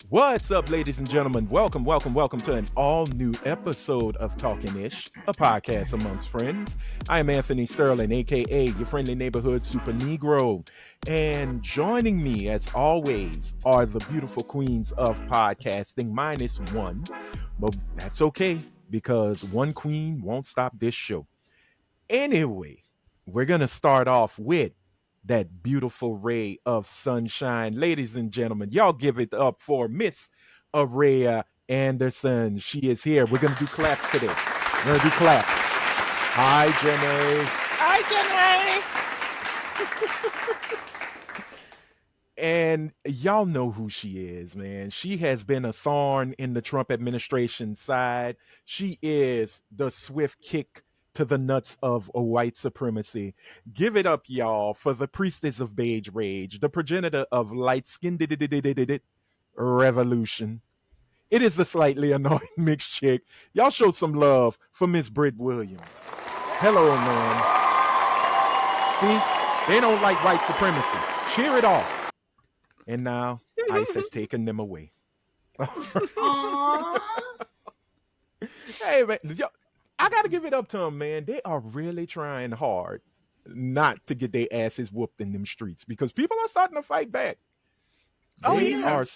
What's up, ladies and gentlemen? Welcome to an all new episode of Talkin Ish, a podcast amongst friends. I am Anthony Sterling, aka your friendly neighborhood super Negro. And joining me, as always, are the beautiful queens of podcasting, minus one. But that's okay, because one queen won't stop this show. Anyway, we're going to start off with that beautiful ray of sunshine. Ladies and gentlemen, y'all give it up for Miss Araya Anderson. She is here. We're going to do claps today. We're going to do claps. Hi, Jenny. Hi, And y'all know who she is, man. She has been a thorn in the Trump administration side. She is the swift kick to the nuts of a white supremacy. Give it up, y'all, for the priestess of beige rage, the progenitor of light skinned revolution. It is the slightly annoying mixed chick. Y'all show some love for Miss Britt Williams. Hello, man. See, they don't like white supremacy. Cheer it off. And now ICE has taken them away. Hey, man, I got to give it up to them, man. They are really trying hard not to get their asses whooped in them streets because people are starting to fight back. They are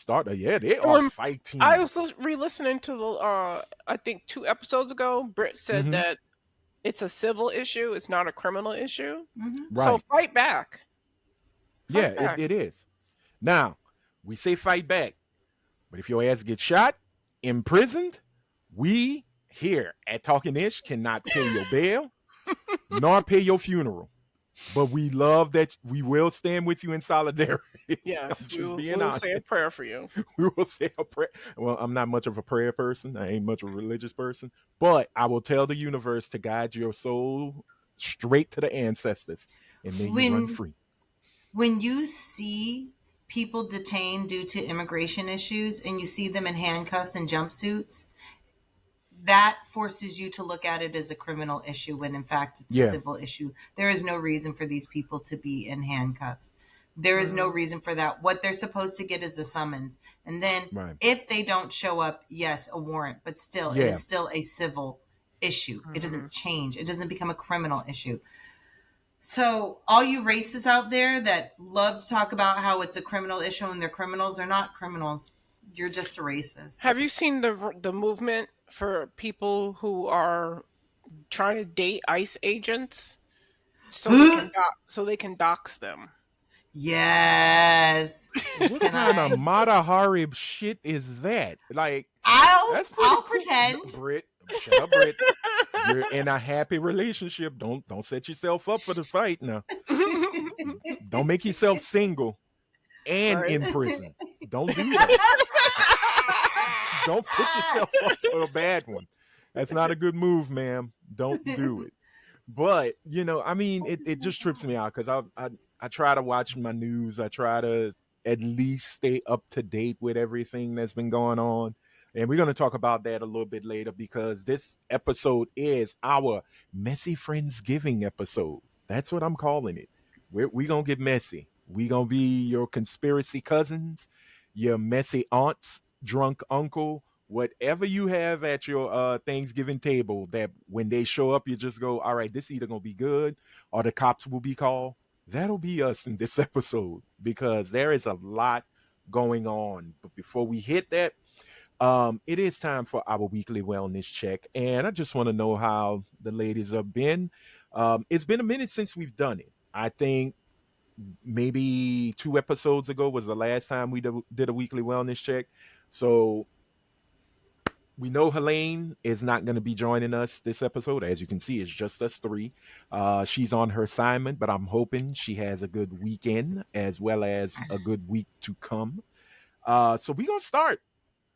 fighting. I was re-listening to the, I think 2 episodes ago, Britt said that it's a civil issue. It's not a criminal issue. Right. So fight back. It is. Now, we say fight back, but if your ass gets shot, imprisoned, we here at Talkin Ish cannot pay your bail, nor pay your funeral. But we love that we will stand with you in solidarity. Yes, we'll say a prayer for you. We will say a prayer. Well, I'm not much of a prayer person. I ain't much of a religious person. But I will tell the universe to guide your soul straight to the ancestors, and then you run free. When you see people detained due to immigration issues and you see them in handcuffs and jumpsuits, that forces you to look at it as a criminal issue when in fact it's a civil issue. There is no reason for these people to be in handcuffs. There is no reason for that. What they're supposed to get is a summons. And then if they don't show up, yes, a warrant, but still, it is still a civil issue. It doesn't change. It doesn't become a criminal issue. So all you racists out there that love to talk about how it's a criminal issue and they're criminals, they're not criminals. You're just a racist. Have you seen the movement for people who are trying to date ICE agents so they can dox them? Yes. What kind of Matahari shit is that? Like, I'll pretend. Britt, shut up, Britt. You're in a happy relationship. Don't set yourself up for the fight now. Don't make yourself single and in prison. Don't do that. Don't put yourself up for a bad one. That's not a good move, ma'am. Don't do it. But, I mean, it just trips me out because I try to watch my news. I try to at least stay up to date with everything that's been going on. And we're going to talk about that a little bit later because this episode is our Messy Friendsgiving episode. That's what I'm calling it. We're going to get messy. We're going to be your conspiracy cousins, your messy aunts, drunk uncle, whatever you have at your Thanksgiving table that when they show up, you just go, all right, this either going to be good or the cops will be called. That'll be us in this episode because there is a lot going on. But before we hit that, it is time for our weekly wellness check. And I just want to know how the ladies have been. It's been a minute since we've done it. I think maybe 2 episodes ago was the last time we did a weekly wellness check. So we know Helene is not going to be joining us this episode. As you can see, it's just us 3. She's on her assignment, but I'm hoping she has a good weekend as well as a good week to come. So we're going to start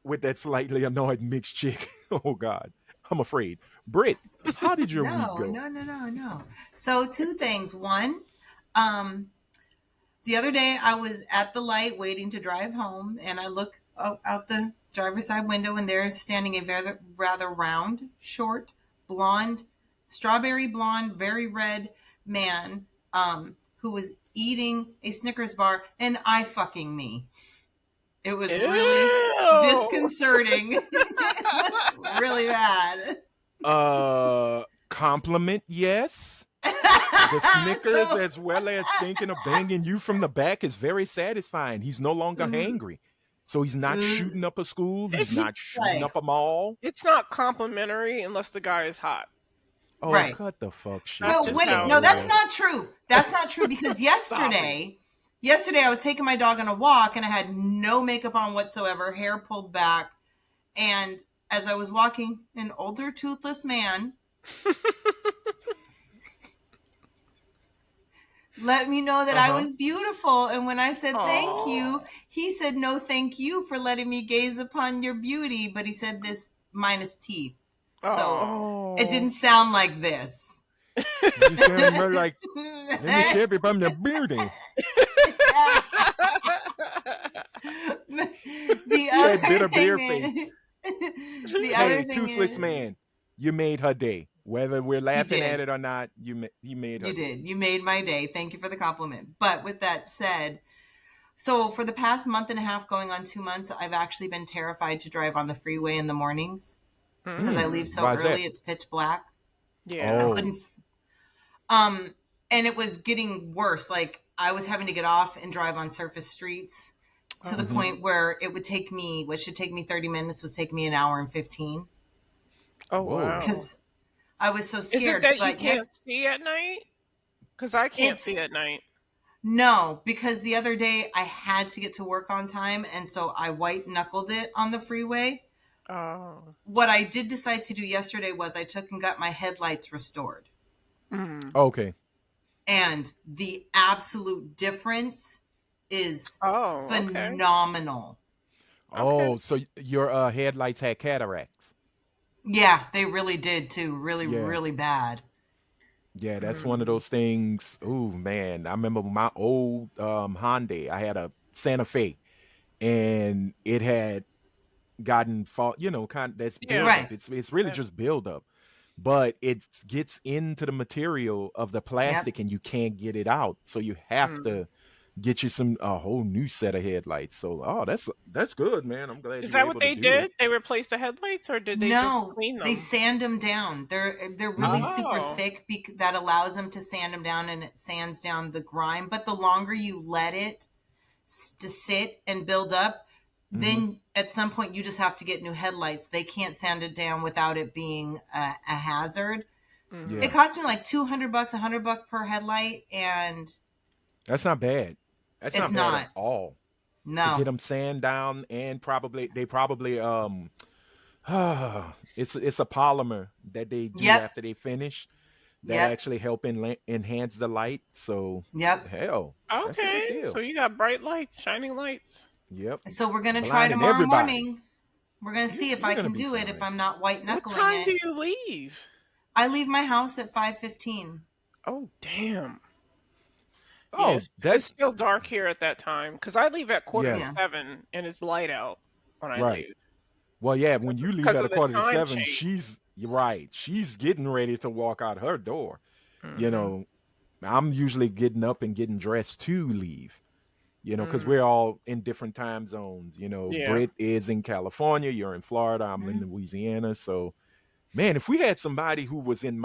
with that slightly annoyed mixed chick. Oh, God. I'm afraid. Britt, how did your week go? No. So 2 things. One, the other day I was at the light waiting to drive home, and I look out the driver's side window, and there's standing a rather round, short, blonde, strawberry blonde, very red man who was eating a Snickers bar and eye fucking me. It was really disconcerting. It was really bad. Compliment, yes. The Snickers, So- as well as thinking of banging you from the back, is very satisfying. He's no longer hangry. So he's not shooting up a school. He's It's not shooting up a mall. It's not complimentary unless the guy is hot. Oh, Right. cut the fuck shit. That's Well, just wait, how no, it that's is. not true. That's not true because yesterday I was taking my dog on a walk and I had no makeup on whatsoever, hair pulled back, and as I was walking, an older toothless man let me know that I was beautiful, and when I said thank you, he said no thank you for letting me gaze upon your beauty, but he said this minus teeth. So it didn't sound like this. You sound more like, let me tell you from the beauty. The That other bitter beer thing face. is, the other Hey, thing toothless is, man, you made her day. Whether we're laughing did. at it or not, he made her You day. did. You made my day. Thank you for the compliment. But with that said, so for the past month and a half, going on 2 months, I've actually been terrified to drive on the freeway in the mornings because I leave so Why is early. that? It's pitch black. Yeah. Oh. I couldn't. And it was getting worse. Like I was having to get off and drive on surface streets to the point where it would take me, what should take me 30 minutes was taking me an hour and 15 Oh Whoa. wow. because I was so Is it scared. that you But can't see at night? Because I can't see It's- at night. No, because the other day I had to get to work on time, and so I white knuckled it on the freeway. Oh. What I did decide to do yesterday was I took and got my headlights restored. Okay. And the absolute difference is Oh. Okay. phenomenal. Oh, so your headlights had cataracts. Yeah, they really did too. Really, Yeah. really bad. Yeah, that's one of those things. Oh man, I remember my old Hyundai. I had a Santa Fe, and it had gotten fault. That's Yeah. build Right. up. It's really just build up, but it gets into the material of the plastic, and you can't get it out. So you have to get you a whole new set of headlights. So that's good, man. I'm glad. Is you were that what able to they do did? it. They replaced the headlights, or did they just No, clean them? they sand them down. They're really super Oh. thick. That allows them to sand them down, and it sands down the grime. But the longer you let it to sit and build up, then at some point you just have to get new headlights. They can't sand it down without it being a hazard. Mhm. Yeah. It cost me like $200, $100 per headlight, and That's not bad. That's It's not bad not. at all. To no, get them sand down, and they probably it's a polymer that they do Yep. after they finish that Yep. actually help enhance the light. So yep. hell, that's a good Okay, deal. so you got bright lights, shining lights. Yep. So we're gonna try Blinding tomorrow everybody. morning. We're gonna see if you're I gonna can be do it. fine. If I'm not white What knuckling time it, do you leave? I leave my house at 5:15. Oh, damn. Oh, Yeah, it's that's still dark here at that time because I leave at quarter Yeah. to 7 and it's light out when I Right. leave. well, yeah. When you leave because at of the 6:45, time you're right. She's getting ready to walk out her door. You Mhm. know, I'm usually getting up and getting dressed to leave. Because Mm. we're all in different time zones. Yeah. Britt is in California, you're in Florida, I'm in Louisiana. So, man, if we had somebody who was in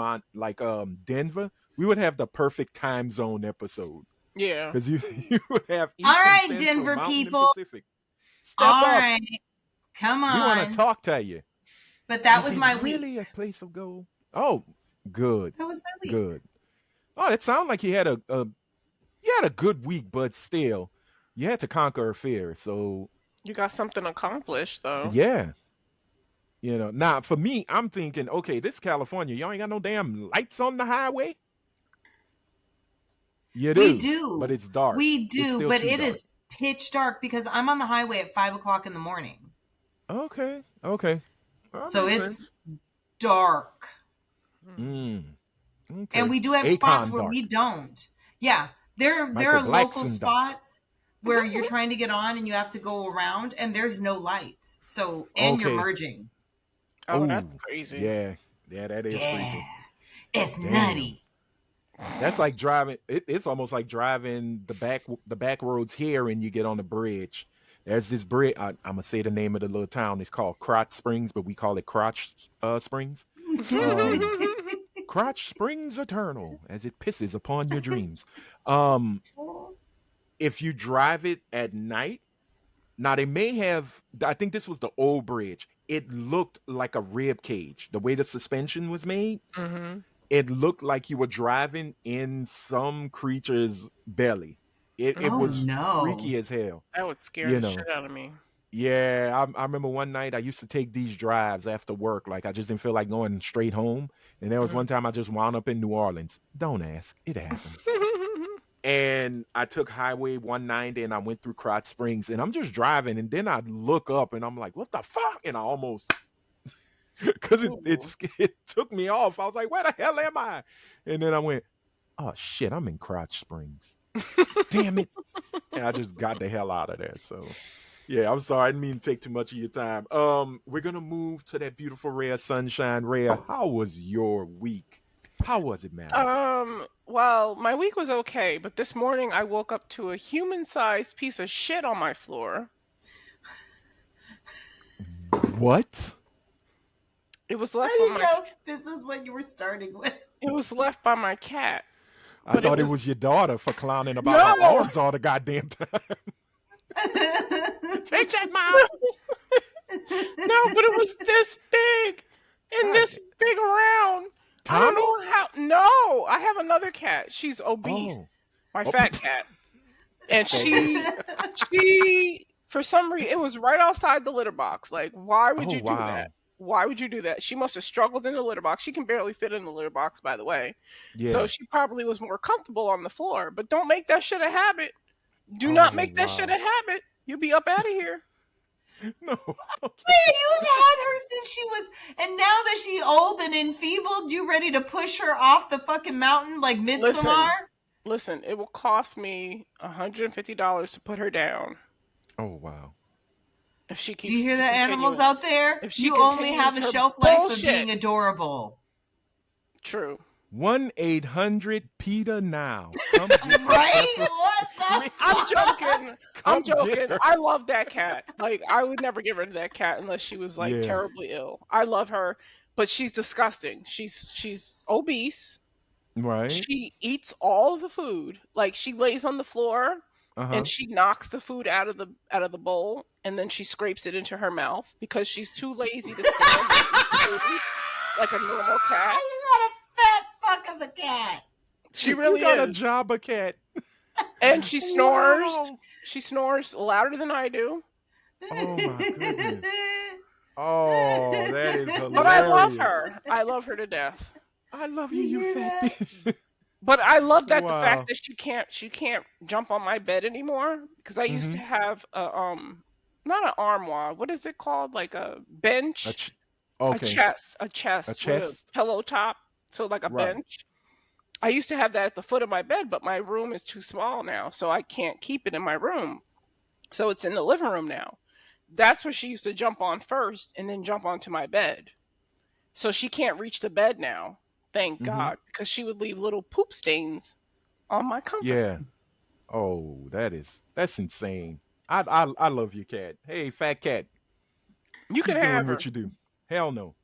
Denver, we would have the perfect time zone episode Yeah. because you would have Eastern, All right, Central, Denver Mountain, people. and Pacific. Step All up. right, come We want to on. talk to you. But that Is was it my week. really a place of gold? Oh, good, That was my week. good. Oh, it sounded like you had a good week, but still, you had to conquer a fear. So You got something accomplished though. yeah. Now for me, I'm thinking, okay, this is California. Y'all ain't got no damn lights on the highway. You do. We do. But it's dark. We It's do, still but too it dark. is pitch dark because I'm on the highway at 5:00 in the morning. Okay. Okay. So it's dark. Okay. And we do have Akon spots where dark. we don't. Yeah. There Michael are local Blackson dark. spots where you're trying to get on and you have to go around and there's no lights. So and you're Okay. merging. Oh, that's Ooh, crazy. Yeah. Yeah, that is Yeah. freaky. It's Damn. nutty. That's like driving. It's almost like driving the back roads here, and you get on the bridge, There's this bridge. I'm gonna say the name of the little town. It's called Crotch Springs, but we call it Crotch Springs. Um, Crotch Springs Eternal, as it pisses upon your dreams. Um, if you drive it at night, now they may have. I think this was the old bridge. It looked like a rib cage. The way the suspension was made, Mm-hmm. it looked like you were driving in some creature's belly. It Oh was no. freaky as hell. That would scare You the know. shit out of me. Yeah, I remember one night I used to take these drives after work. Like I just didn't feel like going straight home. And there was one time I just wound up in New Orleans. Don't ask. It happens. And I took Highway 190 and I went through Crotch Springs and I'm just driving and then I look up and I'm like, what the fuck? And I almost because it took me off. I was like, where the hell am I? And then I went, oh shit, I'm in Crotch Springs. Damn it. And I just got the hell out of there. So yeah, I'm sorry. I didn't mean to take too much of your time. We're gonna move to that beautiful Rare Sunshine. Rare, how was your week? How was it, man? Well, my week was okay, but this morning I woke up to a human-sized piece of shit on my floor. What? It was left I by didn't my know this is what you were starting with. it was left by my cat. I But thought it was your daughter for clowning about her No! arms all the goddamn time. Take that, Mom! No, but it was this big and this big around. I don't Tommy? know how. No, I have another cat. She's obese. Oh. My Oh. fat cat. And she, for some reason, it was right outside the litter box. Like, why would Oh, you do wow. that? Why would you do that? She must have struggled in the litter box. She can barely fit in the litter box, by the way. Yeah. So she probably was more comfortable on the floor. But don't make that shit a habit. Do not make that shit a habit. You'll be up out of here. No. Okay. Wait, you have had her since she was, and now that she's old and enfeebled, you ready to push her off the fucking mountain like Midsommar? Listen, it will cost me $150 to put her down. Oh, wow. If she keeps Do you hear the animals continuing. out there? If she You only continues have a her shelf life of bullshit. being adorable. True. 1-800-PETA now. Come get her. Right? What the I'm joking. I'm Come get joking. her. I love that cat. Like, I would never get rid of that cat unless she was like Yeah. terribly ill. I love her, but she's disgusting. She's obese. Right? She eats all of the food. Like, she lays on the floor Uh-huh. and she knocks the food out of the bowl and then she scrapes it into her mouth because she's too lazy to stand and eat food like a normal cat. You got a fat fuck of a cat. She really you got a is. Jabba cat. And she snores. Wow. She snores louder than I do. Oh, my goodness. Oh, that is hilarious. But I love her. I love her to death. I love you, you hear fat that? bitch. But I love that the Wow. fact that she can't jump on my bed anymore because I used to have a not an armoire. What is it called? Like a bench, a Okay. chest A with a chest? pillow top. So like a Right. bench. I used to have that at the foot of my bed, but my room is too small now, so I can't keep it in my room. So it's in the living room now. That's where she used to jump on first and then jump onto my bed. So she can't reach the bed now. Thank God, because she would leave little poop stains on my comfort. Yeah. Oh, that's insane. I love you, cat. Hey, fat cat. You can Keep doing have her. what you do. Hell no.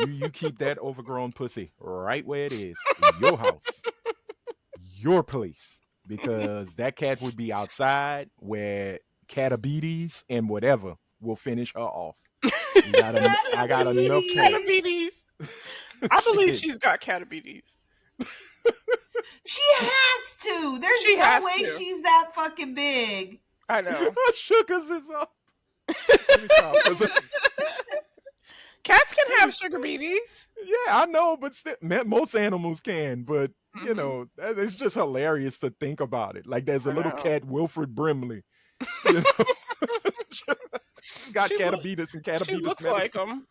you keep that overgrown pussy right where it is. In your house. Your place. Because that cat would be outside where catabetes and whatever will finish her off. I got enough cats. Catabetes. I believe Shit. she's got catabetes. She has to. There's She no has way to. she's that fucking big. I know. Her sugars is up. Let me stop, 'cause- Cats can have sugar beaties. yeah, I know, but still, most animals can. But you Mhm. know, it's just hilarious to think about it. Like there's a I little know. cat, Wilfred Brimley. You know? Got She look- catabetes and catabetes She looks medicine. like them.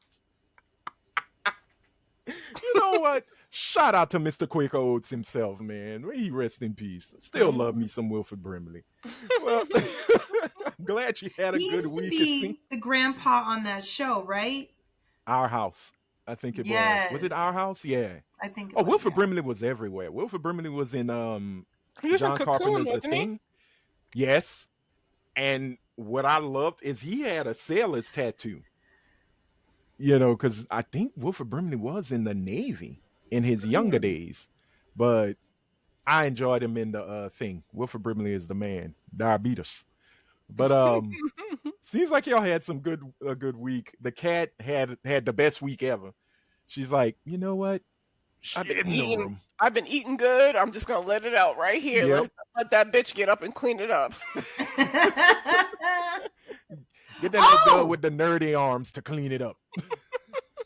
You know what? Shout out to Mr. Quick Oats himself, man. May he rest in peace. Still love me some Wilfred Brimley. Well, I'm glad you had a He good used to week. be the grandpa on that show, right? Our House. I think it was. Was it Our Yes. House? Yeah. I think. It Oh, was, Wilfred yeah. Brimley was everywhere. Wilfred Brimley was in He was John in Cocoon, Carpenter's The wasn't he? Thing. Yes. And what I loved is he had a sailor's tattoo. You know, because I think Wilford Brimley was in the Navy in his younger days, but I enjoyed him in the thing. Wilford Brimley is the man. Diabetes. But seems like y'all had some good a good week. The cat had the best week ever. She's like, you know what? I've been Shit in the eating. room. I've been eating good. I'm just gonna let it out right here. Yep. Let that bitch get up and clean it up. Get that little girl with the nerdy arms to clean it up.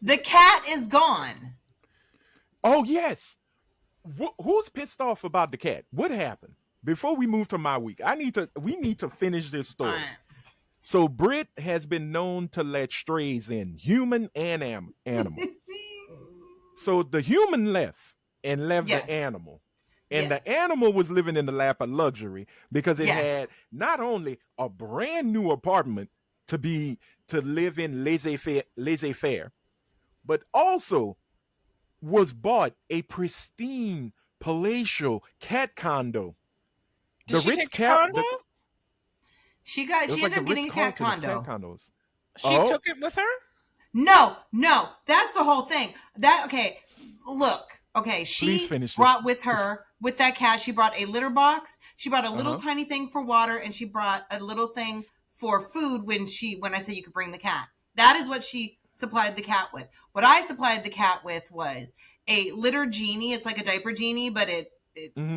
The cat is gone. Oh yes. Who's pissed off about the cat? What happened? Before we move to my week, we need to finish this story. Right. So Brit has been known to let strays in, human and animal. So the human left Yes. the animal. And Yes. the animal was living in the lap of luxury because it Yes. had not only a brand new apartment to live in laissez-faire, but also was bought a pristine palatial cat condo. Did she take the condo? She ended up getting a cat condo. Condos. She took it with her? No, that's the whole thing. She brought with her, with that cat, she brought a litter box, she brought a little tiny thing for water, and she brought a little thing for food when I said you could bring the cat. That is what she supplied the cat with. What I supplied the cat with was a litter genie. It's like a diaper genie, but it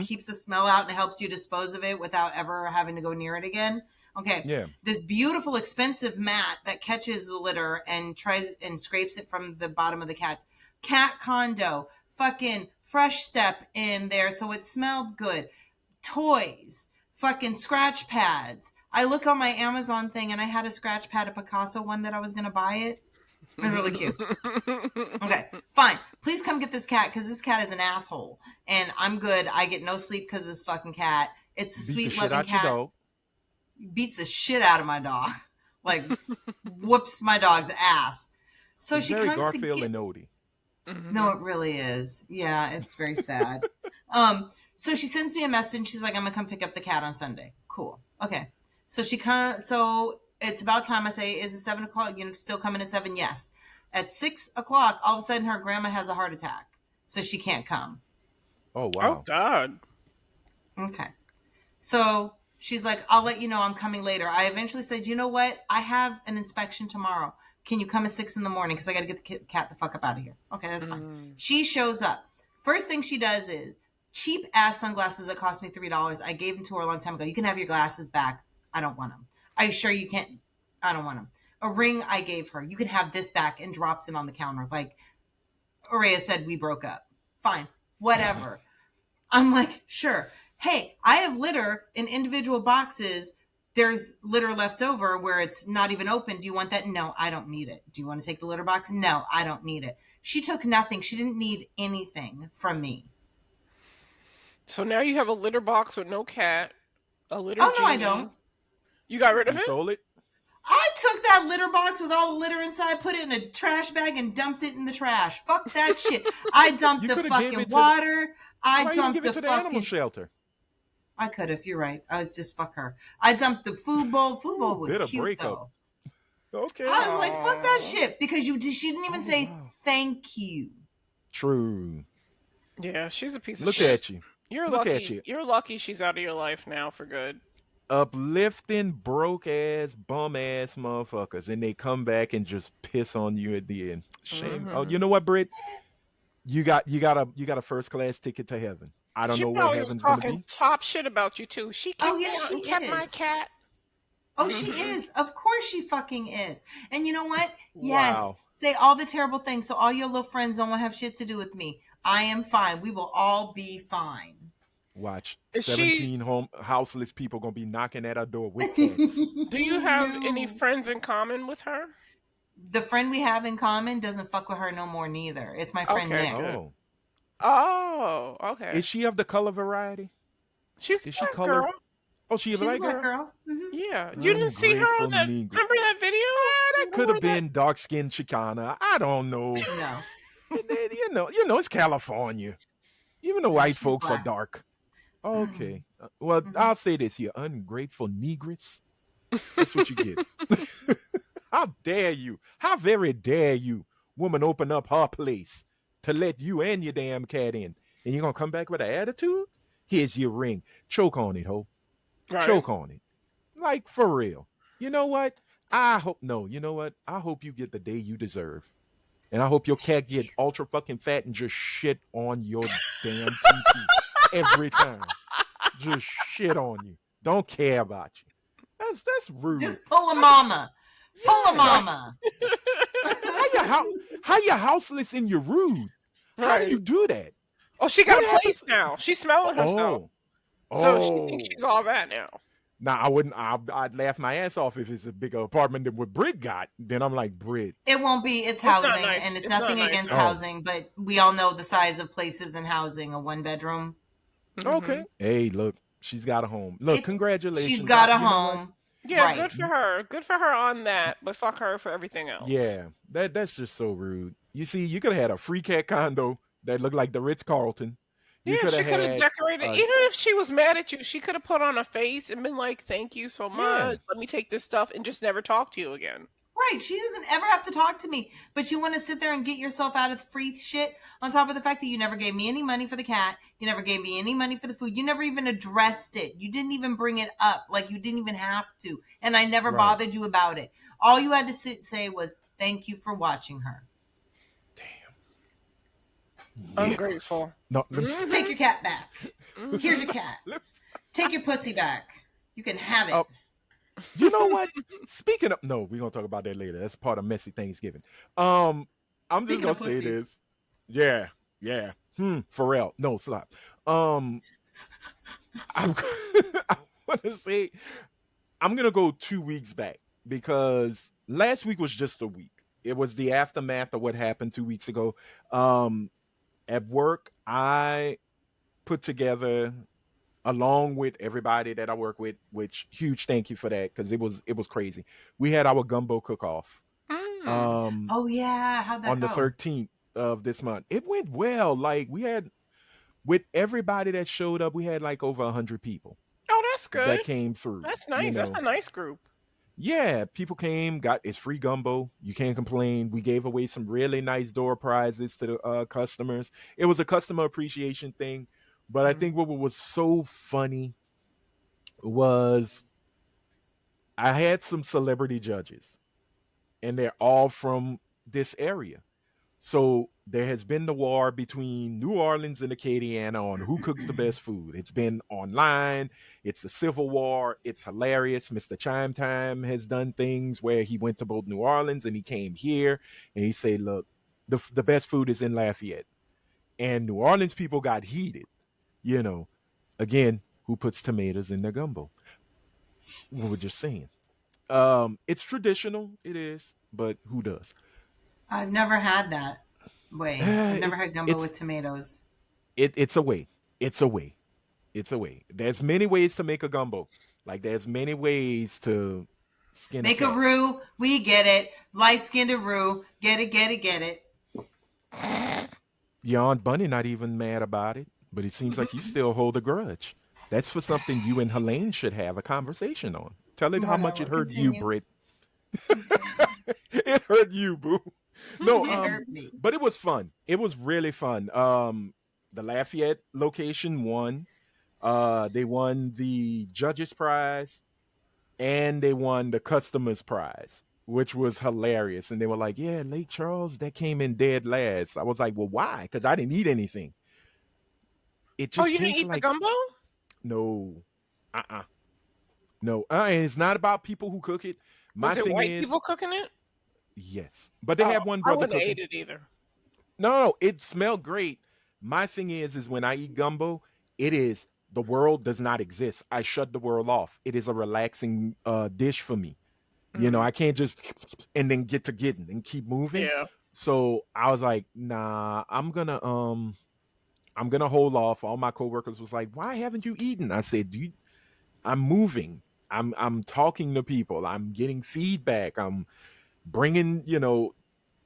keeps the smell out and it helps you dispose of it without ever having to go near it again. Okay. Yeah. This beautiful, expensive mat that catches the litter and tries and scrapes it from the bottom of the cat's cat condo. Fucking Fresh Step in there so it smelled good. Toys. Fucking scratch pads. I look on my Amazon thing and I had a scratch pad, a Picasso one that I was going to buy it. It was really cute. Okay, fine. Please come get this cat because this cat is an asshole. And I'm good. I get no sleep because of this fucking cat. It's a sweet, loving cat. Beats the shit out of my dog. Like, whoops my dog's ass. So it's she very comes Garfield to get... and Odie. No, it really is. Yeah, it's very sad. So she sends me a message. She's like, I'm going to come pick up the cat on Sunday. Cool. Okay. So so it's about time. I say, is it 7 o'clock? Still coming at 7? Yes. At 6 o'clock, all of a sudden her grandma has a heart attack. So she can't come. Oh, wow. Oh, God. Okay. So she's like, I'll let you know I'm coming later. I eventually said, you know what? I have an inspection tomorrow. Can you come at 6 in the morning? Because I got to get the cat the fuck up out of here. Okay, that's fine. She shows up. First thing she does is cheap ass sunglasses that cost me $3. I gave them to her a long time ago. You can have your glasses back. I don't want them. Are you sure you can't? I don't want them. A ring I gave her. You can have this back, and drops it on the counter. Like Aurea said, we broke up. Fine. Whatever. I'm like, sure. Hey, I have litter in individual boxes. There's litter left over where it's not even open. Do you want that? No, I don't need it. Do you want to take the litter box? No, I don't need it. She took nothing. She didn't need anything from me. So now you have a litter box with no cat, a litter Oh, genie. no, I don't. You got rid of You it? sold it? I took that litter box with all the litter inside, put it in a trash bag, and dumped it in the trash. Fuck that shit. I dumped the fucking water. I dumped the animal shelter. I could have. You're right. I was just fuck her. I dumped the food bowl. Food bowl was cute though. Okay. I was like, fuck that shit because she didn't even say thank you. True. Yeah, she's a piece of Look shit. at you. You're Look lucky. at you. You're lucky she's out of your life now for good. Uplifting broke ass bum ass motherfuckers, and they come back and just piss on you at the end. Shame. Mhm. Oh, you know what, Britt? You got a first class ticket to heaven. I don't know where heaven's gonna be. She probably was talking top shit about you too. She kept my cat. Oh, she is. Of course she fucking is. And you know what? Wow. Yes. Say all the terrible things so all your little friends don't want to have shit to do with me. I am fine. We will all be fine. Watch. 17 houseless people gonna be knocking at our door with cats. Do you have any friends in common with her? The friend we have in common doesn't fuck with her no more neither. It's my friend Nick. Oh, okay. Is she of the color variety? She's a black girl. Oh, she's a black girl? Mm-hmm. Yeah. You didn't see her on that. Remember that video? That could have been dark-skinned Chicana. I don't know. No. you know, it's California. Even the white folks are dark. Okay. Well, I'll say this, you ungrateful negress. That's what you get. How dare you? How very dare you, woman, open up her place to let you and your damn cat in. And you're gonna come back with an attitude? Here's your ring. Choke on it, ho. Right. Choke on it. Like for real. You know what? I hope no, you know what? I hope you get the day you deserve. And I hope your cat get ultra fucking fat and just shit on your damn TP every time. Just shit on you. Don't care about you. That's rude. Just pull a mama. Pull a Yeah. mama. How you houseless and you're rude? How do Right. you do that? Oh, she got What a happened? place now. She's smelling herself. Oh, So she thinks she's all that now. Now I wouldn't. I'd laugh my ass off if it's a bigger apartment than what Brit got. Then I'm like, Brit. It won't be. It's not housing, nice. and it's It's not nothing nice. against Oh. housing, but we all know the size of places in housing. A 1-bedroom. Okay. Hey, look, she's got a home. Look, It's- congratulations. She's got a You know what? home. Yeah, Right. good for her. Good for her on that, but fuck her for everything else. Yeah, that's just so rude. You see, you could have had a free cat condo that looked like the Ritz Carlton. You Yeah, could she have could have had. decorated. Even if she was mad at you, she could have put on a face and been like, "Thank you so much. Let me take this stuff," and just never talk to you again. Right. She doesn't ever have to talk to me, but you want to sit there and get yourself out of free shit on top of the fact that you never gave me any money for the cat. You never gave me any money for the food. You never even addressed it. You didn't even bring it up. Like you didn't even have to. And I never Right. bothered you about it. All you had to say was, thank you for watching her. Ungrateful. No, let me Take your cat back. Here's your cat. let me- Take your pussy back. You can have it. Oh. You know what? Speaking of, no, we're gonna talk about that later. That's part of messy Thanksgiving. I'm just Speaking gonna of say pussies. this. Yeah. Pharrell. No, stop. I'm, I want to say I'm gonna go 2 weeks back because last week was just a week. It was the aftermath of what happened 2 weeks ago. At work, I put together, along with everybody that I work with, which huge thank you for that because it was crazy. We had our gumbo cook off Oh yeah, how'd that on go? the 13th of this month. It went well. Like we had with everybody that showed up, we had like over 100 people Oh, that's good. that came through. That's nice. you That's know. a nice group. Yeah, people came, got it's free gumbo. You can't complain. We gave away some really nice door prizes to the customers. It was a customer appreciation thing, but I Mhm. think what was so funny was I had some celebrity judges, and they're all from this area. So there has been the war between New Orleans and Acadiana on who cooks the best food. It's been online. It's a civil war. It's hilarious. Mr. Chime Time has done things where he went to both New Orleans and he came here and he said, "Look, the best food is in Lafayette." And New Orleans people got heated. You know, again, who puts tomatoes in their gumbo? We were just saying. It's traditional. It is, but who does? I've never had that way. I've never had gumbo it's with tomatoes. it's a way. It's a way. It's a way. There's many ways to make a gumbo. Like there's many ways to skin Make a a cat. roux. We get it. Light skinned roux. Get it. Your Aunt Bunny not even mad about it, but it seems like you still hold a grudge. That's for something you and Helene should have a conversation on. Tell it how much it Whatever. hurt you, Continue. Britt. It hurt you, boo. No, It hurt me. but it was fun. It was really fun. The Lafayette location won. They won the judges prize and they won the customers prize, which was hilarious. And they were like, "Yeah, Lake Charles, that came in dead last." I was like, "Well, why?" Because I didn't eat anything. It Oh, just you didn't tasted eat the like gumbo? no, no. And it's not about people who cook it. My Was it thing white is, people cooking it? yes, but they had one I brother wouldn't have cooking. ate it either. No, it smelled great. My thing is when I eat gumbo, it is the world does not exist. I shut the world off. It is a relaxing dish for me. I can't just and then get to getting and keep moving. Yeah. So I was like, nah, I'm gonna hold off. All my coworkers was like, why haven't you eaten? I said, dude, I'm moving. I'm talking to people. I'm getting feedback. I'm bringing,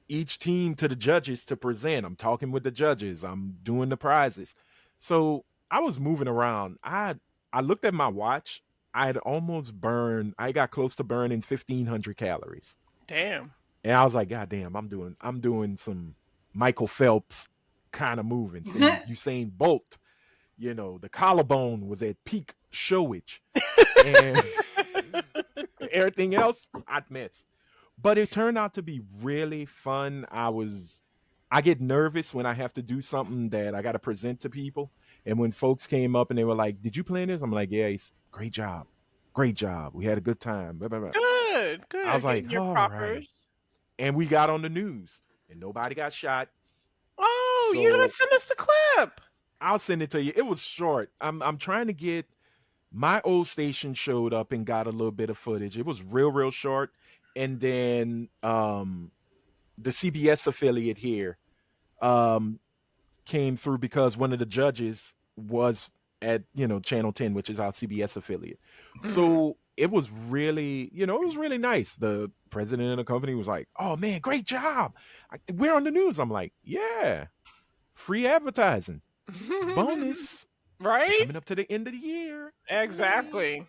each team to the judges to present. I'm talking with the judges. I'm doing the prizes. So I was moving around. I looked at my watch I'd almost burned. I got close to burning 1,500 calories, Damn. and I was like, God damn, I'm doing some Michael Phelps kind of moving, some Usain Bolt. The collarbone was at peak showage, and everything else I'd miss. But it turned out to be really fun. I get nervous when I have to do something that I got to present to people. And when folks came up and they were like, "Did you plan this?" I'm like, "Yeah, great job. Great job. We had a good time." Blah, blah, blah. Good, I was good. Getting like, your "All right." propers. And we got on the news and nobody got shot. Oh, you gotta So send us the clip. I'll send it to you. It was short. I'm trying to get my old station showed up and got a little bit of footage. It was real short. And then the CBS affiliate here um came through because one of the judges was at Channel 10, which is our CBS affiliate. Mhm. So it was really, it was really nice. The president of the company was like, "Oh man, great job. We're on the news." I'm like, "Yeah, free advertising. Bonus. We're Right? coming up to the end of the year. Yay." Exactly.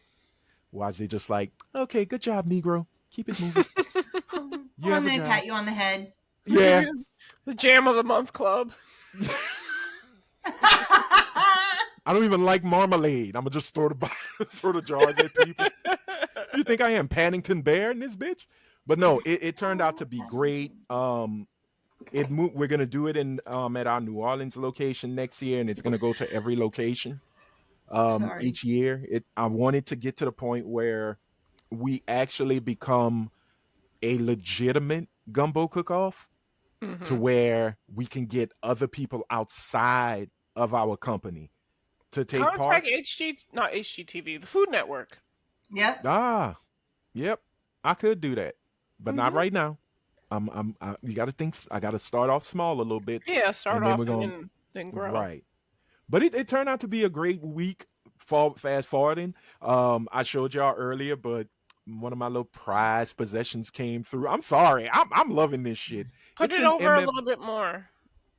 Watch, they just like, "Okay, good job, Negro. Keep it moving. You have And a they job." pat you on the head. Yeah. The Jam of the Month Club. I don't even like marmalade. I'm gonna just throw throw the jars at people. You think I am Paddington Bear in this bitch? But no, it turned out to be great. We're gonna do it in at our New Orleans location next year, and it's gonna go to every location Sorry. each year. I wanted to get to the point where we actually become a legitimate gumbo cook-off, to Hmm. where we can get other people outside of our company to take part. Contact not HGTV, the Food Network. Yep. Ah, yep, I could do that, but not Hmm. right now. You got to think. I got to start off small a little bit, Yeah, start and then off we're and going then grow. right. But it turned out to be a great week. Fast forwarding, I showed y'all earlier, but one of my little prized possessions came through. I'm sorry, I'm loving this shit. Put It's it an over a MF. little bit more.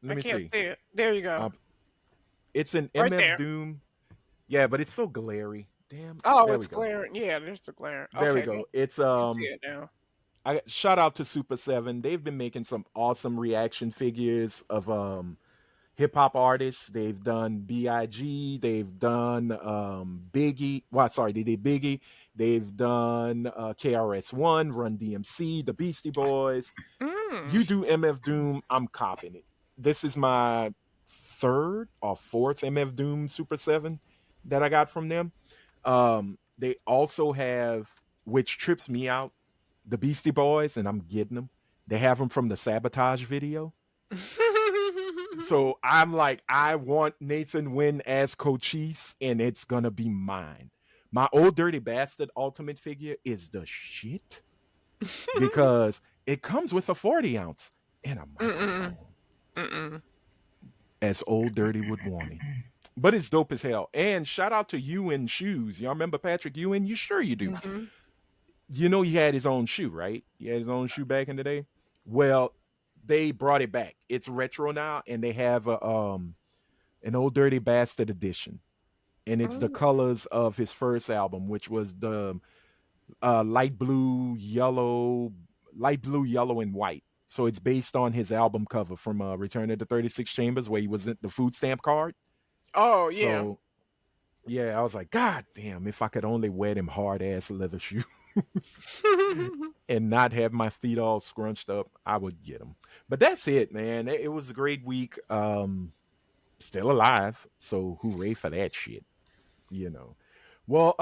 Let I me can't see. see it. There you go. Uh, it's an Right MF there. Doom. Yeah, but it's so glary. Damn. Oh, There we it's go. glaring. Yeah, there's the glare. There we Okay, go. It's I can see it now. I shout out to Super 7. They've been making some awesome reaction figures of hip hop artists. They've done BIG, they've done Biggie. Well, sorry, they did Biggie. They've done KRS-One, Run DMC, the Beastie Boys. Mm. You do MF Doom, I'm copping it. This is my third or fourth MF Doom Super 7 that I got from them. They also have, which trips me out, the Beastie Boys, and I'm getting them. They have them from the Sabotage video. So I'm like, I want Nathan Wynn as Cochise, and it's gonna be mine. My old dirty bastard ultimate figure is the shit because it comes with a 40 ounce and a Mm-mm. microphone, Mm-mm. as old dirty would want it. But it's dope as hell. And shout out to Ewan Shoes. Y'all remember Patrick Ewan? You sure you do? Mm-hmm. He had his own shoe, right? He had his own shoe back in the day. Well, they brought it back. It's retro now, and they have an old dirty bastard edition, and it's the Mm. colors of his first album, which was the light blue, yellow, and white. So it's based on his album cover from Return of the 36 Chambers, where he was in the food stamp card. Oh yeah. So yeah, I was like, God damn, if I could only wear them hard ass leather shoes and not have my feet all scrunched up, I would get them. But that's it, man. It was a great week. Still alive, so hooray for that shit. You know. Well,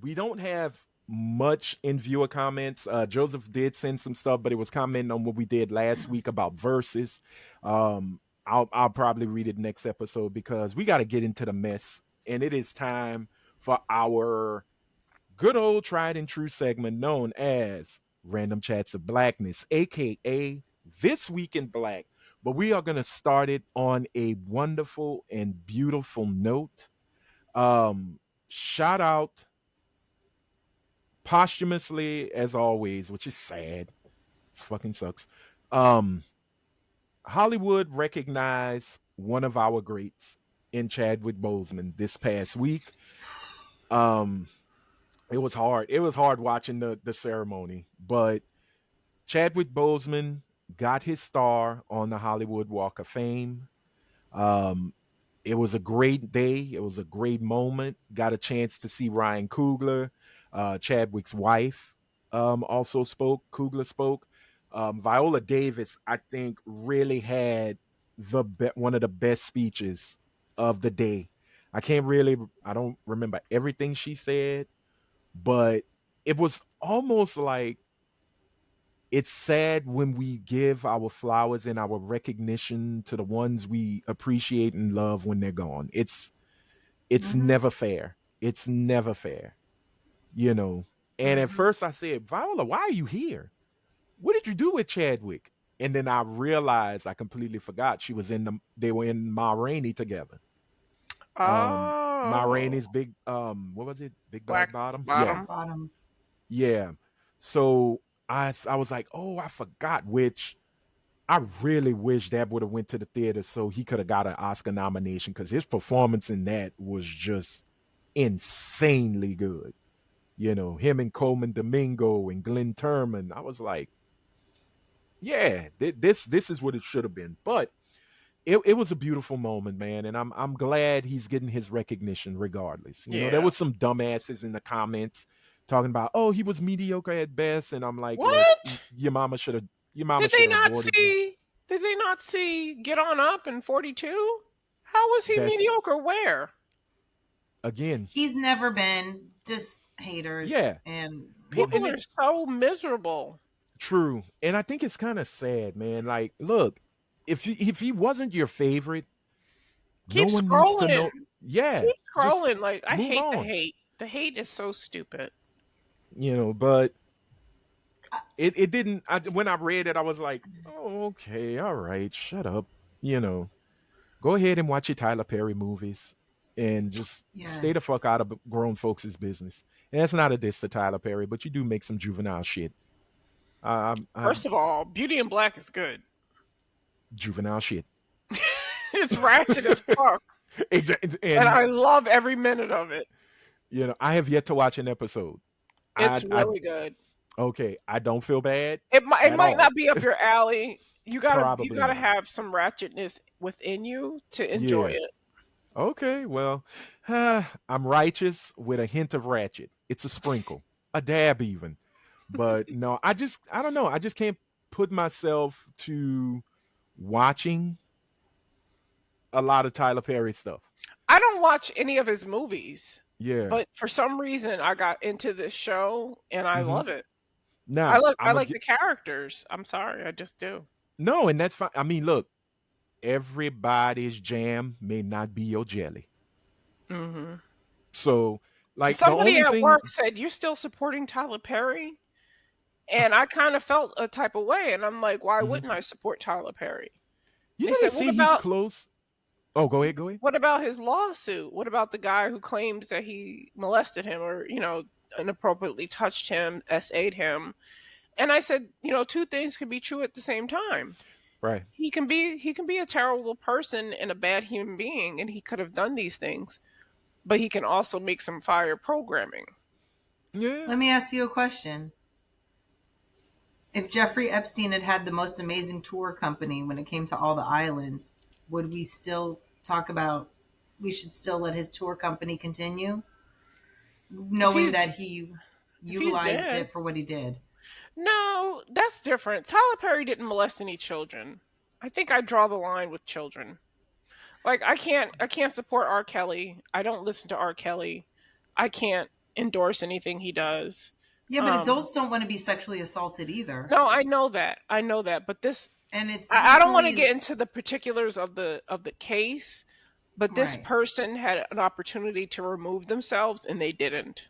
we don't have much in viewer comments. Joseph did send some stuff, but it was commenting on what we did last week about verses. I'll probably read it next episode because we got to get into the mess, and it is time for our good old tried and true segment known as Random Chats of Blackness, aka This Week in Black. But we are going to start it on a wonderful and beautiful note. Shout out posthumously, as always, which is sad. It fucking sucks. Um, Hollywood recognized one of our greats in Chadwick Boseman this past week. Um, It was hard. It was hard watching the ceremony, but Chadwick Boseman got his star on the Hollywood Walk of Fame. Um, it was a great day. It was a great moment. Got a chance to see Ryan Coogler, Chadwick's wife, also spoke. Coogler spoke. Viola Davis, I think, really had one of the best speeches of the day. I don't remember everything she said, but it was almost like it's sad when we give our flowers and our recognition to the ones we appreciate and love when they're gone. It's Mm-hmm. never fair. It's never fair, you know. And at Mm-hmm. first I said, Viola, why are you here? What did you do with Chadwick? And then I realized I completely forgot she was in they were in Ma Rainey together. Ma Oh, Rainey's big what was it? Big black Black Bottom? Yeah. Black bottom. bottom. Yeah. So I was like, oh, I forgot, which I really wish that would have went to the theater so he could have got an Oscar nomination because his performance in that was just insanely good. You know, him and Coleman Domingo and Glenn Turman. I was like, yeah, this is what it should have been. But it was a beautiful moment, man, and I'm glad he's getting his recognition regardless. You know, there Yeah. was some dumbasses in the comments talking about, oh, he was mediocre at best, and I'm like, look, What? your mama Did should they have not aborted you. see? Did they not see Get On Up in 42? How was he That's mediocre? Where? again, He's never been just haters yeah. and Well, People and are it so miserable. true, and I think it's kind of sad, man. Like, look, if he wasn't your favorite, no Keep one needs to scrolling. know. Yeah, Keep just scrolling. Like I move hate the on. hate. The hate is so stupid. You know, but it didn't. When I read it, I was like, oh, okay, all right, shut up. You know, go ahead and watch your Tyler Perry movies and just stay the yes. fuck out of grown folks' business. And that's not a diss to Tyler Perry, but you do make some juvenile shit. I'm First of all, Beauty in Black is good. juvenile shit. It's ratchet as fuck, and And I love every minute of it. you know, I have yet to watch an episode. It's I really good. okay, I don't feel bad It at might all. not be up your alley. You Probably gotta not. have some ratchetness within you to enjoy Yeah. it. Okay, well, I'm righteous with a hint of ratchet. It's a sprinkle, a dab even. But no, I don't know. I just can't put myself to watching a lot of Tyler Perry stuff. I don't watch any of his movies, Yeah. but for some reason I got into this show and I Hmm. love it. Now, I I'm a like the characters. I'm sorry, I just do. no, and that's fine. I mean, look, everybody's jam may not be your jelly. Hmm. So, like, the Somebody only at thing, work said, "You still supporting Tyler Perry?" And I kind of felt a type of way, and I'm like, "Why mhm. wouldn't I support Tyler Perry?" You They know, they said, say he's close. Oh, go ahead, go ahead. what about his lawsuit? What about the guy who claims that he molested him or, inappropriately touched him, SA'd him?" And I said, two things can be true at the same time. Right. He can be a terrible person and a bad human being, and he could have done these things, but he can also make some fire programming. Yeah. Let me ask you a question. If Jeffrey Epstein had had the most amazing tour company when it came to all the islands, would we still talk about we should still let his tour company continue, If knowing he's that he if he's utilized dead. it for what he did? No, that's different. Tyler Perry didn't molest any children. I think I draw the line with children. Like I can't support R. Kelly. I don't listen to R. Kelly. I can't endorse anything he does. Yeah, but Um adults don't want to be sexually assaulted either. no, I know that. I know that. But this And it's I don't want to equally get as into the particulars of the case, but this right. person had an opportunity to remove themselves and they didn't.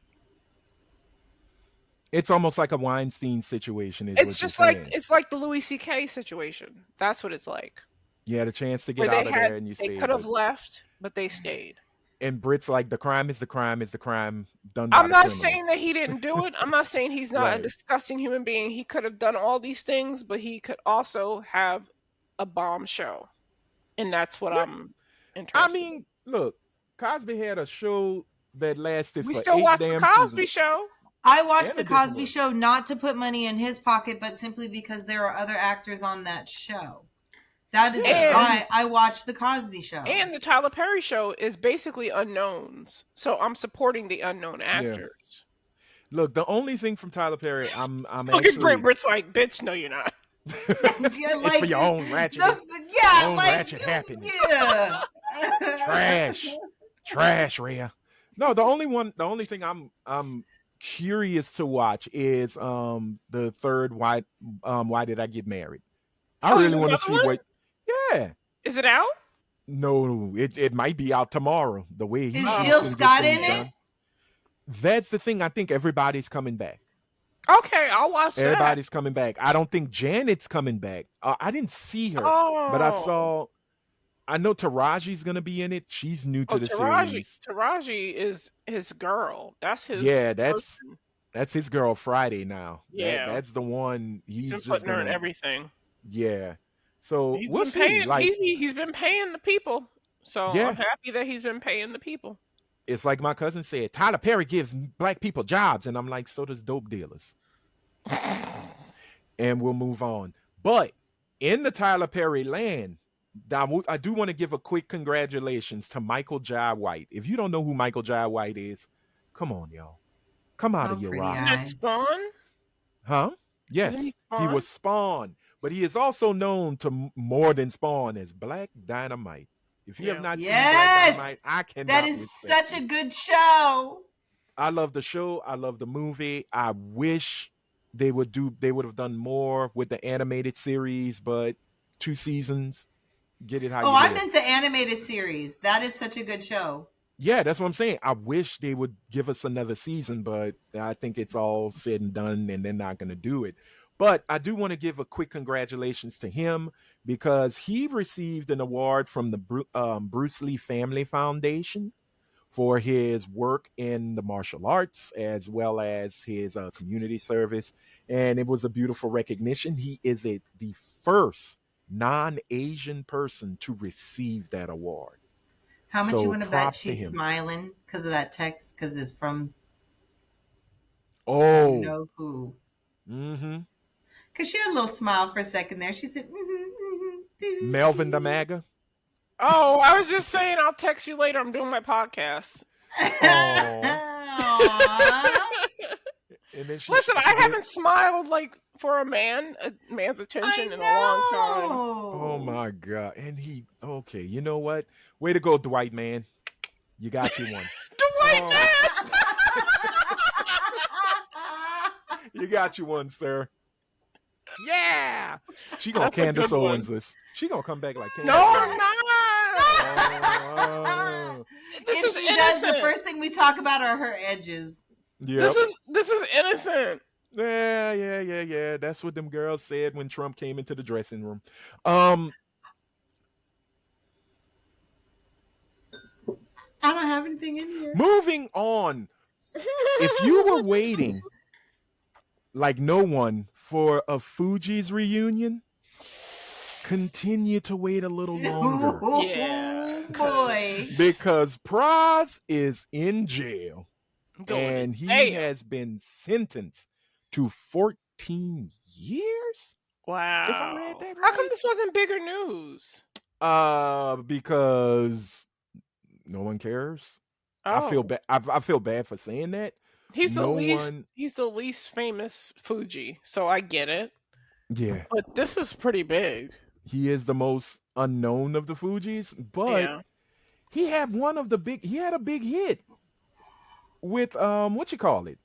It's almost like a Weinstein situation, is It's what you're just like saying. it's like the Louis C.K. situation. That's what it's like. You had a chance to Where get out of there and you they stayed, could have but left, but they stayed. and Brit's like the crime is the crime is the crime done by I'm the not criminal. saying that he didn't do it. I'm not saying he's not a Right. disgusting human being. He could have done all these things, but he could also have a bomb show. And that's what Yeah. I'm I interested in. mean, look, Cosby had a show that lasted We for still 8 watch the damn Cosby seasons. Show. I watched And the a different Cosby one. Show not to put money in his pocket, but simply because there are other actors on that show. That is Yeah. why I watched the Cosby Show. And the Tyler Perry Show is basically unknowns. So I'm supporting the unknown actors. Look, the only thing from Tyler Perry, I'm Look at actually Britt's like, bitch, no, you're not. it's for your own ratchet. Own ratchet happiness. Yeah. Trash, Rhea. No, the only thing I'm curious to watch is the third Why Did I Get Married? I really want to see what. Yeah. Is it out? No, it might be out tomorrow. The way he's Is Jill Scott in it? That's the thing. I think everybody's coming back. Okay, I'll watch that. Everybody's coming back. I don't think Janet's coming back. I didn't see her, but I know Taraji's gonna be in it. She's new to the series. Taraji is his girl. That's his. Yeah, person. that's his girl. Friday now. Yeah, that's the one. He's been just putting her gonna, in everything. Yeah. So we'll see. He's been paying the people. So I'm happy that he's been paying the people. It's like my cousin said, Tyler Perry gives black people jobs. And I'm like, so does dope dealers. And we'll move on. But in the Tyler Perry land, I do want to give a quick congratulations to Michael Jai White. If you don't know who Michael Jai White is, come on, y'all. Come out of your rocks. Isn't that Spawn? Huh? Yes, he was Spawn. But he is also known to more than Spawn as Black Dynamite. If you have not seen Black Dynamite, I cannot. That is such a good show. I love the show. I love the movie. I wish they would have done more with the animated series, but 2 seasons. Get it how you I meant the animated series. That is such a good show. Yeah, that's what I'm saying. I wish they would give us another season, but I think it's all said and done and they're not going to do it. But I do want to give a quick congratulations to him because he received an award from the Bruce Lee Family Foundation for his work in the martial arts as well as his community service. And it was a beautiful recognition. He is the first non-Asian person to receive that award. How much you want to bet she's smiling because of that text? Because it's from you know who. Mm-hmm. Because she had a little smile for a second there. She said, Melvin the MAGA. Oh, I was just saying I'll text you later. I'm doing my podcast. Listen, I haven't smiled like for a man's attention in a long time. Oh my God. And okay, you know what? Way to go, Dwight, man. You got you one. Dwight, man! You got you one, sir. Yeah. She gonna That's Candace Owens this. She gonna come back like Candace. No, I'm not. If she does, the first thing we talk about are her edges. Yep. This is innocent. Yeah. That's what them girls said when Trump came into the dressing room. I don't have anything in here. Moving on. If you were waiting like no one for a Fugees reunion, continue to wait a little longer. Yeah. Boy. Because Praz is in jail. And he has been sentenced to 14 years? Wow. If I read that right. How come this wasn't bigger news? Because no one cares. I feel bad. I feel bad for saying that. He's the least famous Fuji, so I get it. Yeah. But this is pretty big. He is the most unknown of the Fugees, but he had he had a big hit with what you call it?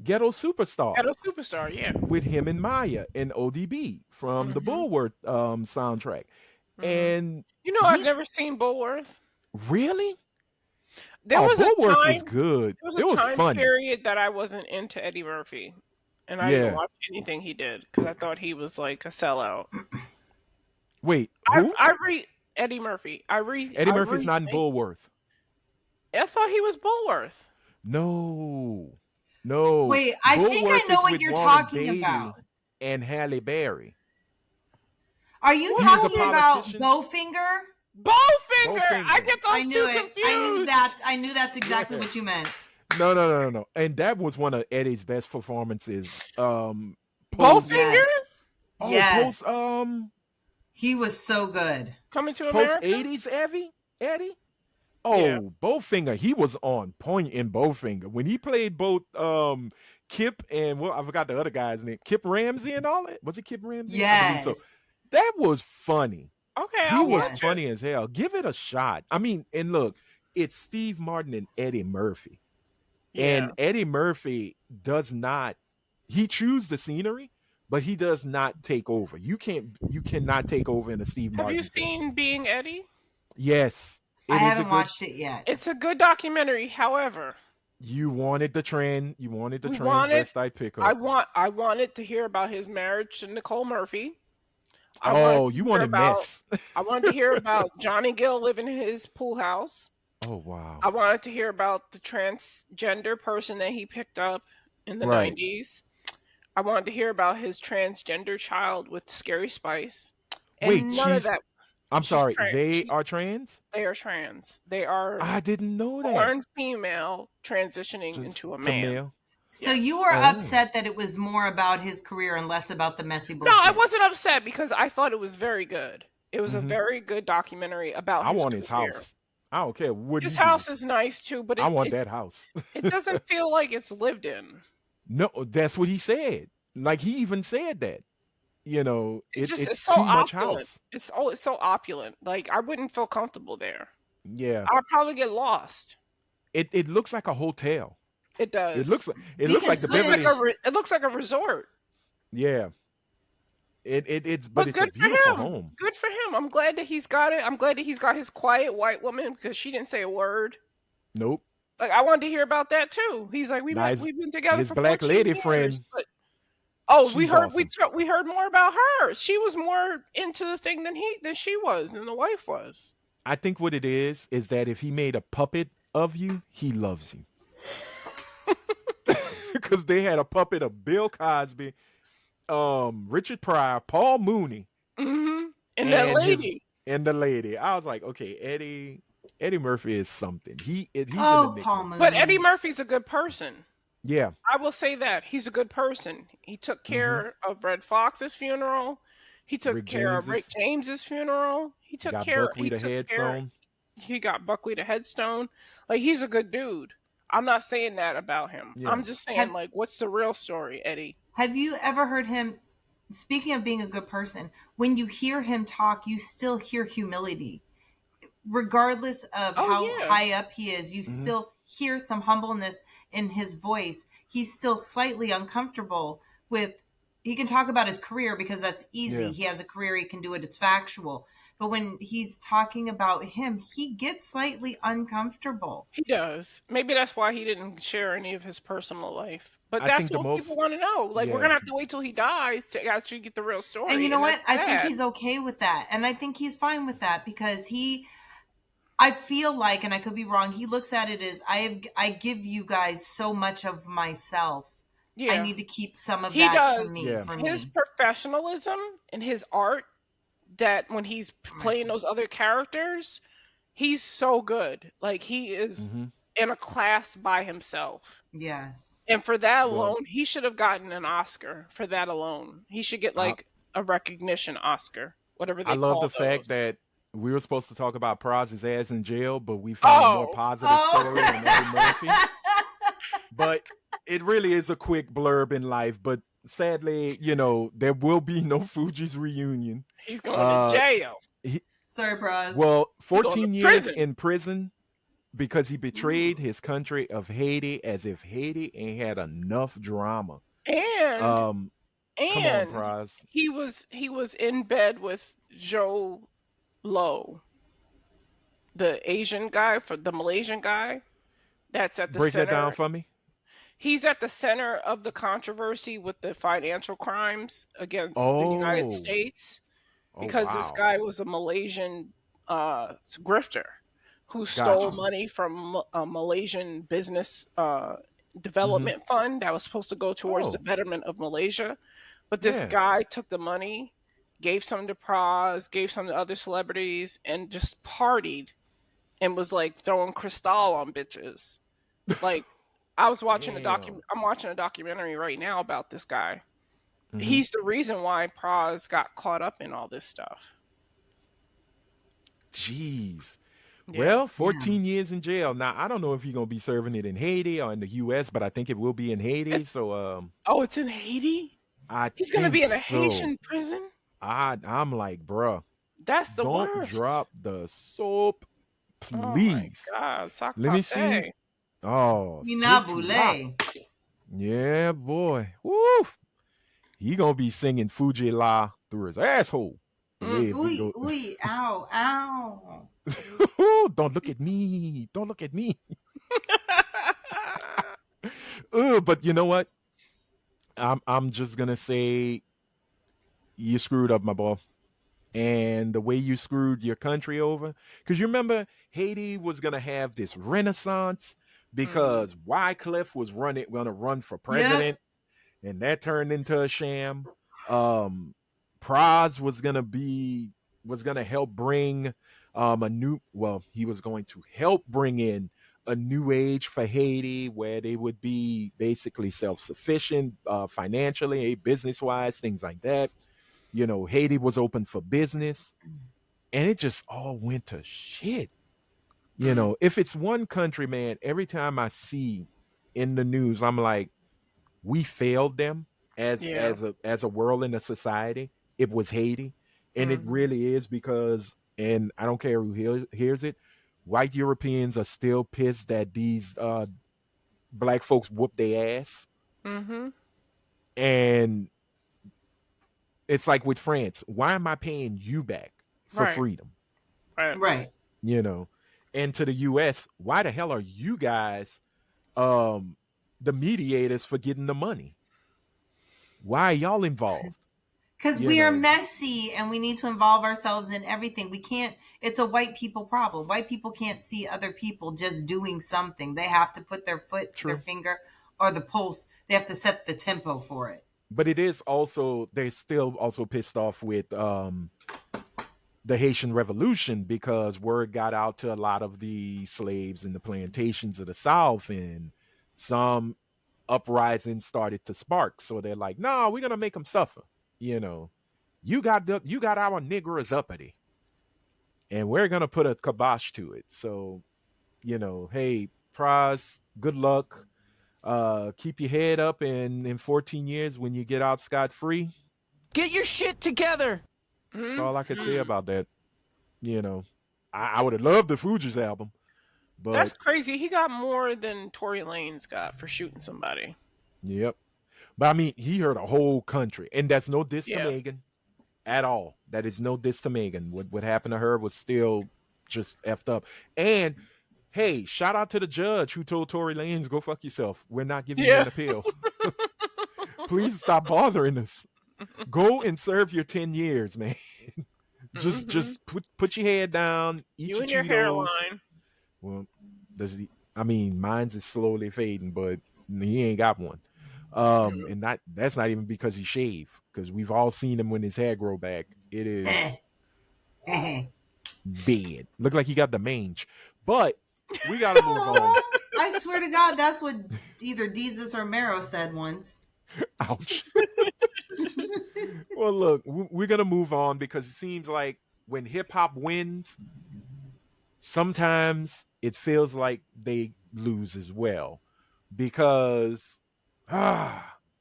Ghetto Superstar. Ghetto Superstar, yeah. With him and Maya and ODB from the Bullworth soundtrack. And I've never seen Bullworth. Really? Bullworth was good. There was a time period that I wasn't into Eddie Murphy. And I didn't watch anything he did because I thought he was like a sellout. Wait, who? I read Eddie Murphy. Eddie Murphy's not in Bullworth. I thought he was Bullworth. No. Wait, I think I know what you're talking about. And Halle Berry. Are you talking about Bowfinger? Bowfinger. I Bowfinger. get those I knew two it. confused. I knew that's exactly Yeah. what you meant. No. And that was one of Eddie's best performances. Post Bowfinger Yes. post Yes. He was so good. coming to post America. 80s Eddie. Yeah. Oh, Bowfinger, he was on point in Bowfinger. When he played both Kip and I forgot the other guy's name. Kip Ramsey and all that. Was it Kip Ramsey? I believe so. Yes. That was funny. Okay, He I'll was watch funny it. as hell. Give it a shot. I mean, and look, it's Steve Martin and Eddie Murphy. Yeah. And Eddie Murphy does not he chews the scenery, but he does not take over. You cannot take over in a Steve Have Martin you film. seen Being Eddie? Yes. I It is a haven't good watched it yet. It's a good documentary. However, you wanted the we wanted. transvestite pickup. I wanted to hear about his marriage to Nicole Murphy. Oh, you hear wanted about. mess. I wanted to hear about Johnny Gill living in his pool house. Oh wow. I wanted to hear about the transgender person that he picked up in the Right. 90s. I wanted to hear about his transgender child with Scary Spice. And Wait, none of that. I'm she's sorry, trans. they are trans? They are trans. They are I didn't know that. born female transitioning To- into a to man. male. So Yes. you were Oh. upset that it was more about his career and less about the messy bullshit. No, I wasn't upset because I thought it was very good. It was a Mhm. very good documentary about I his want his career. house. I don't care what His he do. house is nice too, but I want it, that house. it doesn't feel like it's lived in. No, that's what he said. Like he even said that. You know, It's just it's it's so too much opulent. house. It's so opulent. Like I wouldn't feel comfortable there. Yeah. I'd probably get lost. It looks like a hotel. It does. It looks like We the can switch. Beverly. it looks like a resort. Yeah. It's But it's a good for beautiful him. home. Good for him. I'm glad that he's got it. I'm glad that he's got his quiet white woman because she didn't say a word. Nope. Like I wanted to hear about that too. He's like, we've been together his for black 14 lady years, friend, But we she's heard awesome. we heard more about her. She was more into the thing than she was, and the wife was. I think what it is that if he made a puppet of you, he loves you. Because they had a puppet of Bill Cosby, Richard Pryor, Paul Mooney, Mm-hmm. And that lady. and the lady. I was like, okay, Eddie Murphy is something. He's Oh, in the Paul nickname. Mooney. But Eddie Murphy's a good person. Yeah. I will say that he's a good person. He took care of Red Fox's funeral. He took Rick care of James's. Rick James's funeral. He took Got care. buckwheat a took care. headstone. He got buckwheat a headstone. Like he's a good dude. I'm not saying that about him. Yeah. I'm just saying Have- like, what's the real story, Eddie? Have you ever heard him, speaking of being a good person, when you hear him talk, you still hear humility. Regardless of Oh, how yeah. high up he is, you still hear some humbleness in his voice. He's still slightly uncomfortable with, he can talk about his career because that's easy. Yeah. He has a career, he can do it, it's factual. But when he's talking about him, he gets slightly uncomfortable. He does. Maybe that's why he didn't share any of his personal life. But I that's think the what most- people want to know. Like we're Yeah. gonna have to wait till he dies to actually get the real story. And you know what? that's I think sad. he's okay with that. And I think he's fine with that because I feel like, and I could be wrong, he looks at it as I give you guys so much of myself. Yeah. I need to keep some of He that does. to me Yeah. for His me. professionalism and his art, that when he's playing those other characters, he's so good. Like he is Mhm. in a class by himself. Yes. And for that Well- alone, he should have gotten an Oscar for that alone. He should get like a recognition Oscar, whatever they I love call the fact those. that we were supposed to talk about Praz's ass in jail, but we found a more Oh. positive story than Eddie Murphy. But it really is a quick blurb in life. But sadly, there will be no Fuji's reunion. He's going to jail. Sorry, Braz. Well, going to 14 years prison. in prison because he betrayed his country of Haiti as if Haiti ain't had enough drama. And Come on, and Praz. he was in bed with Joe Low, the Asian guy, for the Malaysian guy. That's at the Break center. that down for me. He's at the center of the controversy with the financial crimes against the United Oh. States Oh, because this wow. guy was a Malaysian grifter who stole Gotcha. money from a Malaysian business Mm-hmm. development fund that was supposed to go towards Oh. the betterment of Malaysia. But this Yeah. guy took the money gave some to Praz, gave some to other celebrities, and just partied and was like throwing Cristal on bitches. Like I was watching Damn. I'm watching a documentary right now about this guy. Mm-hmm. He's the reason why Praz got caught up in all this stuff. Jeez. Yeah. Well, Yeah. 14 years in jail. Now, I don't know if he's going to be serving it in Haiti or in the U.S., but I think it will be in Haiti. It's So oh, it's in Haiti? I He's gonna be think in a so. Haitian prison? I'm like, bruh, That's the don't worst. drop the soap, Oh my please. god, sac Let me see. passe. Oh, c'est tout là. Minabule. Yeah, boy. Woo! He going to be singing Fuji La through his asshole. The way if we Ooh, go. ooh, ow, ow. Don't look at me. Don't look at me. But you know what? I'm just gonna say you screwed up, my boy. And the way you screwed your country over, because you remember Haiti was gonna have this renaissance Mhm. because Wycliffe was gonna run for Yep. president, and that turned into a sham. Um, Praz was gonna help bring a new well, he was going to help bring in a new age for Haiti where they would be basically self-sufficient financially, business wise, things like that. Haiti was open for business, and it just all went to shit. Mm. If it's one country, man, every time I see in the news, I'm like, we failed them as Yeah. as a world and a society. It was Haiti, and it Mhm. really is because, and I don't care who hears it, white Europeans are still pissed that these black folks whoop their ass, Mhm. and it's like with France, why am I paying you back for Right. freedom? Right. Right. You know, and to the U.S., why the hell are you guys um the mediators for getting the money? Why are y'all involved? Because You we are know, messy and we need to involve ourselves in everything. We can't, it's a white people problem. White people can't see other people just doing something. They have to put their foot, their true. finger, or the pulse. They have to set the tempo for it. But it is also they're still also pissed off with the Haitian Revolution because word got out to a lot of the slaves in the plantations of the South, and some uprisings started to spark. So they're like, "No, we're gonna make them suffer." You know, you got our niggers uppity, and we're gonna put a kibosh to it. So hey, Praz, good luck. Keep your head up, and in 14 years, when you get out scot free, Get your shit together. that's Mhm. all I could say about that. You know, I would have loved the Fugees album, That's but crazy. He got more than Tory Lanez got for shooting somebody. yep. But I mean, he hurt a whole country, and that's no diss to Yeah. Megan at all. That is no diss to Megan. What happened to her was still just effed up. And hey, shout out to the judge who told Tory Lanez, "Go fuck yourself. We're not giving you Yeah. an appeal. Please stop bothering us. Go and serve your 10 years, man. just Mhm. just put your head down, eat You your and your Cheetos." hairline. Well, I mean, mine's is slowly fading, but he ain't got one. And that's not even because he shaved, because we've all seen him when his hair grow back. It is bad. Look like he got the mange. But we gotta move on. I swear to God, that's what either Jesus or Mero said once. Ouch. Well, look, we're gonna move on because it seems like when hip hop wins, sometimes it feels like they lose as well because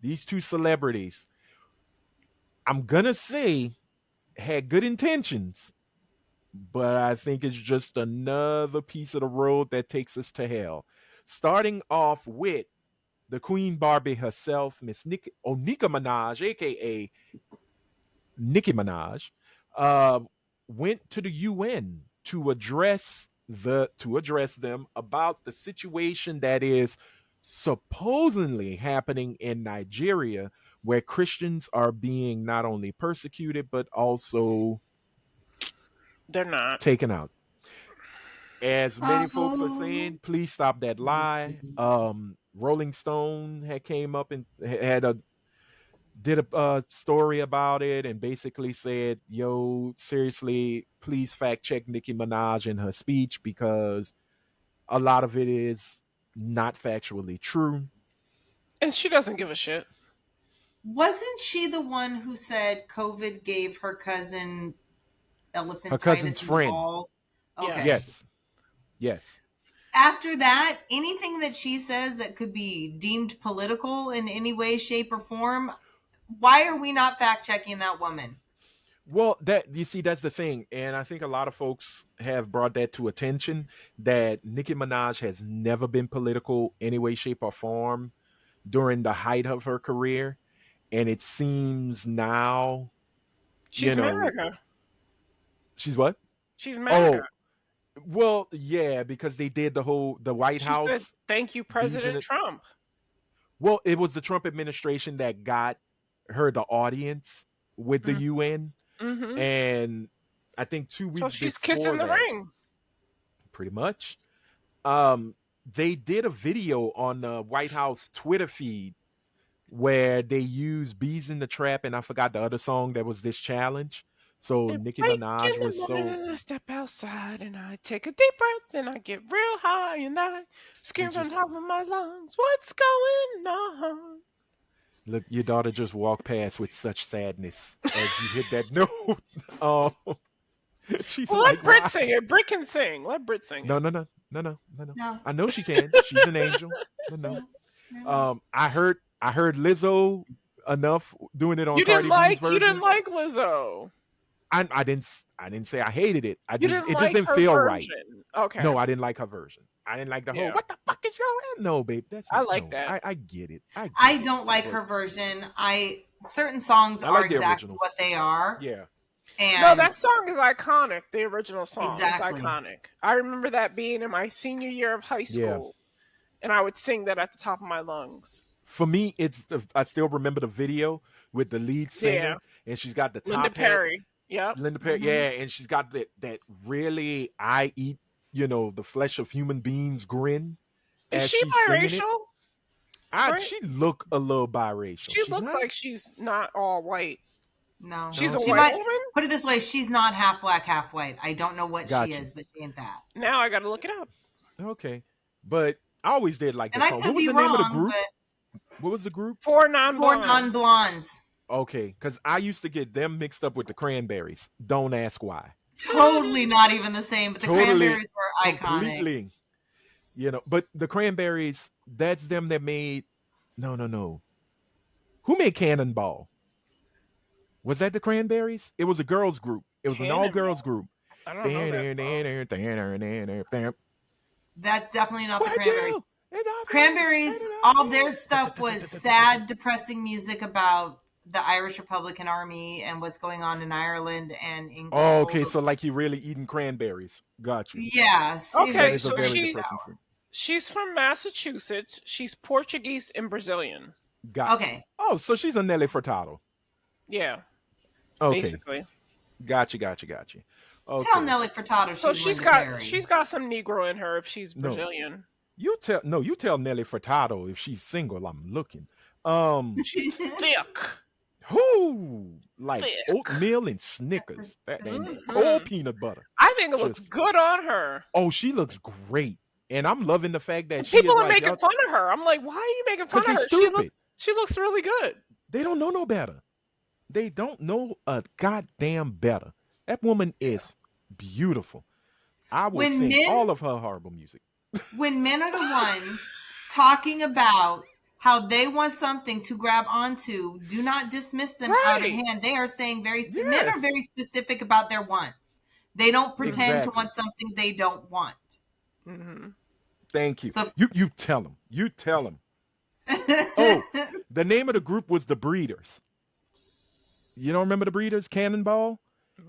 these two celebrities, I'm gonna say, had good intentions, but I think it's just another piece of the road that takes us to hell. Starting off with the Queen Barbie herself, Miss Nicki Minaj, aka Nicki Minaj, uh, went to the UN to address them about the situation that is supposedly happening in Nigeria, where Christians are being not only persecuted but also They're not. taken out. As many folks are Oh. saying, please stop that lie. Rolling Stone had came up and had a did a story about it and basically said, "Yo, seriously, please fact check Nicki Minaj in her speech because a lot of it is not factually true." And she doesn't give a shit. Wasn't she the one who said COVID gave her cousin Her elephantitis cousin's in the friend. balls? Okay. Yes. Yes. After that, anything that she says that could be deemed political in any way, shape, or form, why are we not fact checking that woman? Well, that you see, that's the thing, and I think a lot of folks have brought that to attention that Nicki Minaj has never been political any way, shape, or form during the height of her career, and it seems now, She's you know, MAGA. she's what? She's MAGA. Oh, well, yeah, because they did the White She House. said, "Thank you, President Trump." Well, it was the Trump administration that got her the audience with the UN. Mm-hmm. And I think 2 weeks So she's before kissing the that, ring. pretty much, they did a video on the White House Twitter feed where they used "Bees in the Trap" and I forgot the other song that was this challenge. So Nicki Minaj was I step outside and I take a deep breath and I get real high and I scream from top of my lungs. What's going on? Look, your daughter just walked past with such sadness as you hit that note. Oh, she's well, like, let Brit "Why?" sing it. Brit can sing. Let Brit sing it. No. I know she can. She's an angel. No. I heard Lizzo enough doing it on Cardi B's version. You didn't like Lizzo. I didn't say I hated it. It just like didn't feel version. right. Okay. No, I didn't like her version. I didn't like the whole "what the fuck is going?" No, babe. I like that. I get it. I don't like her version. Certain songs are exactly what they are. Yeah. And no, that song is iconic. The original song Exactly. is iconic. I remember that being in my senior year of high school, and I would sing that at the top of my lungs. For me, I still remember the video with the lead singer, and she's got the top Linda Perry. Yep. Linda Perry, yeah, and she's got that really I eat, the flesh of human beings grin. Is she biracial? She look a little biracial. She looks like she's not all white. No. She's a white woman? Put it this way, she's not half black, half white. I don't know what she is, but she ain't that. Now I gotta look it up. Okay. But I always did like the song. What was the name of the group? What was the group? Four Non-Blondes. Okay, because I used to get them mixed up with the Cranberries. Don't ask why. Totally not even the same, but the Cranberries were iconic. Completely. But the Cranberries, that's them that made... No. Who made Cannonball? Was that the Cranberries? It was a girls group. It was an all-girls group. I don't know that. That's definitely not the Cranberries. Cranberries, all their stuff was sad, depressing music about the Irish Republican Army and what's going on in Ireland and England. Oh, okay. So like you really eating cranberries. Got you. Yes. Okay, so she's from Massachusetts. She's Portuguese and Brazilian. Okay. Oh, so she's a Nelly Furtado. Yeah. Okay. Basically. Got you. Okay. Tell Nelly Furtado she's got some Negro in her if she's Brazilian. You tell Nelly Furtado if she's single. I'm looking. She's thick. Who like oatmeal and Snickers? That ain't cold peanut butter. I think it looks good on her. Oh, she looks great, and I'm loving the fact that people are making fun of her. I'm like, why are you making fun of her? Stupid. She looks really good. They don't know no better. They don't know a goddamn better. That woman is beautiful. I would sing all of her horrible music. When men are the ones talking about how they want something to grab onto, do not dismiss them out of hand. They are saying men are very specific about their wants. They don't pretend to want something they don't want. Mm-hmm. Thank you. So you tell them. You tell them. Oh, the name of the group was the Breeders. You don't remember the Breeders? Cannonball?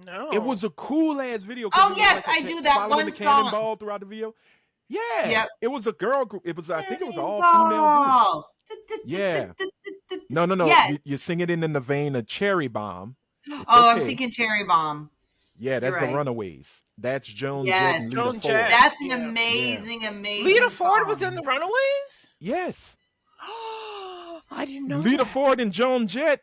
No. It was a cool ass video. Oh yes, I do that one the song. Cannonball throughout the video. Yeah. Yep. It was a girl group. It was I think it was all female group. Yeah. No. Yes. You sing it in the vein of Cherry Bomb. I'm thinking Cherry Bomb. Yeah, that's the Runaways. That's Joan Jett and Joan Lita Jett. Ford. That's an amazing Lita Ford song. was in the Runaways? Yes. I didn't know Lita that. Ford and Joan Jett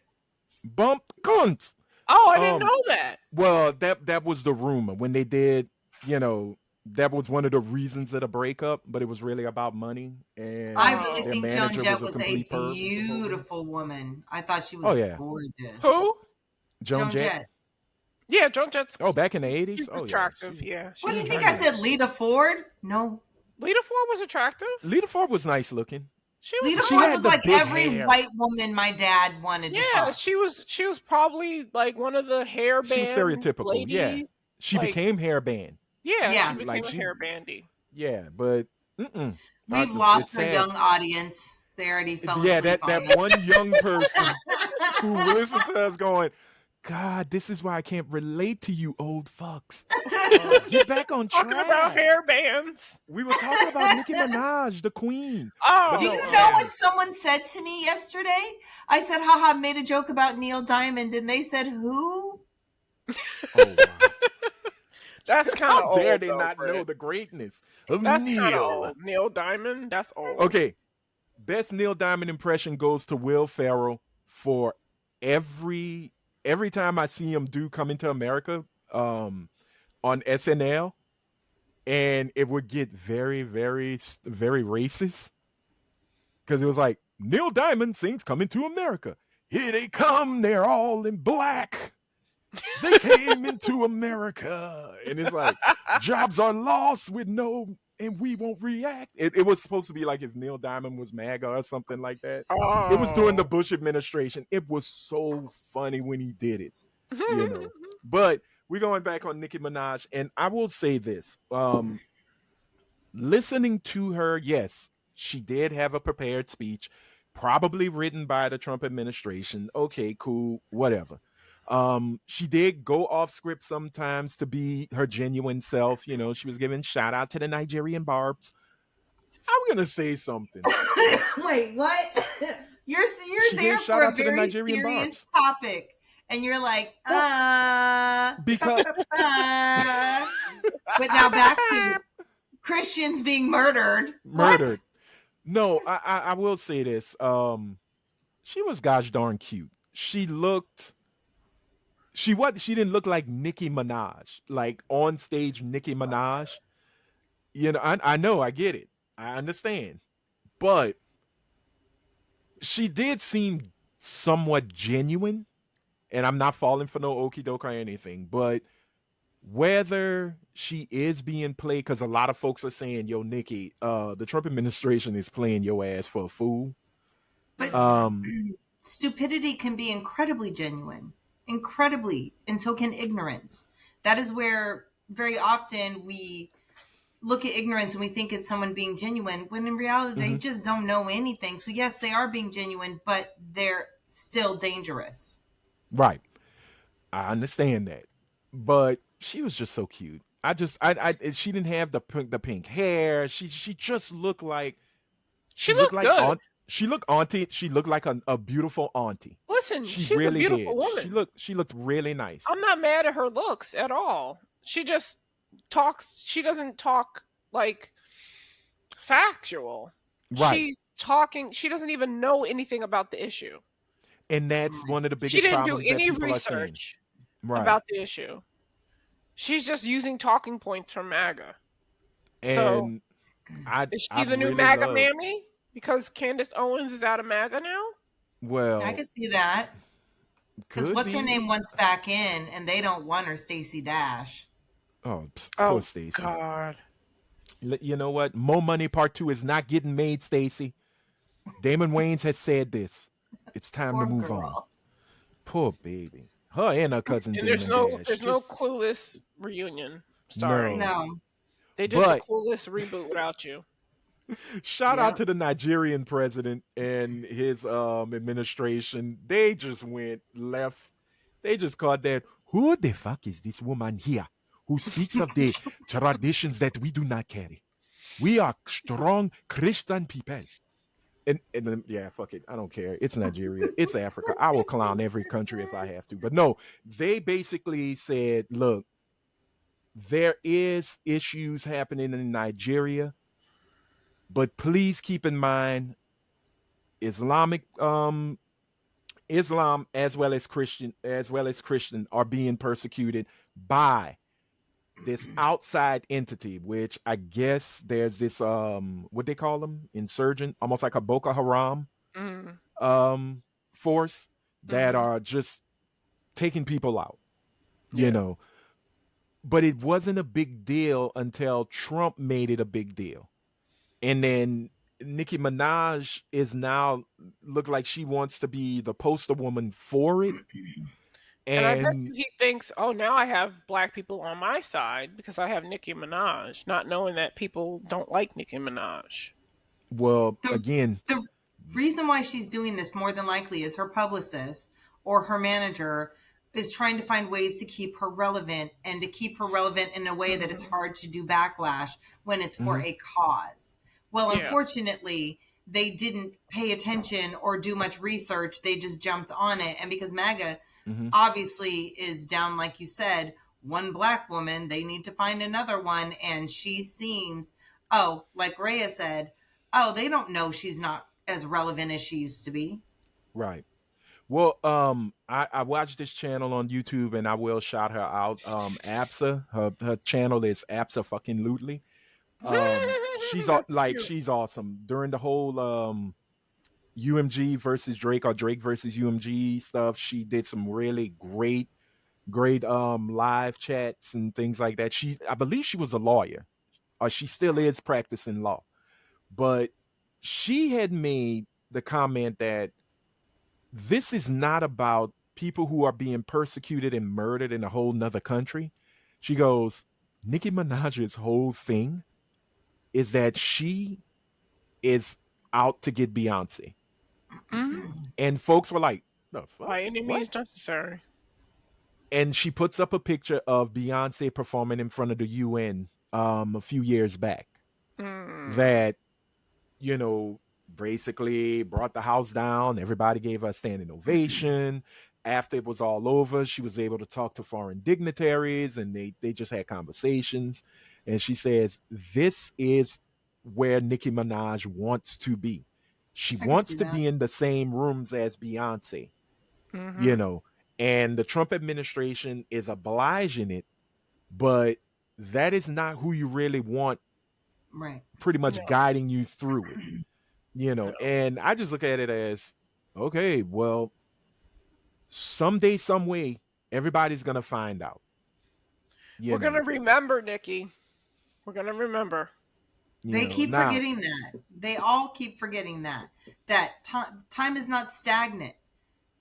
bumped cunts. Oh, I didn't Um, know that. well, that was the rumor when they did. That was one of the reasons of the breakup, but it was really about money, I and really Oh. their think Joan manager was Jett a was a complete perv. beautiful woman. I thought she Oh was yeah, gorgeous. Who? Joan Joan Jett. Jett. Yeah, Joan Jett's Oh, back in the '80s. she's Oh yeah, attractive. Yeah, What she's do you she's think I attractive. nice. said? Lita Ford? No. Lita Ford was attractive. Lita Ford was nice looking. She was Lita She Ford attractive. had looked the like big every hair. white woman my dad wanted to Yeah, fuck. she was probably like one of the She was hairband stereotypical. Yeah, ladies. she Like, became hairband. yeah, she Yeah. became Like a she, hairbandy. yeah, but mm-mm. We've It's lost our sad. young audience. They already fell Yeah, asleep that on one young person who listened to us going, God, this is why I can't relate to you old fucks. Get back on Talking about track. hairbands. We were talking about Nicki Minaj, the queen. But Oh, Do no, you know um, what someone said to me yesterday? I said, haha, made a joke about Neil Diamond, and they said, who? oh wow. that's kind How of dare old, they though, not know Fred. the greatness of That's kind of Neil? old. Neil Diamond, that's old. Okay, best Neil Diamond impression goes to Will Ferrell for every every time I see him do Coming to America on SNL, and it would get very, very, very racist because it was like Neil Diamond sings "Coming to America." Here they come, they're all in black. They came into America, and it's like jobs are lost with no, and we won't react. It was supposed to be like if Neil Diamond was MAGA or something like that. It was during the Oh. Bush administration. It was so funny when he did it, you know. But we're going back on Nicki Minaj, and I will say this: listening to her, yes, she did have a prepared speech, probably written by the Trump administration. Okay, cool, whatever. She did go off script sometimes to be her genuine self. She was giving shout out to the Nigerian barbs. I'm gonna say something. Wait, what? You're She there gave shout for a out to the very Nigerian serious barbs topic, and you're like, because But now back to Christians being murdered. murdered. No, I will say this. She was gosh darn cute. She didn't look like Nicki Minaj, like on stage Nicki Minaj. I know, I get it, I understand, but she did seem somewhat genuine, and I'm not falling for no okey doke or anything, but whether she is being played, because a lot of folks are saying, "Yo, Nicki, the Trump administration is playing your ass for a fool." But Um, stupidity can be incredibly genuine, incredibly, and so can ignorance. That is where very often we look at ignorance and we think it's someone being genuine, when in reality they just don't know anything. So yes, they are being genuine, but they're still dangerous. right, I understand that, but she was just so cute. She didn't have the pink hair. She just looked like She she looked looked like good. aunt. She looked auntie. She looked like a beautiful auntie. Listen, She she's a really beautiful did. woman. She looked really nice. I'm not mad at her looks at all. She just talks. She doesn't talk like factual. Right. She's talking. She doesn't even know anything about the issue. And that's one of the She biggest didn't do problems that any people are saying. research Right. about the issue. She's just using talking points from MAGA. So And is I she the new really MAGA love, mammy? Because Candace Owens is out of MAGA now? well, I can see that. Because could what's her be. name wants back in, and they don't want her, Stacey Dash. Oh, Oh, poor Stacey. God. You know what? Mo Money Part 2 is not getting made, Stacey. Damon Wayans has said this. It's time Poor to move girl. on. Poor baby. Her and her cousin And Damon Dash. there's no Just- Clueless reunion. Sorry. No. They did the But- Clueless reboot without you. Shout Yeah. out to the Nigerian president and his administration. They just went left. They just caught that. Who the fuck is this woman here who speaks of the traditions that we do not carry? We are strong Christian people. And then, yeah, fuck it. I don't care. It's Nigeria. It's Africa. I will clown every country if I have to. But no, they basically said, look, there is issues happening in Nigeria, but please keep in mind Islamic Islam as well as Christian are being persecuted by this outside entity, which I guess there's this what they call them, insurgent, almost like a Boko Haram Mm, um force that mm-hmm. are just taking people out, you Yeah. know. But it wasn't a big deal until Trump made it a big deal. And then Nicki Minaj is now look like she wants to be the poster woman for it. And I bet And you he thinks, oh, now I have black people on my side because I have Nicki Minaj, not knowing that people don't like Nicki Minaj. well, The again, the reason why she's doing this more than likely is her publicist or her manager is trying to find ways to keep her relevant and to keep her relevant in a way that it's Mm-hmm. hard to do backlash when it's for mhm, a cause. Well, Yeah. unfortunately, they didn't pay attention or do much research. They just jumped on it. And because MAGA mhm, obviously is down, like you said, one black woman, they need to find another one. And she seems, oh, like Rhea said, oh, they don't know she's not as relevant as she used to be. right. Well, I watched this channel on YouTube, and I will shout her out. Absa, her channel is Absa fucking Lootly. She's That's like cute. she's awesome during the whole UMG versus Drake or Drake versus UMG stuff. She did some really great live chats and things like that. I believe she was a lawyer, or she still is practicing law. But she had made the comment that this is not about people who are being persecuted and murdered in a whole nother country. She goes, Nicki Minaj's whole thing is that she is out to get Beyonce. Hmm. And folks were like, the fuck? By any What? means necessary. And she puts up a picture of Beyonce performing in front of the UN a few years back. Mm. That, you know, basically brought the house down. Everybody gave her a standing ovation. After it was all over, she was able to talk to foreign dignitaries, and they just had conversations. And she says, this is where Nicki Minaj wants to be. She I can wants see to that. be in the same rooms as Beyonce, you Mm-hmm. know, and the Trump administration is obliging it, but that is not who you really want Right. pretty No, much guiding you through it, no. and I just look at it as, okay, well, someday, some way, everybody's gonna find out, you We're gonna know, remember, Nikki. We're gonna remember. They keep now. forgetting that. They all keep forgetting that. That time is not stagnant.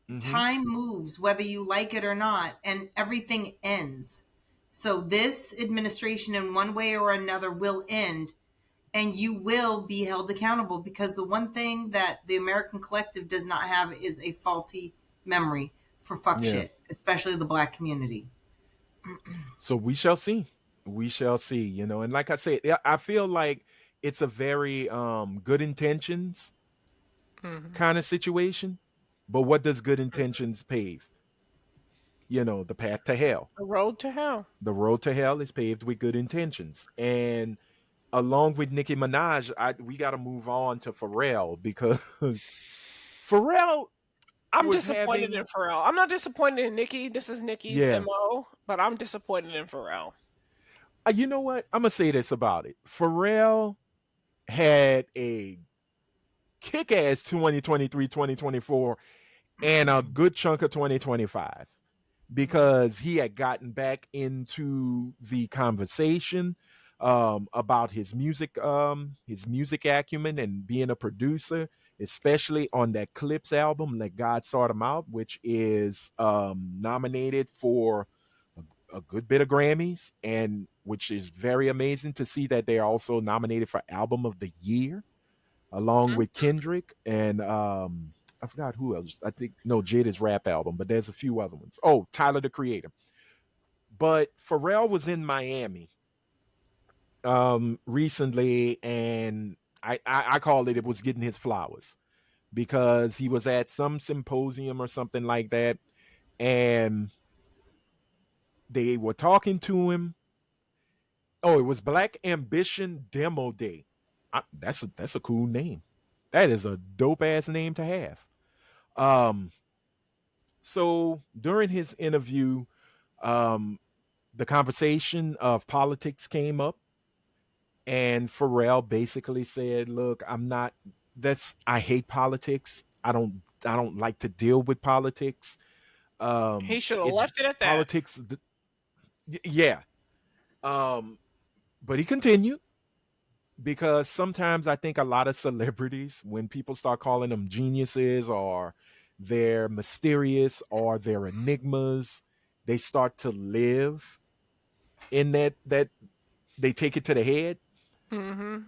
Hmm. Time moves whether you like it or not, and everything ends. So this administration in one way or another will end, and you will be held accountable, because the one thing that the American collective does not have is a faulty memory for fuck Yeah, shit, especially the black community. so we shall see, and like I said, yeah, I feel like it's a very good intentions Hmm. kind of situation, but what does good intentions pave? The path to hell. The road to hell. The road to hell is paved with good intentions. And along with Nicki Minaj, we got to move on to Pharrell, because Pharrell I'm was disappointed in having, Pharrell. I'm not disappointed in Nikki. This is Nikki's yeah. MO, but I'm disappointed in Pharrell. You know what? I'm gonna say this about it. Pharrell had a kick-ass 2023, 2024, and a good chunk of 2025, because he had gotten back into the conversation about his music acumen and being a producer, especially on that Clips album that God Sought Him Out, which is nominated for a good bit of Grammys, and which is very amazing to see that they're also nominated for Album of the Year, along with Kendrick and I forgot who else. I think no, Jada's rap album, but there's a few other ones. Oh, Tyler the Creator. But Pharrell was in Miami recently, and I called it was getting his flowers, because he was at some symposium or something like that, and they were talking to him. Oh, it was Black Ambition Demo Day. That's a cool name. That is a dope ass name to have. Um, So during his interview, um, the conversation of politics came up, and Pharrell basically said, "Look, I'm not. That's I hate politics. I don't like to deal with politics. He should have It's left it at that. politics. Yeah. Um, but he continued because sometimes I think a lot of celebrities, when people start calling them geniuses or they're mysterious or they're enigmas, they start to live in that they take it to the head. Mm-hmm.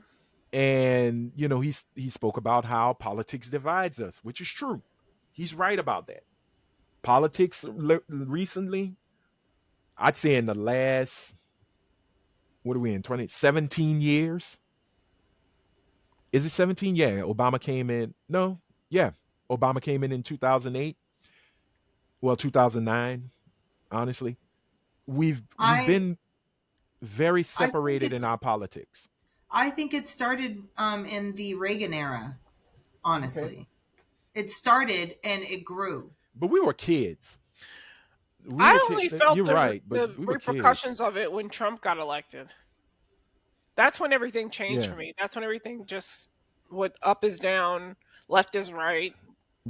And he spoke about how politics divides us, which is true. He's right about that. Politics recently, I'd say in the last, what are we in, 2017 years? Is it 17? Yeah, Obama came in. No, yeah, Obama came in 2008. Well, 2009. Honestly, we've I been very I think separated in it's our politics. I think it started in the Reagan era. Okay, Honestly, it started and it grew. but we were kids. We were I kids. only felt You're right, but the we were kids. repercussions of it when Trump got elected. That's when everything changed Yeah, for me. That's when everything just what up is down, left is right,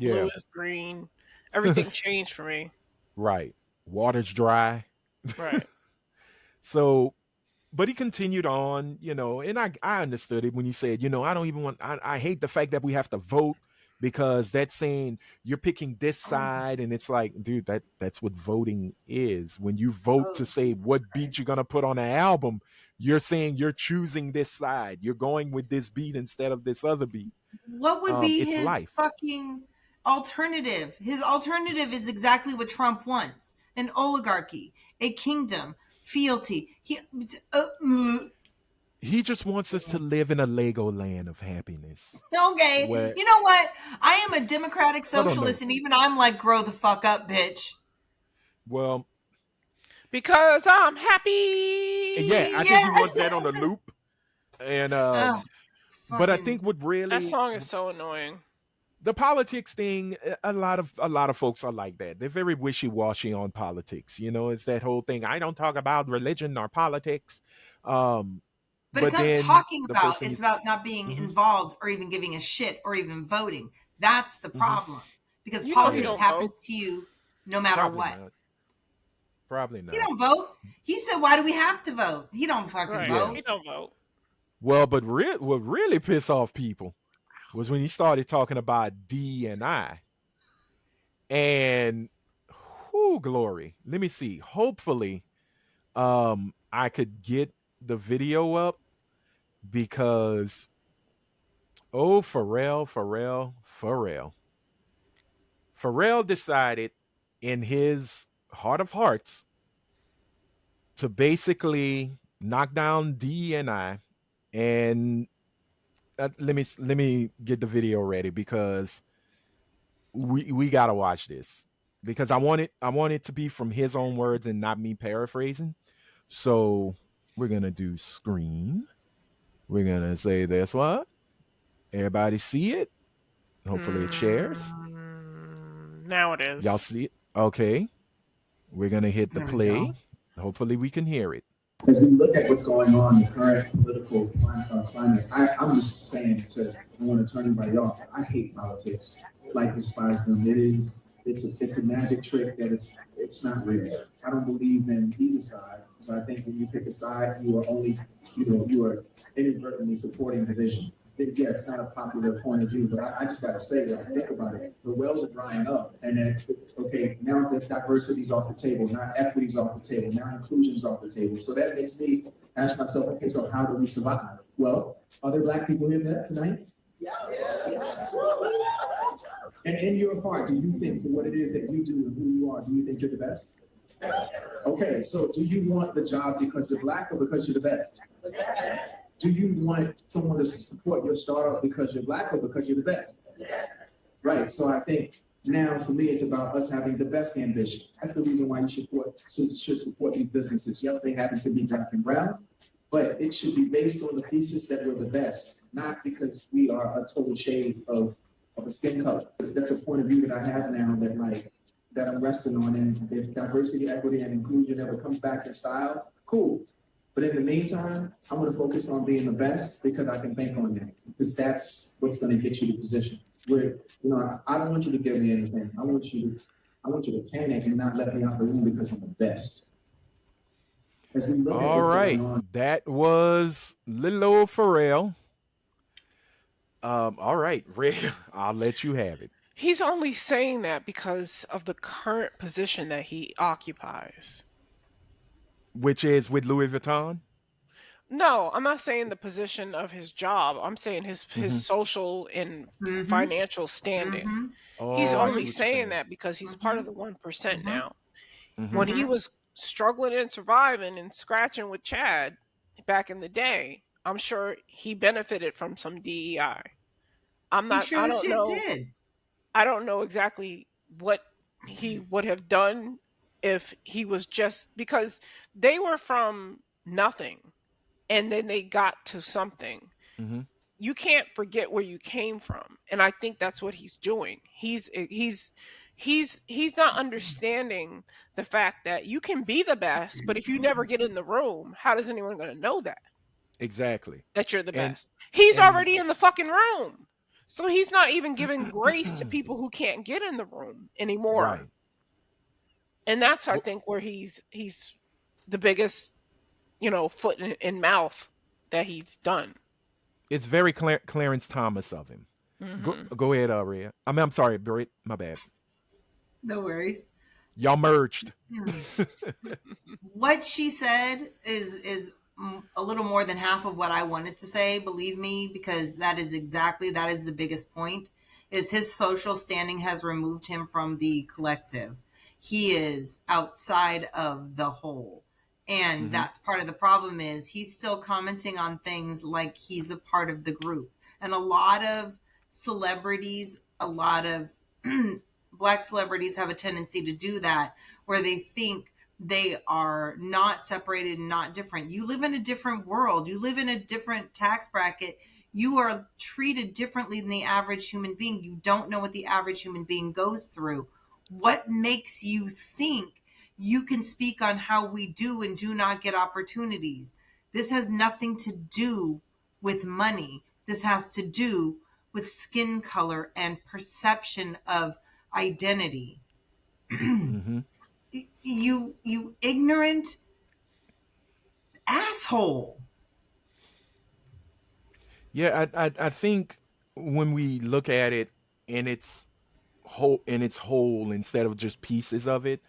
blue yeah, is green. Everything changed for me. right. Water's dry. Right. So, but he continued on, and I understood it when he said, I don't even want, I hate the fact that we have to vote because that's saying you're picking this Oh, side. And it's like, dude, that's what voting is. When you vote oh to say Jesus what beat you're going Christ! to put on an album, you're saying you're choosing this side. You're going with this beat instead of this other beat. What would be It's his life. fucking alternative? His alternative is exactly what Trump wants: an oligarchy, a kingdom, fealty. He just wants us to live in a Lego land of happiness Okay, where you know what? I am a democratic I don't know. socialist, and even I'm like, grow the fuck up, bitch. Well, Because I'm yeah, I happy. think he wants Yes. that on the loop. And Ugh, but I think fucking. what That really song is so annoying. the politics thing, a lot of folks are like that. They're very wishy-washy on politics. It's that whole thing. I don't talk about religion or politics. Um, But it's but not then talking the about. person It's you about not being hmm involved or even giving a shit or even voting. That's the hmm problem. Because You know he yeah, politics don't vote. happens to you no matter probably what. not. Probably He not. don't vote. He said, "Why do we have to vote?" He don't fucking Right. Yeah. He vote. don't vote. Well, but what really pissed off people was when he started talking about D and I. And whoo, glory. Let me see. Hopefully, I could get the video up because Pharrell decided in his heart of hearts to basically knock down D and I. And let me get the video ready because we gotta watch this because I want it to be from his own words and not me paraphrasing. So we're gonna do screen. We're gonna say this one. Everybody see it. Hopefully it shares. Now it Y'all is. see it? Okay. We're gonna hit the There we play. go. Hopefully we can hear it. As we look at what's going on in the current political climate, I'm just saying I want to turn anybody off. I hate politics. Like despise them. It's a magic trick that it's not real. I don't believe in either side. So I think when you pick a side, you are only you are inadvertently supporting division. Yeah, it's not a popular point of view, but I just got to say, when I think about it, the wells are drying up. And then, okay, now the diversity's off the table, now equity's off the table, now inclusion's off the table. So that makes me ask myself, okay, so how do we survive? Well, are there Black people here tonight? Yeah. And in your heart, do you think for what it is that you do and who you are, do you think you're the best? Okay, so do you want the job because you're Black or because you're the best? Do you want someone to support your startup because you're Black or because you're the best? Right. So I think now for me, it's about us having the best ambition. That's the reason why you should support these businesses. Yes, they happen to be Black and brown, but it should be based on the thesis that we're the best, not because we are a total shade of a skin color. That's a point of view that I have now that like that I'm resting on. And if diversity, equity, and inclusion ever comes back in styles, cool. But in the meantime, I'm going to focus on being the best because I can bank on that. Because that's what's going to get you the position. Where, I don't want you to give me anything. I want you to panic and not let me out the room because I'm the best. As we look at what's going on. That was little old Pharrell. All right, Rick, I'll let you have it. He's only saying that because of the current position that he occupies. Which is with Louis Vuitton? No, I'm not saying the position of his job. I'm saying his social and financial standing. He's only saying that because he's part of the 1% now. When he was struggling and surviving and scratching with Chad back in the day, I'm sure he benefited from some DEI. I don't know. Did. I don't know exactly what he would have done if he was just, because they were from nothing and then they got to something. You can't forget where you came from, and I think that's what he's doing. He's not understanding the fact that you can be the best, but if you never get in the room, how is anyone going to know that? Exactly. That you're the best. He's already in the fucking room. So he's not even giving grace to people who can't get in the room anymore. Right. And that's, I think, where he's the biggest, foot in mouth that he's done. It's very Clarence Thomas of him. Go ahead, Rhea. I'm sorry, Britt. My bad. No worries. Y'all merged. What she said is a little more than half of what I wanted to say, believe me, because that is the biggest point, is his social standing has removed him from the collective. He is outside of the whole. And that's part of the problem, is he's still commenting on things like he's a part of the group. And a lot of celebrities, a lot of Black celebrities have a tendency to do that, where they think they are not separated and not different. You live in a different world. You live in a different tax bracket. You are treated differently than the average human being. You don't know what the average human being goes through. What makes you think you can speak on how we do and do not get opportunities? This has nothing to do with money. This has to do with skin color and perception of identity. You ignorant asshole. Yeah, I think when we look at it in its whole instead of just pieces of it,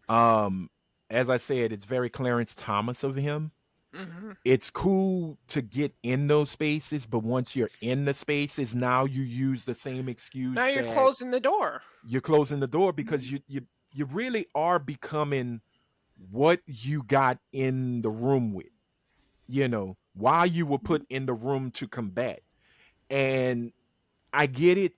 as I said, it's very Clarence Thomas of him. It's cool to get in those spaces, but once you're in the spaces, now you use the same excuse. Now you're closing the door. You're closing the door because you really are becoming what you got in the room with. Why you were put in the room to combat. And I get it.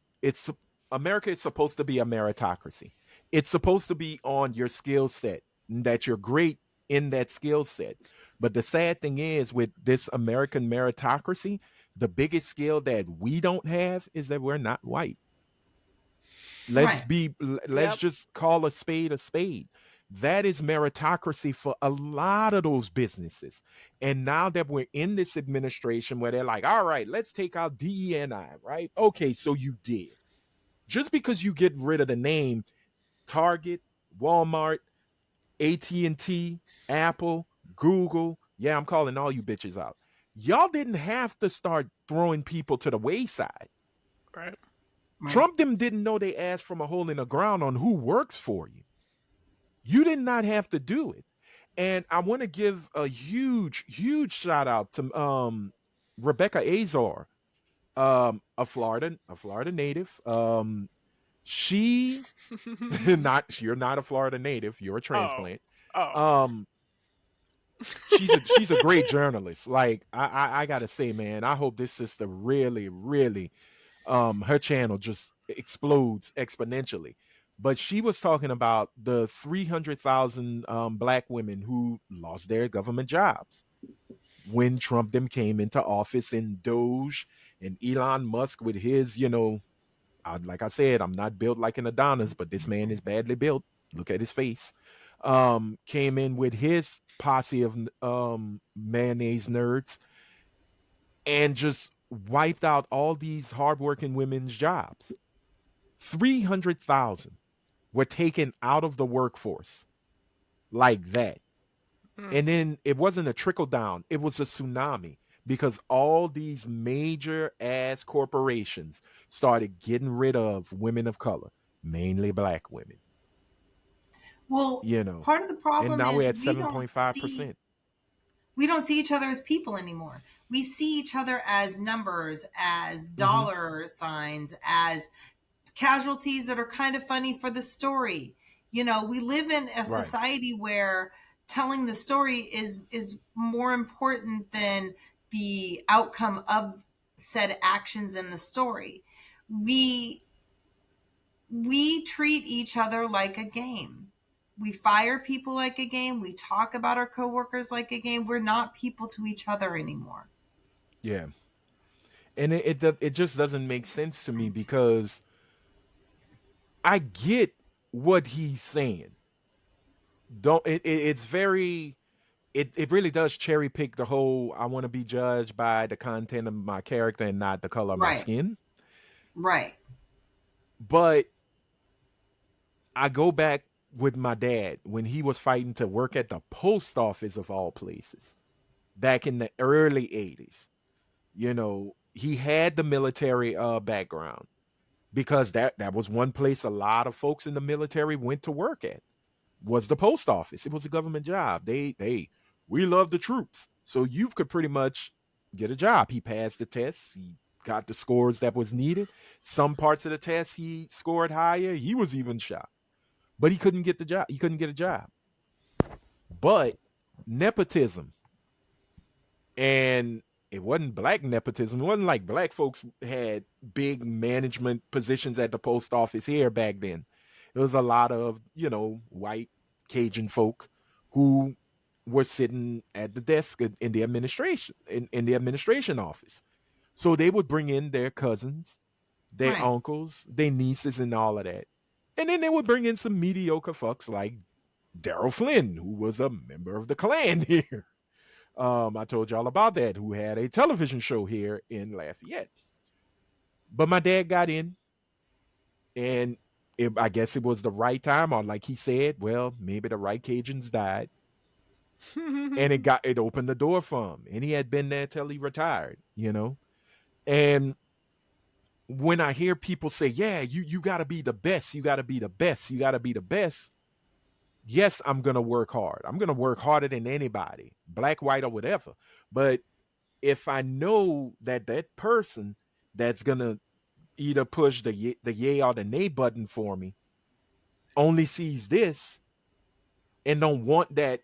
America is supposed to be a meritocracy. It's supposed to be on your skill set, that you're great in that skill set. But the sad thing is, with this American meritocracy, the biggest skill that we don't have is that we're not white. Let's just call a spade a spade. That is meritocracy for a lot of those businesses. And now that we're in this administration where they're like, all right, let's take out DE&I, right? Okay, so you did. Just because you get rid of the name Target, Walmart, AT&T, Apple, Google, I'm calling all you bitches out. Y'all didn't have to start throwing people to the wayside. Right. Trump them didn't know they asked from a hole in the ground on who works for you. You did not have to do it. And I want to give a huge, huge shout out to Rebecca Azar, a Florida native. She you're not a Florida native, you're a transplant. She's a great journalist. Like I gotta say, man, I hope this sister really, really her channel just explodes exponentially. But she was talking about the 300,000 Black women who lost their government jobs when Trump them came into office, and Doge and Elon Musk with his, like I said, I'm not built like an Adonis, but this man is badly built. Look at his face. Came in with his posse of mayonnaise nerds and just wiped out all these hardworking women's jobs. 300,000 were taken out of the workforce like that. Mm. And then it wasn't a trickle down, it was a tsunami because all these major ass corporations started getting rid of women of color, mainly black women, Well, you know. part of the And problem now we're is at 7.5%. we don't see each other as people anymore. We see each other as numbers, as dollar signs, as casualties that are kind of funny for the story. You know, we live in a society where telling the story is more important than the outcome of said actions in the story. We treat each other like a game. We fire people like a game. We talk about our coworkers like a game. We're not people to each other anymore. Yeah. And it just doesn't make sense to me because I get what he's saying. Don't it's very it really does cherry pick the whole I want to be judged by the content of my character and not the color of my Right. skin. Right. But I go back with my dad when he was fighting to work at the post office of all places back in the early 80s. You know, he had the military background because that was one place a lot of folks in the military went to work at was the post office. It was a government job. We love the troops. So you could pretty much get a job. He passed the tests. He got the scores that was needed. Some parts of the test he scored higher. He was even shocked. But he couldn't get the job. He couldn't get a job. But nepotism, and it wasn't black nepotism. It wasn't like black folks had big management positions at the post office here back then. It was a lot of, white Cajun folk who were sitting at the desk in the administration, in the administration office. So they would bring in their cousins, their Right. uncles, their nieces, and all of that. And then they would bring in some mediocre fucks like Daryl Flynn, who was a member of the Klan here. I told y'all about that, who had a television show here in Lafayette. But my dad got in, and I guess it was the right time, or like he said, well, maybe the right Cajuns died, and it opened the door for him, and he had been there till he retired, And when I hear people say, "Yeah, you got to be the best, you got to be the best, you got to be the best," yes, I'm gonna work hard. I'm gonna work harder than anybody, black, white, or whatever. But if I know that person that's gonna either push the yay or the nay button for me only sees this and don't want that,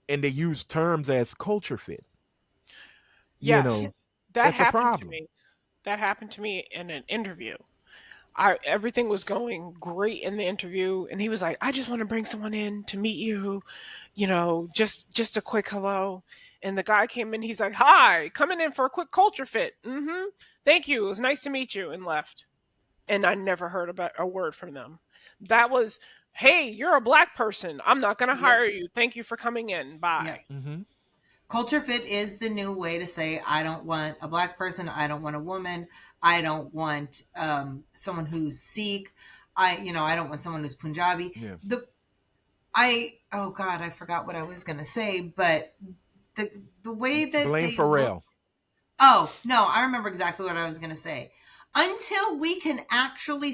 and they use terms as culture fit, Yes, that that's a happened to problem. me. That happened to me in an interview. Everything was going great in the interview, and he was like, "I just want to bring someone in to meet you, just a quick hello." And the guy came in. He's like, "Hi, coming in for a quick culture fit. Mm-hmm. Thank you. It was nice to meet you," and left. And I never heard about a word from them. That was, "Hey, you're a black person. I'm not going to hire you. Thank you for coming in. Bye." Yep. Mm-hmm. Culture fit is the new way to say, I don't want a black person. I don't want a woman. I don't want someone who's Sikh. I don't want someone who's Punjabi. Yeah. Oh God, I forgot what I was going to say, but the way that Blame Pharrell. Oh, no, I remember exactly what I was going to say. Until we can actually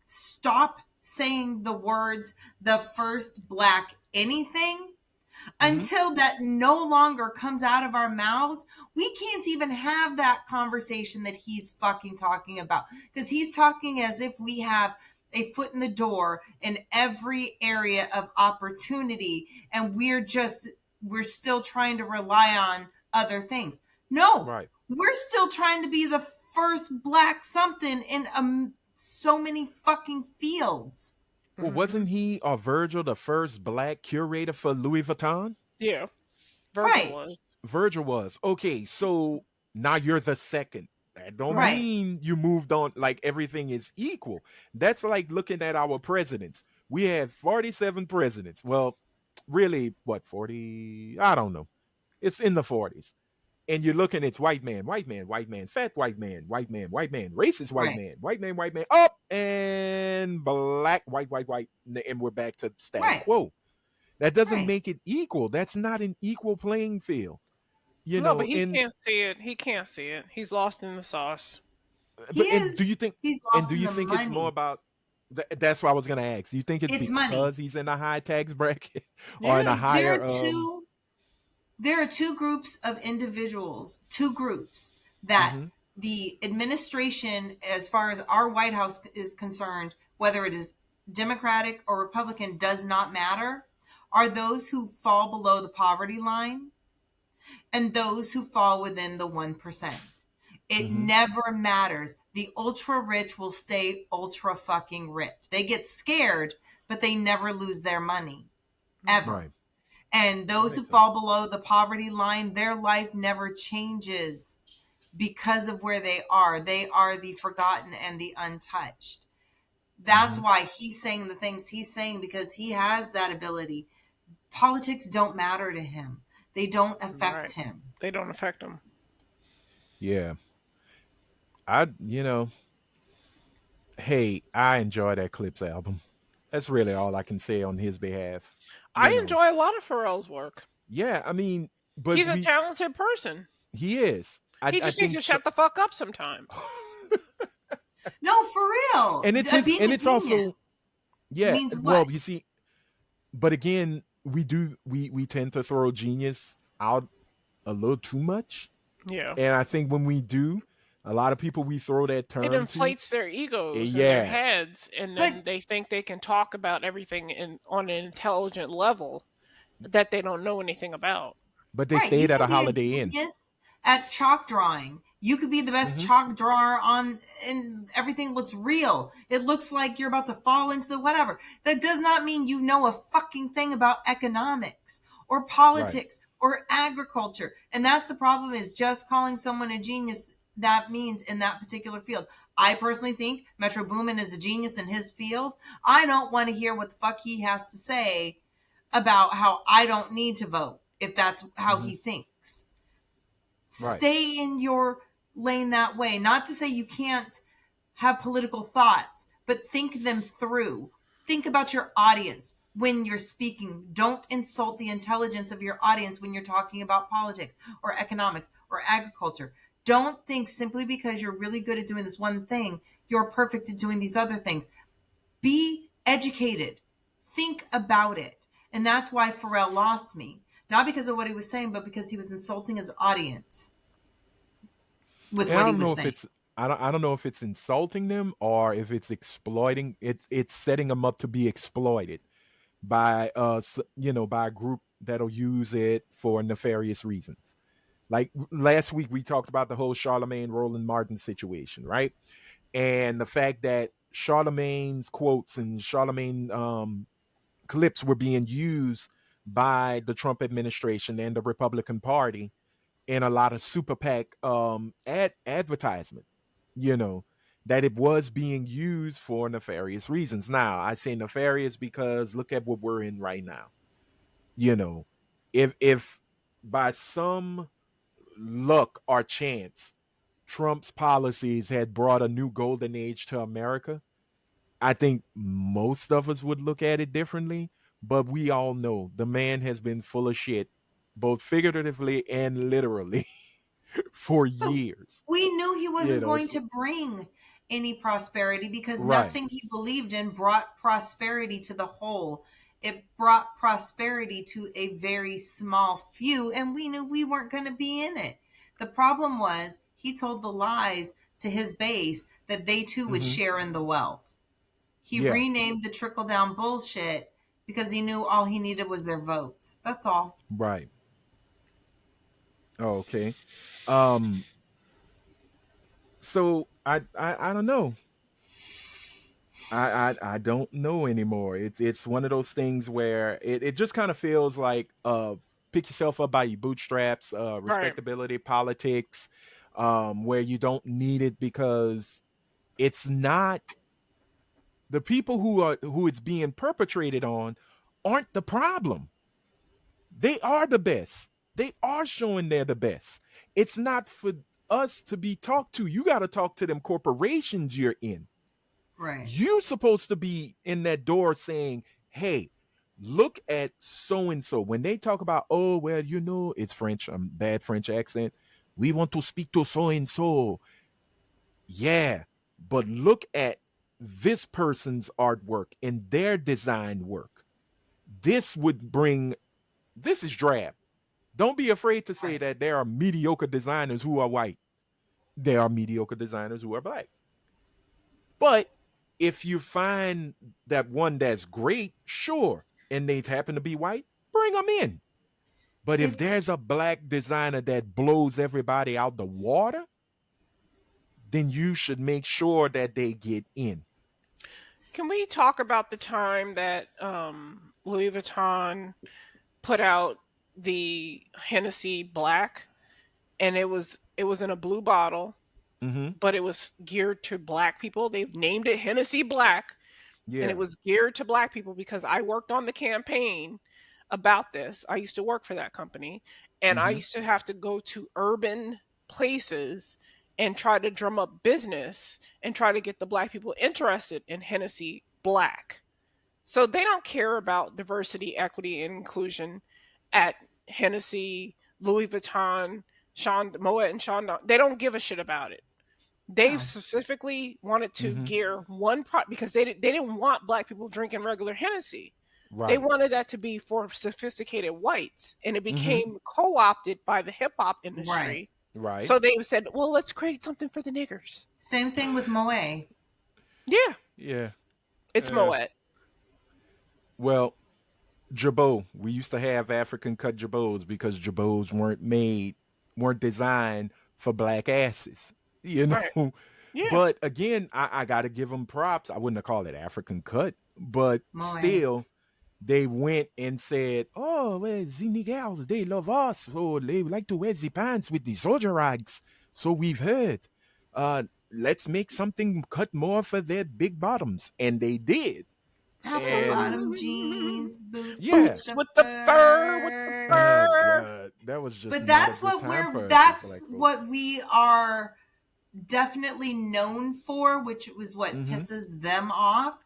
stop saying the words, the first black anything, until that no longer comes out of our mouths, we can't even have that conversation that he's fucking talking about. Because he's talking as if we have a foot in the door in every area of opportunity, and we're still trying to rely on other things. No, Right. We're still trying to be the first black something in so many fucking fields. Well, wasn't he or Virgil the first black curator for Louis Vuitton? Yeah, Virgil Right. was. Virgil was. Okay, so now you're the second. That don't Right. mean you moved on, like everything is equal. That's like looking at our presidents. We had 47 presidents. Well, really, what, 40? I don't know. It's in the 40s. And you're looking, it's white man, white man, white man, fat white man, white man, white man, racist Right. white man, up, and black, white, and we're back to status Right. quo. That doesn't Right. make it equal. That's not an equal playing field. You No, but know, he and can't see it. He can't see it. He's lost in the sauce. He and do is. you think He's and lost do in you the think it's more money. about that's what I was gonna ask. Do you think it's It's money. because he's in a high tax bracket or in a Yeah. higher There are two groups of individuals, two groups that mhm, the administration, as far as our White House is concerned, whether it is Democratic or Republican, does not matter, are those who fall below the poverty line and those who fall within the 1%. It mhm, never matters. The ultra rich will stay ultra fucking rich. They get scared, but they never lose their money, ever. right. And That those who makes fall sense. below the poverty line, their life never changes because of where they are. They are the forgotten and the untouched. That's Mhm. why he's saying the things he's saying, because he has that ability. Politics don't matter to him. They don't affect Right. him. They don't affect him. Yeah. You know, hey, I enjoy that Clips album. That's really all I can say on his behalf. I You know. enjoy a lot of Pharrell's work. Yeah, I mean, but He's a talented person. he is. He I just needs think to so, shut the fuck up sometimes. No, for real. and it's his Being and a it's also genius yeah, means well, what? you see, but again, we tend to throw genius out a little too much. Yeah. And I think when we do, a lot of people we throw that It term to, inflates their egos in their yeah, heads, and But then they think they can talk about everything on an intelligent level that they don't know anything about. but they right, you stayed at a can be a Holiday Inn. genius at chalk drawing. You could be the best Hmm. chalk drawer on, and everything looks real. It looks like you're about to fall into the whatever. That does not mean you know a fucking thing about economics or Right. politics or agriculture. And that's the problem, is just calling someone a genius. That means in that particular field. I personally think Metro Boomin is a genius in his field. I don't want to hear what the fuck he has to say about how I don't need to vote if that's how Hmm. he thinks. Right. Stay in your lane that way. Not to say you can't have political thoughts, but think them through. Think about your audience when you're speaking. Don't insult the intelligence of your audience when you're talking about politics or economics or agriculture. Don't think simply because you're really good at doing this one thing, you're perfect at doing these other things. Be educated. Think about it. And that's why Pharrell lost me. Not because of what he was saying, but because he was insulting his audience with And what I he don't was know if saying. it's I don't know if it's insulting them or if it's exploiting. It's setting them up to be exploited by by a group that'll use it for nefarious reasons. Like last week we talked about the whole Charlemagne Roland Martin situation, right? And the fact that Charlemagne's quotes and Charlemagne clips were being used by the Trump administration and the Republican Party in a lot of super PAC advertisement, you know, that it was being used for nefarious reasons. Now, I say nefarious because look at what we're in right now. You know, if by some luck or chance Trump's policies had brought a new golden age to America, I think most of us would look at it differently. But we all know the man has been full of shit, both figuratively and literally, for But years. we knew he You wasn't know, going so, to bring any prosperity, because right. nothing he believed in brought prosperity to the whole. It brought prosperity to a very small few, and we knew we weren't going to be in it. The problem was he told the lies to his base that they too would Hmm. share in the wealth. He Yeah, renamed the trickle down bullshit because he knew all he needed was their votes. That's all. right. Oh, okay. Um, so I don't know. I don't know anymore. It's one of those things where it just kind of feels like pick yourself up by your bootstraps, Right. respectability, politics. where you don't need it because it's not the people who it's being perpetrated on aren't the problem. They are the best. They are showing they're the best. It's not for us to be talked to. You got to talk to them corporations you're in. Right. You're supposed to be in that door saying, hey, look at so and so. When they talk about, oh, well, it's French, bad French accent. We want to speak to so and so. Yeah, but look at this person's artwork and their design work. This is drab. Don't be afraid to say that there are mediocre designers who are white. There are mediocre designers who are black. But if you find that one that's great, sure, and they happen to be white, bring them in. But if there's a black designer that blows everybody out the water, then you should make sure that they get in. Can we talk about the time that Louis Vuitton put out the Hennessy Black, and it was in a blue bottle, but it was geared to black people. They've named it Hennessy Black, and it was geared to black people because I worked on the campaign about this. I used to work for that company, and I used to have to go to urban places and try to drum up business and try to get the black people interested in Hennessy Black. So they don't care about diversity, equity, and inclusion at Hennessy, Louis Vuitton, Moet and Sean. They don't give a shit about it. They specifically wanted to gear one product because they didn't want black people drinking regular Hennessy. Right. They wanted that to be for sophisticated whites, and it became co-opted by the hip hop industry. Right. So they said, well, let's create something for the niggers. Same thing with Moet. Yeah. Yeah. It's Moet. Well, jabot. We used to have African cut jabots because jabots weren't designed for black asses. Right. Yeah. But again, I got to give them props. I wouldn't have called it African cut, but still, they went and said, oh, well, the niggers, they love us, so they like to wear the pants with the soldier rags. So we've heard. Let's make something cut more for their big bottoms. And they did. Apple bottom jeans, boots, boots with the fur. Oh, that was just. But that's what we are definitely known for, which was what pisses them off.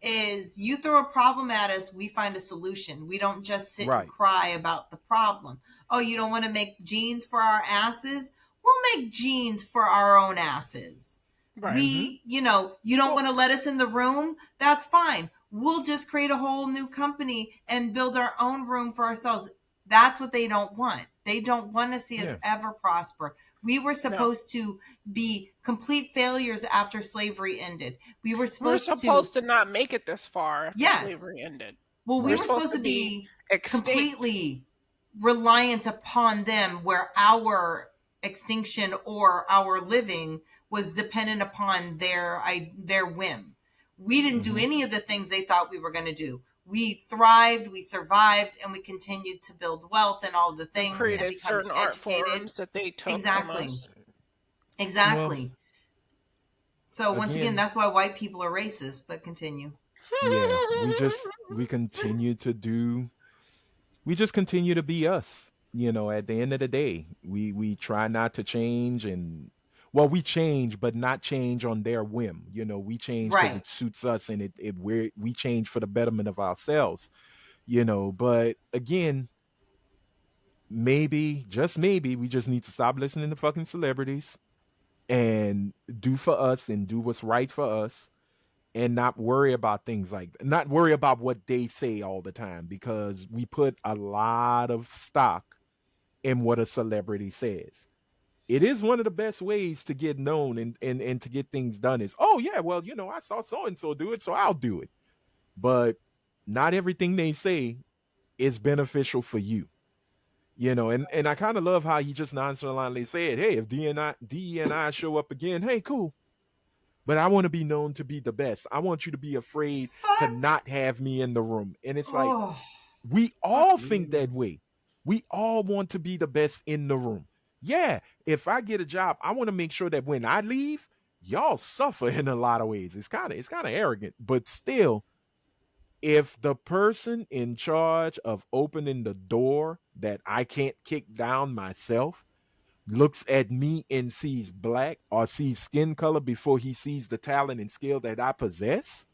Is you throw a problem at us, we find a solution. We don't just sit and cry about the problem. Oh, you don't want to make jeans for our asses? We'll make jeans for our own asses. Right. You don't want to let us in the room? That's fine. We'll just create a whole new company and build our own room for ourselves. That's what they don't want. They don't want to see us ever prosper. We were supposed to be complete failures after slavery ended. We were supposed to not make it this far after slavery ended. Well, we were supposed to be completely reliant upon them, where our extinction or our living was dependent upon their whim. We didn't do any of the things they thought we were going to do. We thrived, we survived, and we continued to build wealth and all the things. Created certain art forms that they took from us. Exactly. Well, so once again, that's why white people are racist. But continue. Yeah, we continue to be us. At the end of the day, we try not to change, and we change, but not change on their whim. We change because it suits us, and we change for the betterment of ourselves. But again, maybe, just maybe, we just need to stop listening to fucking celebrities and do for us and do what's right for us, and not worry about not worry about what they say all the time, because we put a lot of stock in what a celebrity says. It is one of the best ways to get known and to get things done is, oh yeah, well, I saw so-and-so do it, so I'll do it. But not everything they say is beneficial for you. And I kind of love how he just nonchalantly said, hey, if DE and I show up again, hey, cool. But I want to be known to be the best. I want you to be afraid to not have me in the room. And it's like, we all think that way. We all want to be the best in the room. Yeah, if I get a job, I want to make sure that when I leave, y'all suffer in a lot of ways. It's kind of arrogant, but still, if the person in charge of opening the door that I can't kick down myself looks at me and sees black or sees skin color before he sees the talent and skill that I possess,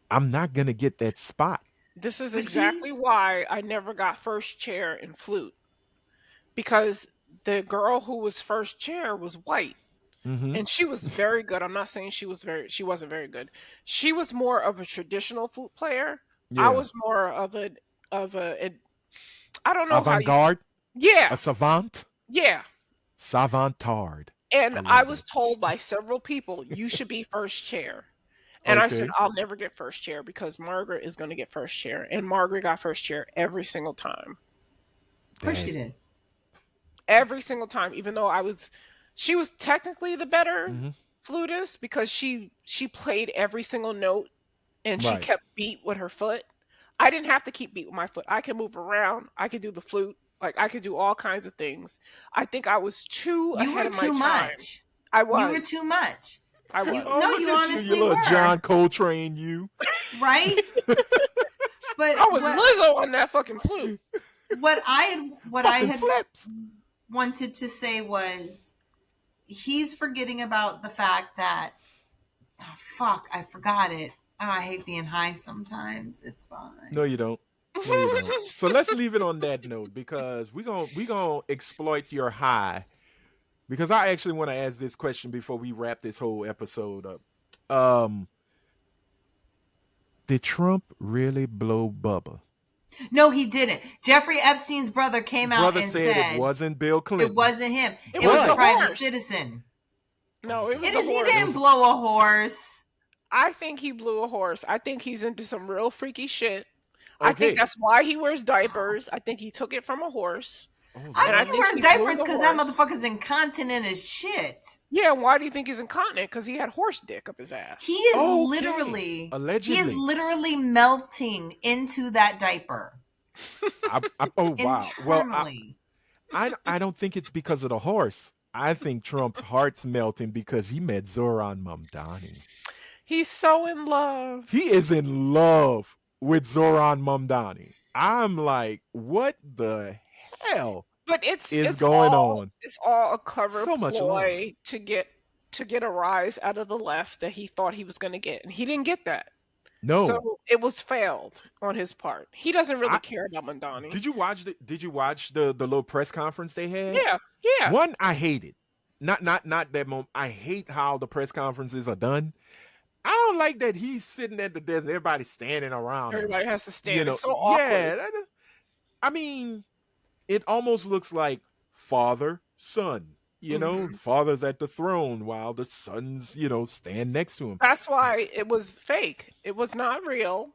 I'm not going to get that spot. This is But exactly he's why I never got first chair in flute, because the girl who was first chair was white. Mm-hmm. And she was very good. I'm not saying she wasn't very good. She was more of a traditional flute player. I Yeah. was more of a I don't know how Avant you. garde, a Yeah, savant, yeah. savantard. And I I love was it. told by several people, you should be first chair. And I said, Okay. I'll never get first chair because Margaret is going to get first chair. And Margaret got first chair every single time. of course That. she did. Every single time, even though she was technically the better Mm-hmm. flutist because she played every single note and she Right. kept beat with her foot. I didn't have to keep beat with my foot. I could move around. I could do the flute. Like I could do all kinds of things. I think I was too You ahead were of my too time. much. I You were was. too much. I You was. Oh, no, look you at you, honestly little were. John Coltrane, you. Right? But I was Lizzo on that fucking flute. what I Fucking had flips. wanted to say was he's forgetting about the fact that fuck, I forgot it. Oh, I hate being high sometimes. It's fine. No, you don't. No, you don't. So let's leave it on that note because we gonna exploit your high. Because I actually want to ask this question before we wrap this whole episode up. Um, did Trump really blow Bubba? No, he didn't. Jeffrey Epstein's brother came out Brother and said it said wasn't Bill Clinton. it wasn't him. It It was was a the private horse. citizen. No, it was It the is. He horse. didn't blow a horse. I think he blew a horse. I think he's into some real freaky shit. I think Okay. that's why he wears diapers. I think he took it from a horse. Oh, I And I think he think wears he blew diapers the because that horse. motherfucker's incontinent as shit. Yeah, why do you think he's incontinent? Because he had horse dick up his ass. He is Okay. literally Allegedly. melting into that diaper Oh wow. Well, internally. I don't think it's because of the horse. I think Trump's heart's melting because he met Zoran Mamdani. He's so in love. He is in love with Zoran Mamdani. I'm like, what the hell But is going on? It's all a clever So much ploy to get a rise out of the left that he thought he was going to get, and he didn't get that. No. So it was failed on his part. He doesn't really I- care about Mamdani. Did you watch the little press conference they had? Yeah, yeah. One, I hate it. Not that moment. I hate how the press conferences are done. I don't like that he's sitting at the desk, everybody's standing around him. Everybody has to stand. You know, It's so awkward. yeah. I mean, it almost looks like father son. You know, father's at the throne while the sons, stand next to him. That's why it was fake. It was not real.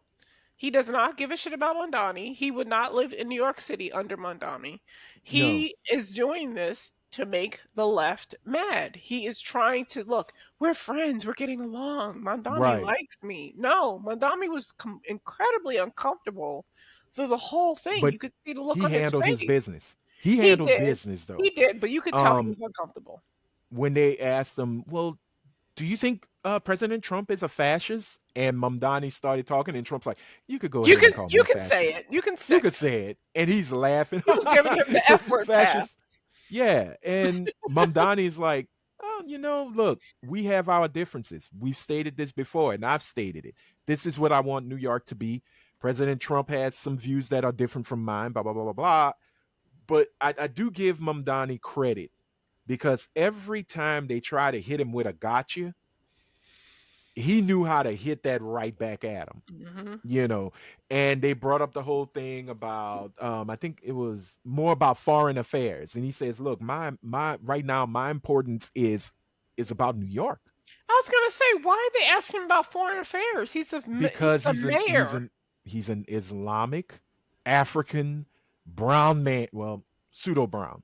He does not give a shit about Mamdani. He would not live in New York City under Mamdani. He is doing this to make the left mad. He is trying to look. We're friends. We're getting along. Mamdani Right. likes me. No, Mamdani was incredibly uncomfortable through the whole thing. But you could see the look he on his handled face. his business. He handled did. business though. He did, but you could tell he was uncomfortable. When they asked him, well, do you think President Trump is a fascist? And Mamdani started talking, and Trump's like, you could go ahead and call me You a can fascist. say it. You can say You could say it. And he's laughing. He was giving him the F word pass. Yeah. And Mamdani's like, oh, look, we have our differences. We've stated this before, and I've stated it. This is what I want New York to be. President Trump has some views that are different from mine, blah, blah, blah, blah, blah. But I do give Mamdani credit because every time they try to hit him with a gotcha, he knew how to hit that right back at him. And they brought up the whole thing about I think it was more about foreign affairs, and he says, look, my right now my importance is about New York. I was gonna say, why are they asking about foreign affairs? He's a Because he's a mayor. He's an Islamic African brown man, well, pseudo brown,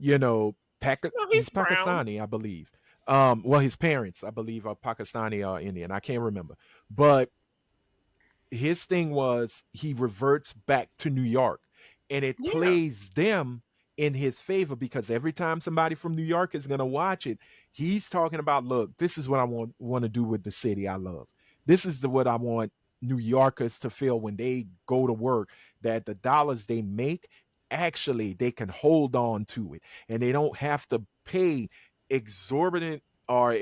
No, he's he's brown. Pakistani, I believe. Well, his parents, I believe, are Pakistani or Indian. I can't remember. But his thing was he reverts back to New York, and it Yeah. plays them in his favor because every time somebody from New York is going to watch it, he's talking about, look, this is what I want to do with the city I love. This is what I want New Yorkers to feel when they go to work, that the dollars they make, actually they can hold on to it and they don't have to pay exorbitant or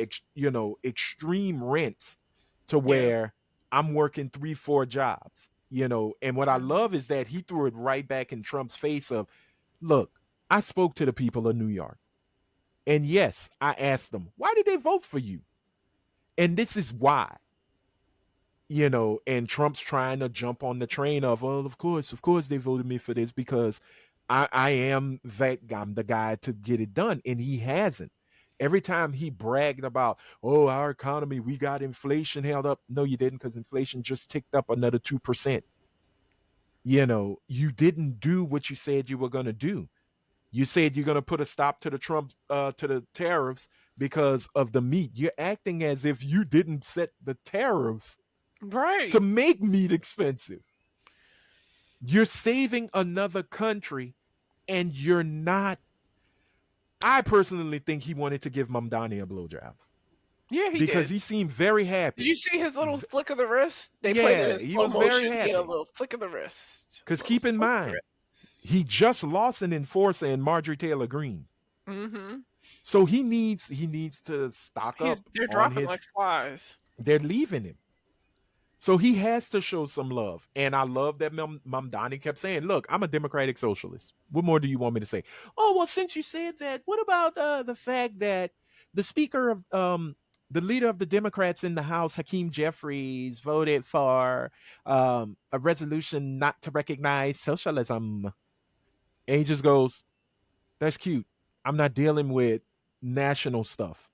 extreme rents to Yeah. where I'm working 3-4 jobs. And what I Mhm. love is that he threw it right back in Trump's face of, look, I spoke to the people of New York. And yes, I asked them, why did they vote for you? And this is why. And Trump's trying to jump on the train of, well, of course they voted me for this because I am I'm the guy to get it done. And he hasn't. Every time he bragged about, oh, our economy, we got inflation held up. No, you didn't, because inflation just ticked up another 2%. You didn't do what you said you were going to do. You said you're going to put a stop to the tariffs because of the meat. You're acting as if you didn't set the tariffs Right. to make meat expensive. You're saving another country, and you're not. I personally think he wanted to give Mamdani a blowjob Yeah, he because did. he seemed very happy. Did you see his little flick of the wrist? They Yeah, played it in he slow was very motion. He had a happy. little flick of the wrist. Because keep in mind, he just lost an enforcer in Marjorie Taylor Greene. Mm-hmm. So he needs to stock up They're on dropping his. like flies. They're leaving him. So he has to show some love. And I love that Mamdani kept saying, look, I'm a democratic socialist. What more do you want me to say? Oh, well, since you said that, what about the fact that the speaker of the leader of the Democrats in the House, Hakeem Jeffries, voted for a resolution not to recognize socialism? And he just goes, that's cute. I'm not dealing with national stuff.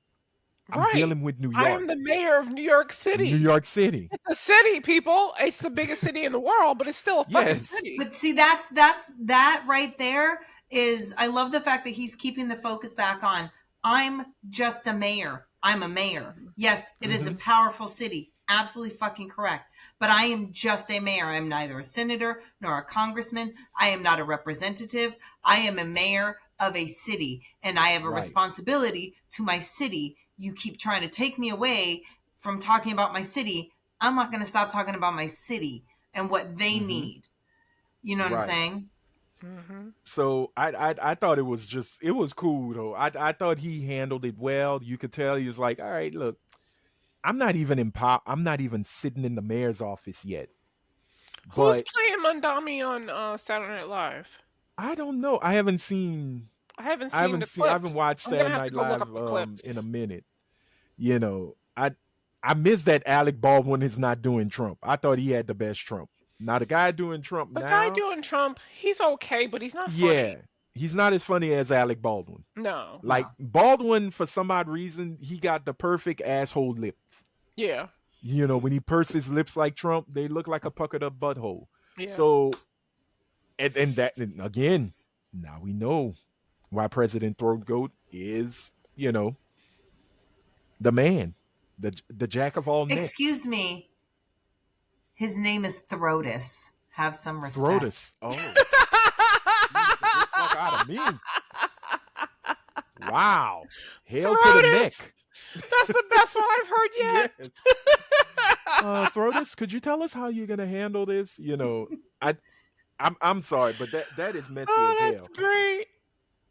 I'm Right. dealing with New I York. am the mayor of New York City. New York City. It's a city, people. It's the biggest city in the world, but it's still a fucking Yes. city. But see, that right there is, I love the fact that he's keeping the focus back on, I'm just a mayor. I'm a mayor. Yes, it is a powerful city. Absolutely fucking correct. But I am just a mayor. I am neither a senator nor a congressman. I am not a representative. I am a mayor of a city, and I have a responsibility to my city. You keep trying to take me away from talking about my city. I'm not going to stop talking about my city and what they need. You know what I'm saying? Mm-hmm. So I thought it was cool though. I thought he handled it well. You could tell he was like, all right, look, I'm not even sitting in the mayor's office yet. Who's playing Mandami on Saturday Night Live? I don't know. I haven't seen I haven't watched I'm gonna Saturday have Night to go look Live up the clips. in a minute. I miss that Alec Baldwin is not doing Trump. I thought he had the best Trump. Now the guy doing Trump The now. guy doing Trump, he's okay, but he's not funny. Yeah, he's not as funny as Alec Baldwin. No. Like Baldwin, for some odd reason, he got the perfect asshole lips. Yeah. When he pursed his lips like Trump, they look like a puckered up butthole. Yeah. So, and that again, now we know why President Throat Goat is, the man, the jack of all necks. Excuse me. His name is THROATUS. Have some respect. THROATUS. Oh. Jesus, get the fuck out of me. Wow. Hail to the neck. That's the best one I've heard yet. Yes. THROATUS, could you tell us how you're gonna handle this? I'm sorry, but that is messy as hell. That's great.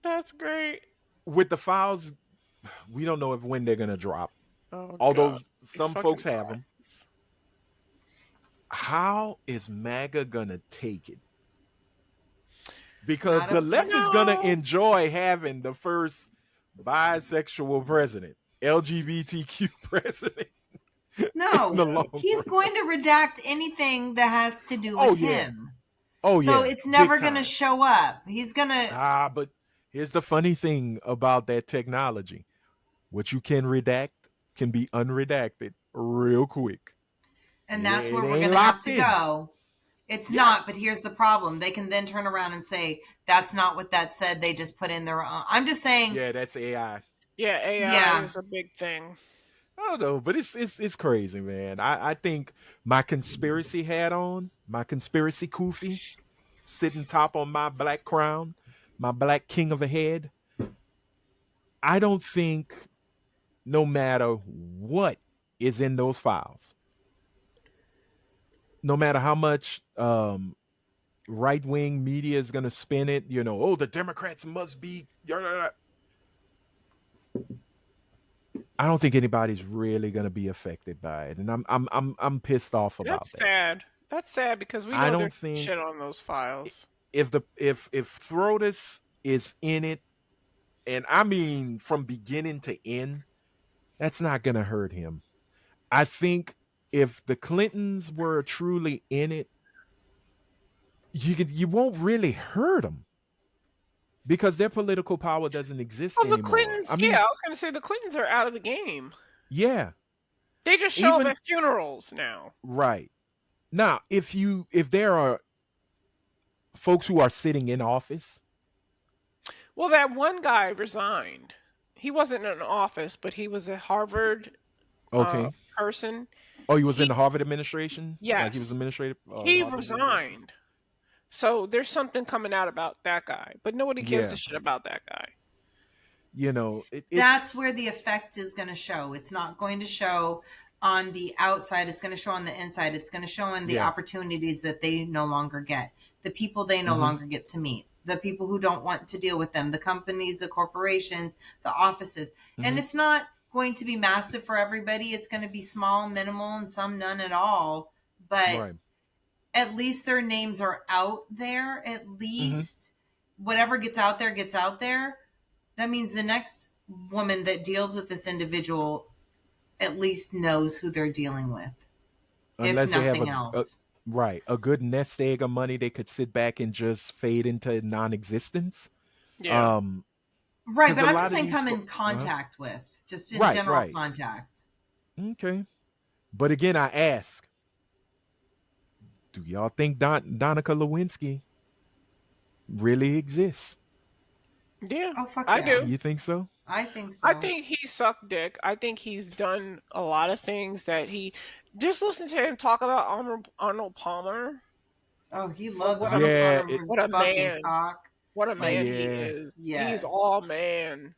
That's great. With the files, we don't know when they're gonna drop. Oh, although God. some folks have them. How is MAGA gonna take it? Because the left is gonna enjoy having the first bisexual president, LGBTQ president. No, he's going to redact anything that has to do with him. Oh, so it's never going to show up. He's going to... but here's the funny thing about that technology. What you can redact can be unredacted real quick. And that's where we're going to have to go. It's not, but here's the problem. They can then turn around and say, that's not what that said. They just put in their own. I'm just saying. Yeah, that's AI. Yeah, AI is a big thing. I don't know, but it's crazy, man. I think my conspiracy hat on, my conspiracy kufi, sitting top on my black crown, my black king of a head, I don't think no matter what is in those files, no matter how much right wing media is going to spin it, oh, the Democrats must be. I don't think anybody's really going to be affected by it, and I'm pissed off about That's that. sad. That's sad because we I know don't there's think shit on those files. if THROATUS is in it, and I mean from beginning to end, that's not going to hurt him. I think if the Clintons were truly in it, you won't really hurt them because their political power doesn't exist Well, the anymore. Clintons, I mean, yeah, I was going to say the Clintons are out of the game. yeah, They just show up even at funerals now. right now, if there are folks who are sitting in office, Well, that one guy resigned. He wasn't in office, but he was a Harvard okay. person. Oh, he was in the Harvard administration? Yes. Like he was administrative? He resigned. So there's something coming out about that guy, but nobody gives a shit about that guy. That's where the effect is going to show. It's not going to show on the outside. It's going to show on the inside. It's going to show in the opportunities that they no longer get, the people they no longer get to meet, the people who don't want to deal with them, the companies, the corporations, the offices. And it's not going to be massive for everybody. It's going to be small, minimal, and some none at all. But at least their names are out there. At least whatever gets out there, gets out there. That means the next woman that deals with this individual at least knows who they're dealing with. Unless if nothing else. A good nest egg of money they could sit back and just fade into non-existence. Yeah. Right, but I'm just saying come in contact with. Just in general contact. Okay. But again, I ask, do y'all think Donica Lewinsky really exists? Yeah. Oh, fuck I do. You think so? I think so. I think he sucked dick. I think he's done a lot of things that he... Just listen to him talk about Arnold Palmer. Oh, he loves what Arnold Palmer. What a man. Cock. What a man he is. Yes. He's all man.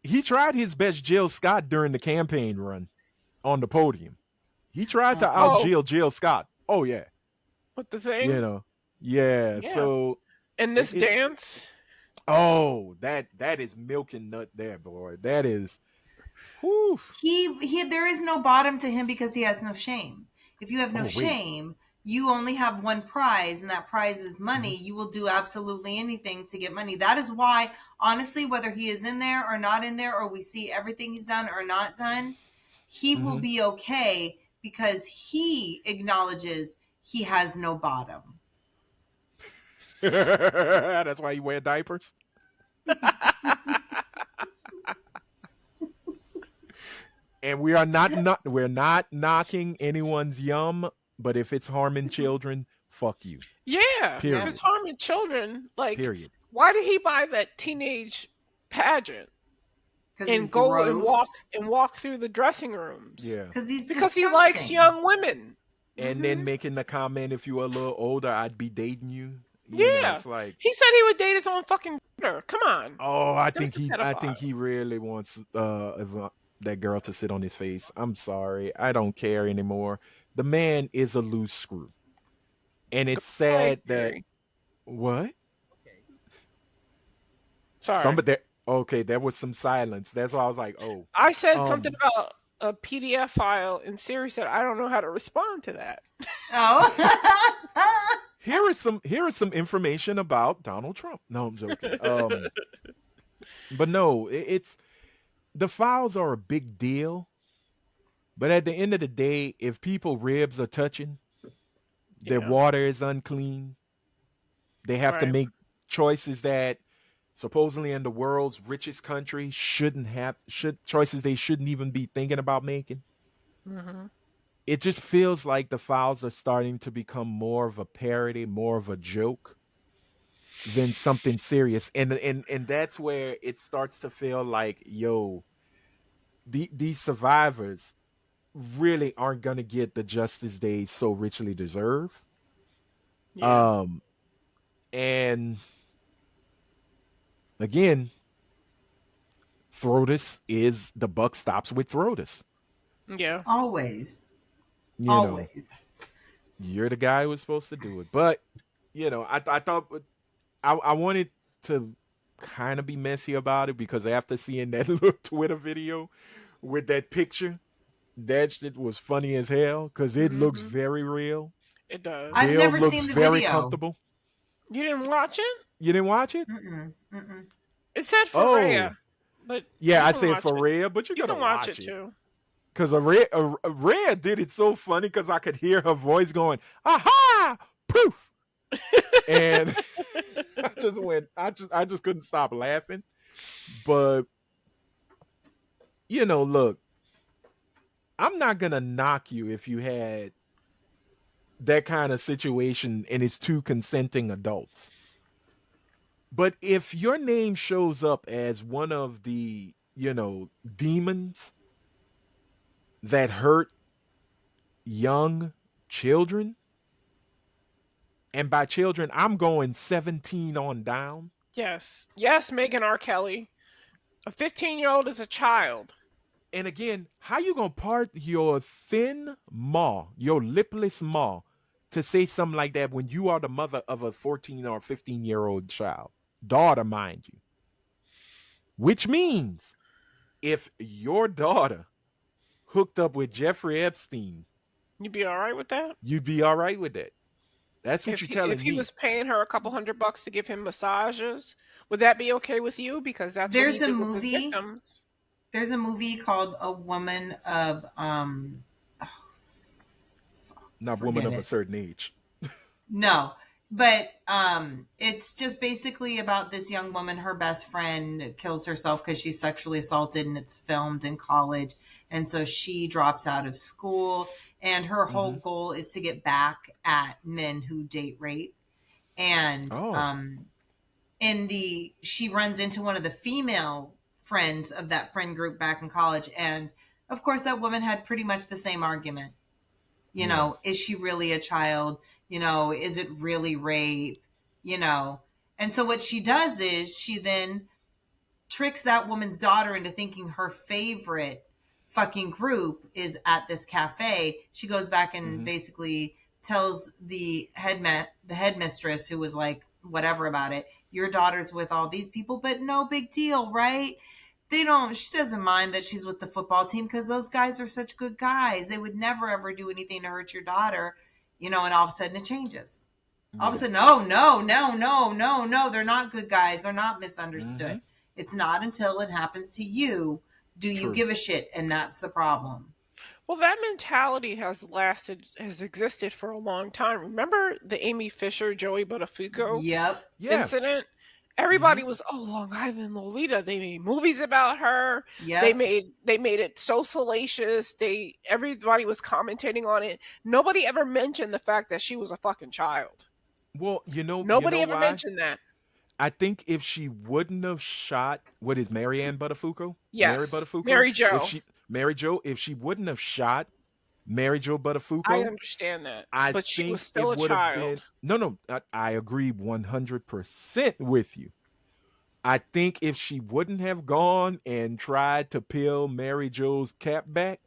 He tried his best Jill Scott during the campaign run on the podium. He tried to out Jill Scott. Oh, yeah. With the thing? Yeah. So... And this dance... Oh, that is milk and nut there, boy. That is... Whew. He there is no bottom to him because he has no shame. If you have no shame, you only have one prize, and that prize is money. You will do absolutely anything to get money. That is why, honestly, whether he is in there or not in there, or we see everything he's done or not done, he will be okay because he acknowledges he has no bottom. That's why you wear diapers. And we're not knocking anyone's yum, but if it's harming children, fuck you. Yeah. Period. If it's harming children, like, period. Why did he buy that teenage pageant? And go and walk through the dressing rooms. Yeah. Because he likes young women. And then making the comment, if you were a little older, I'd be dating you. It's like he said he would date his own fucking daughter. Come on. Oh, I think he really wants that girl to sit on his face. I'm sorry, I don't care anymore. The man is a loose screw, and it's sad that what? Sorry. There was some silence. That's why I was like, oh. I said something about a PDF file, and Siri said, I don't know how to respond to that. Oh. Here is some information about Donald Trump. No, I'm joking. But no, it's the files are a big deal. But at the end of the day, if people ribs are touching, their water is unclean. They have to make choices that supposedly in the world's richest country choices they shouldn't even be thinking about making. Mm-hmm. It just feels like the files are starting to become more of a parody, more of a joke than something serious. And that's where it starts to feel like, yo, these survivors really aren't going to get the justice they so richly deserve. Yeah. And again, THROATUS is the buck stops with THROATUS. Yeah. Always. You know, Always. you're the guy who was supposed to do it. But, I thought I wanted to kind of be messy about it because after seeing that little Twitter video with that picture, that shit was funny as hell because it looks very real. It does. I've Bill never looks seen the very video. comfortable. You didn't watch it? You didn't watch it? Mm-mm. Mm-mm. It said Oh. Pharrell, but Yeah, you I can said watch for it. Rhea, but you You gotta can watch watch it it. too. Because Rhea did it so funny because I could hear her voice going, aha, poof. And I just couldn't stop laughing. But, look, I'm not going to knock you if you had that kind of situation and it's two consenting adults. But if your name shows up as one of the, demons that hurt young children, and by children, I'm going 17 on down. Yes. Yes, Megan R. Kelly. A 15-year-old is a child. And again, how you gonna part your thin maw, your lipless maw, to say something like that when you are the mother of a 14 or 15-year-old child? Daughter, mind you. Which means if your daughter hooked up with Jeffrey Epstein, You'd be all right with that? you'd be all right with that. That's what you're telling If he me. was paying her a couple $100 to give him massages, would that be okay with you? Because that's what he There's a did with his movie. victims. There's a movie called A Woman of Not woman of forget a it. certain age. No, but it's just basically about this young woman. Her best friend kills herself because she's sexually assaulted, and it's filmed in college. And so she drops out of school, and her whole goal is to get back at men who date rape. And she runs into one of the female friends of that friend group back in college, and of course that woman had pretty much the same argument. Is she really a child? Is it really rape? And so what she does is she then tricks that woman's daughter into thinking her favorite fucking group is at this cafe. She goes back and basically tells the headmistress, who was like whatever about it, your daughter's with all these people, but no big deal, right? She doesn't mind that she's with the football team because those guys are such good guys. They would never ever do anything to hurt your daughter, and all of a sudden it changes. All of a sudden, no, they're not good guys. They're not misunderstood. It's not until it happens to you do you give a shit, and that's the problem. Well, that mentality has existed for a long time. Remember the Amy Fisher, Joey Buttafuoco incident? Everybody was, Long Island Lolita. They made movies about her. Yep. They made it so salacious. Everybody was commentating on it. Nobody ever mentioned the fact that she was a fucking child. Well, Nobody ever mentioned that. I think if she wouldn't have shot, what is Marianne Buttafuoco? Yes. Mary Buttafuoco? Mary Jo. If she wouldn't have shot Mary Jo Buttafuoco, I understand that. But she was still a child. I agree 100% with you. I think if she wouldn't have gone and tried to peel Mary Jo's cap back,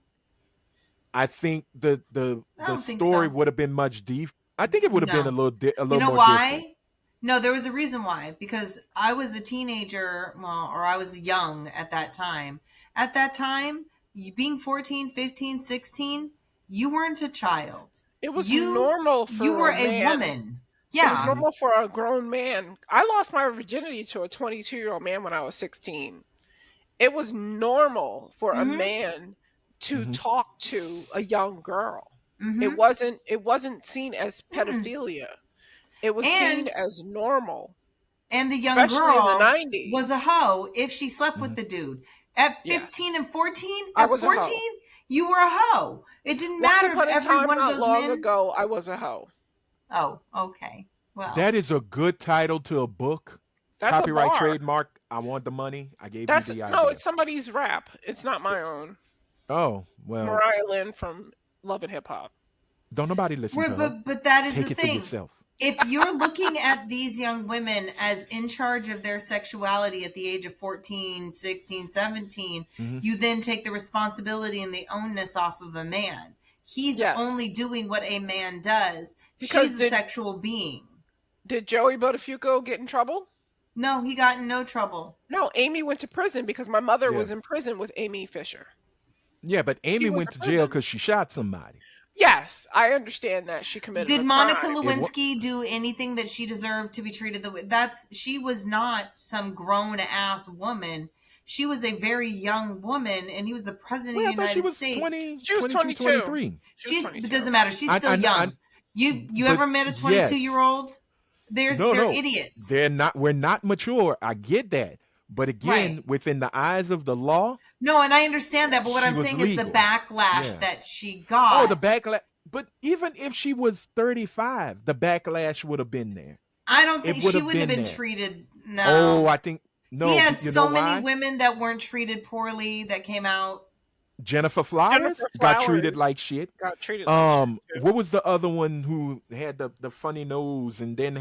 I think the story would have been much deep. I think it would have been a little more why? different. No, there was a reason why. Because I was a teenager, or I was young at that time. At that time, you being 14, 15, 16, you weren't a child. It was normal for you were a woman. Yeah. It was normal for a grown man. I lost my virginity to a 22-year-old man when I was 16. It was normal for a man to talk to a young girl. It wasn't seen as pedophilia. It was seen as normal. And the young especially girl in the 90s. was a hoe if she slept with the dude. At 15 and 14, I at was 14, you were a hoe. It didn't matter if every one of those long men... ago, I was a hoe. Oh, okay. Well, that is a good title to a book. That's Copyright, a bar. trademark. I want the money. I gave you the idea. No, it's somebody's rap. It's not my own. Oh, well. Mariah Lynn from Love and Hip Hop. Don't nobody listen to her. But that is Take the it thing. for yourself. if you're looking at these young women as in charge of their sexuality at the age of 14, 16, 17, you then take the responsibility and the onus off of a man. He's only doing what a man does. She's a sexual being. Did Joey Buttafuoco get in trouble? No, he got in no trouble. No, Amy went to prison because my mother was in prison with Amy Fisher. Yeah, but Amy went to jail because she shot somebody. Yes, I understand that she committed. Did Monica Lewinsky do anything that she deserved to be treated the way? She was not some grown ass woman. She was a very young woman, and he was the president of the United States. She was 22. 23. It doesn't matter. She's still young. You ever met a 22-year-old? They're idiots. They're not. We're not mature. I get that, but again, within the eyes of the law. No, and I understand that, but what I'm saying is the backlash that she got. Oh, the backlash. But even if she was 35, the backlash would have been there. I don't think she wouldn't have been treated. No. Oh, I think no. He had so many women that weren't treated poorly that came out. Jennifer Flowers got treated like shit. What was the other one who had the funny nose and then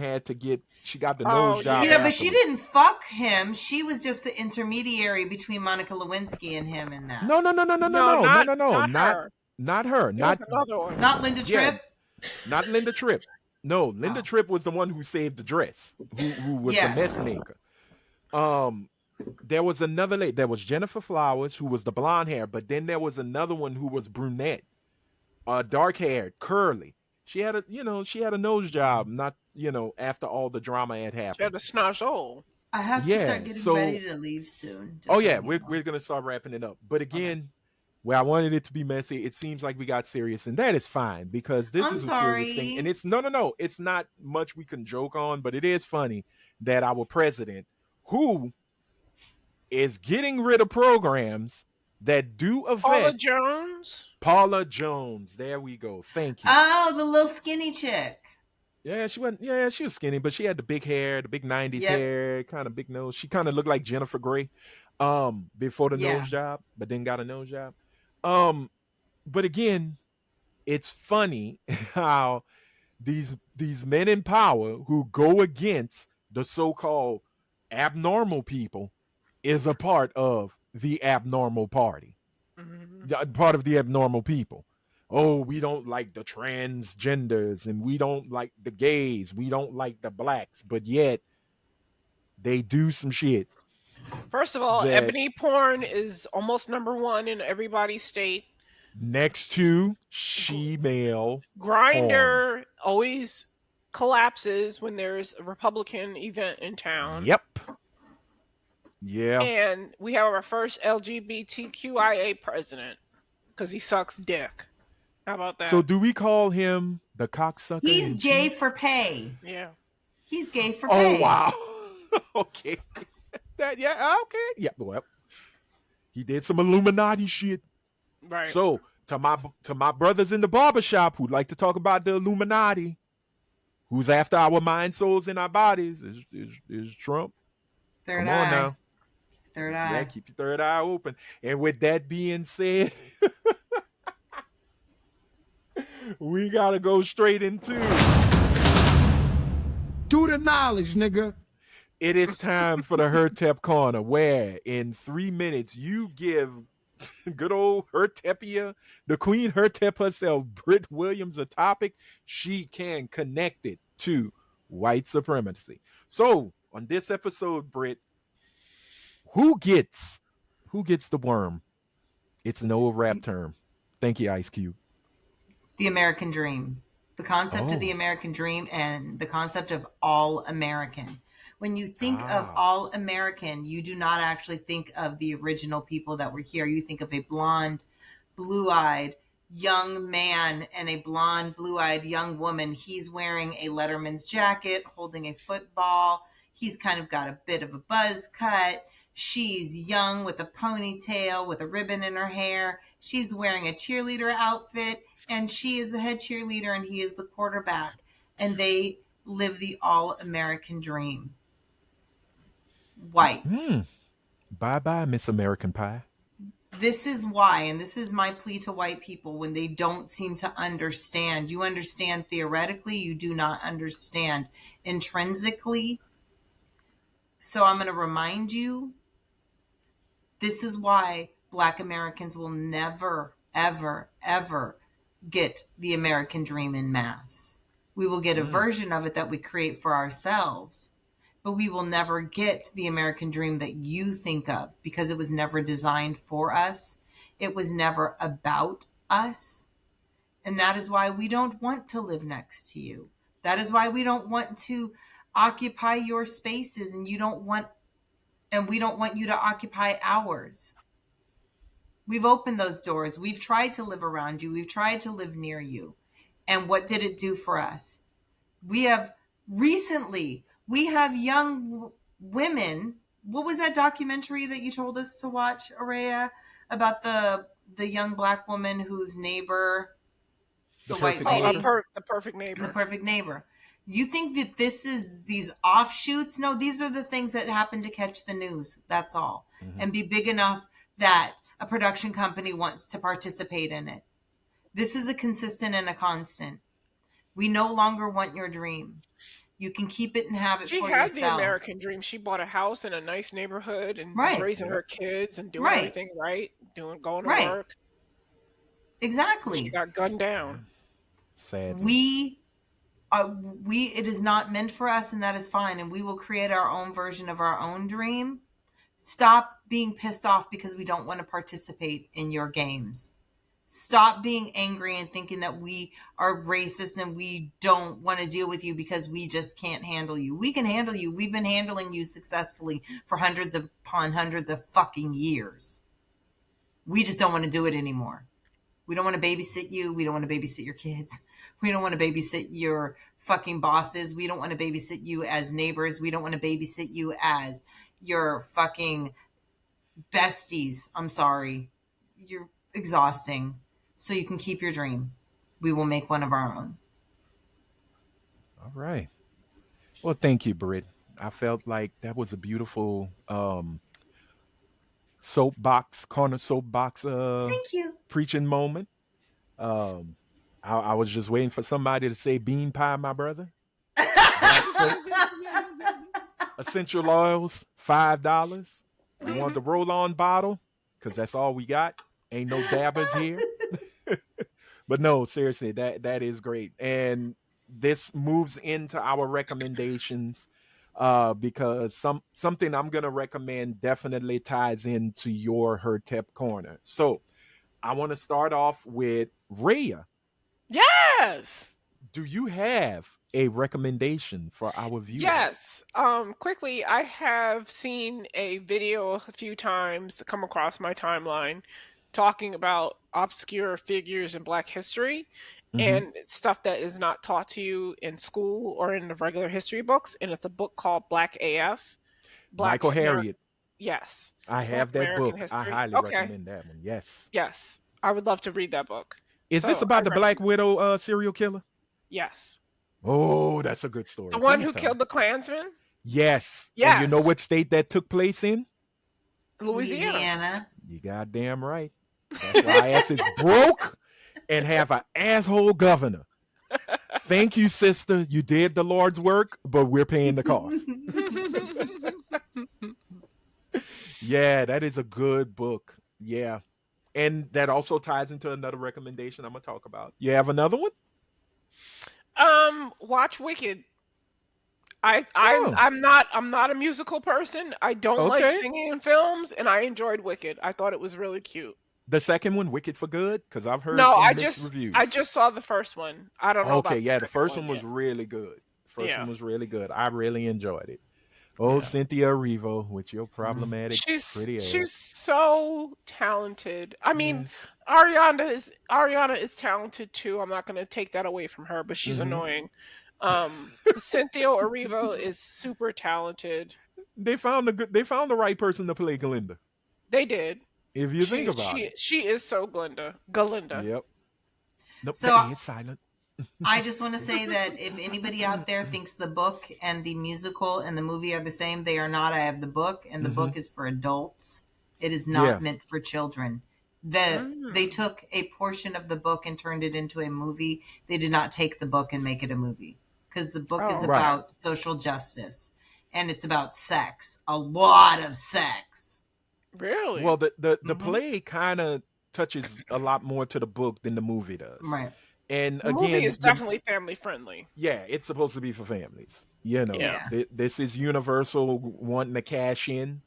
she got the nose job? Yeah, but she didn't fuck him. She was just the intermediary between Monica Lewinsky and him in that. No. Not her. Not Linda Tripp. Not Linda Tripp. No, Linda Tripp was the one who saved the dress. Who was the mess maker. There was another lady. There was Jennifer Flowers, who was the blonde hair, but then there was another one who was brunette, dark haired, curly. She had a nose job. Not after all the drama had happened. She had a snazole. I have to start getting ready to leave soon. We're gonna start wrapping it up. But again, where I wanted it to be messy, it seems like we got serious, and that is fine because this is a serious thing. And it's no, it's not much we can joke on, but it is funny that our president, who is getting rid of programs that do affect Paula Jones. There we go. Thank you. Oh, the little skinny chick. Yeah, she was skinny, but she had the big hair, the big 90s hair, kind of big nose. She kind of looked like Jennifer Grey before the nose job, but then got a nose job. But again, it's funny how these men in power who go against the so-called abnormal people is a part of the abnormal party, part of the abnormal people. Oh, we don't like the transgenders and we don't like the gays. We don't like the blacks, but yet they do some shit. First of all, ebony porn is almost #1 in everybody's state. Next to she-male Grindr always collapses when there's a Republican event in town. Yep. Yeah. And we have our first LGBTQIA president because he sucks dick. How about that? So do we call him the cocksucker? He's gay for pay. Yeah. He's gay for pay. Oh, wow. Okay. Okay. Yeah, well. He did some Illuminati shit. Right. So to my brothers in the barbershop who'd like to talk about the Illuminati, who's after our minds, souls, and our bodies, is Trump. Third Come eye. on now. Third eye. Yeah, keep your third eye open. And with that being said, we gotta go straight into do the knowledge, nigga. It is time for the Her-Tep Corner, where in 3 minutes you give good old Her-Tepia, the Queen Her-Tep herself, Britt Williams, a topic she can connect it to white supremacy. So on this episode, Britt, who gets the worm? It's an old rap term. Thank you, Ice Cube. The American dream. The concept of the American dream and the concept of all American. When you think of all American, you do not actually think of the original people that were here. You think of a blonde, blue-eyed young man and a blonde, blue-eyed young woman. He's wearing a Letterman's jacket, holding a football. He's kind of got a bit of a buzz cut. She's young with a ponytail, with a ribbon in her hair. She's wearing a cheerleader outfit, and she is the head cheerleader, and he is the quarterback. And they live the all-American dream. White. Bye-bye, Miss American Pie. This is why, and this is my plea to white people when they don't seem to understand. You understand theoretically, you do not understand intrinsically. So I'm going to remind you, this is why Black Americans will never, ever, ever get the American dream in mass. We will get a version of it that we create for ourselves, but we will never get the American dream that you think of because it was never designed for us. It was never about us. And that is why we don't want to live next to you. That is why we don't want to occupy your spaces, and we don't want you to occupy ours. We've opened those doors. We've tried to live around you. We've tried to live near you. And what did it do for us? We have young women. What was that documentary that you told us to watch, Araya, about the young Black woman whose neighbor, the white lady, the perfect neighbor. The perfect neighbor. You think that this is these offshoots? No, these are the things that happen to catch the news. That's all. Mm-hmm. And be big enough that a production company wants to participate in it. This is a consistent and a constant. We no longer want your dream. You can keep it and have it for yourselves. She had the American dream. She bought a house in a nice neighborhood and was raising her kids and doing everything right, going to work. Exactly. She got gunned down. Sad. It is not meant for us, and that is fine. And we will create our own version of our own dream. Stop being pissed off because we don't want to participate in your games. Stop being angry and thinking that we are racist and we don't want to deal with you because we just can't handle you. We can handle you. We've been handling you successfully for hundreds upon hundreds of fucking years. We just don't want to do it anymore. We don't want to babysit you. We don't want to babysit your kids. We don't want to babysit your fucking bosses. We don't want to babysit you as neighbors. We don't want to babysit you as your fucking besties. I'm sorry. You're exhausting. So you can keep your dream. We will make one of our own. All right. Well, thank you, Britt. I felt like that was a beautiful corner soapbox thank you. Preaching moment. I was just waiting for somebody to say bean pie, my brother. Essential oils, $5. You want the roll-on bottle? Because that's all we got. Ain't no dabbers here. But no, seriously, that is great. And this moves into our recommendations because something I'm going to recommend definitely ties into your Her-Tep corner. So I want to start off with Rhea. Yes. Do you have a recommendation for our viewers? Yes. Quickly, I have seen a video a few times come across my timeline talking about obscure figures in Black history and stuff that is not taught to you in school or in the regular history books. And it's a book called Black AF. Michael Harriot. Yes. I have that book. History. I highly recommend that one. Yes. Yes. I would love to read that book. Is this about the Black Widow serial killer? Yes. Oh, that's a good story. The one who killed the Klansman? Yes. Yes. And you know what state that took place in? Louisiana. You goddamn right. That's why ass is broke and have an asshole governor. Thank you, sister. You did the Lord's work, but we're paying the cost. Yeah, that is a good book. Yeah. And that also ties into another recommendation I'm going to talk about. You have another one? Watch Wicked. I'm not a musical person. I don't like singing in films, and I enjoyed Wicked. I thought it was really cute. The second one, Wicked for Good, because I've heard some mixed reviews. I just saw the first one. I don't know. Okay, the first one was really good. One was really good. I really enjoyed it. Cynthia Erivo with your problematic pretty ass. She's so talented. I mean, Ariana is talented too. I'm not going to take that away from her, but she's annoying. Cynthia Erivo is super talented. They found the right person to play Glinda. They did. If you think about it. She is so Glinda. Yep. Nope, so silent. I just want to say that if anybody out there thinks the book and the musical and the movie are the same, they are not. I have the book, and the book is for adults. It is Yeah. not meant for children. They took a portion of the book and turned it into a movie. They did not take the book and make it a movie, because the book is Oh, Right. about social justice, and it's about sex, a lot of sex. really? Well, the Mhm. play kind of touches a lot more to the book than the movie does. Right. And The movie again, is definitely family friendly. yeah, it's supposed to be for families. You know, Yeah. this is Universal wanting to cash in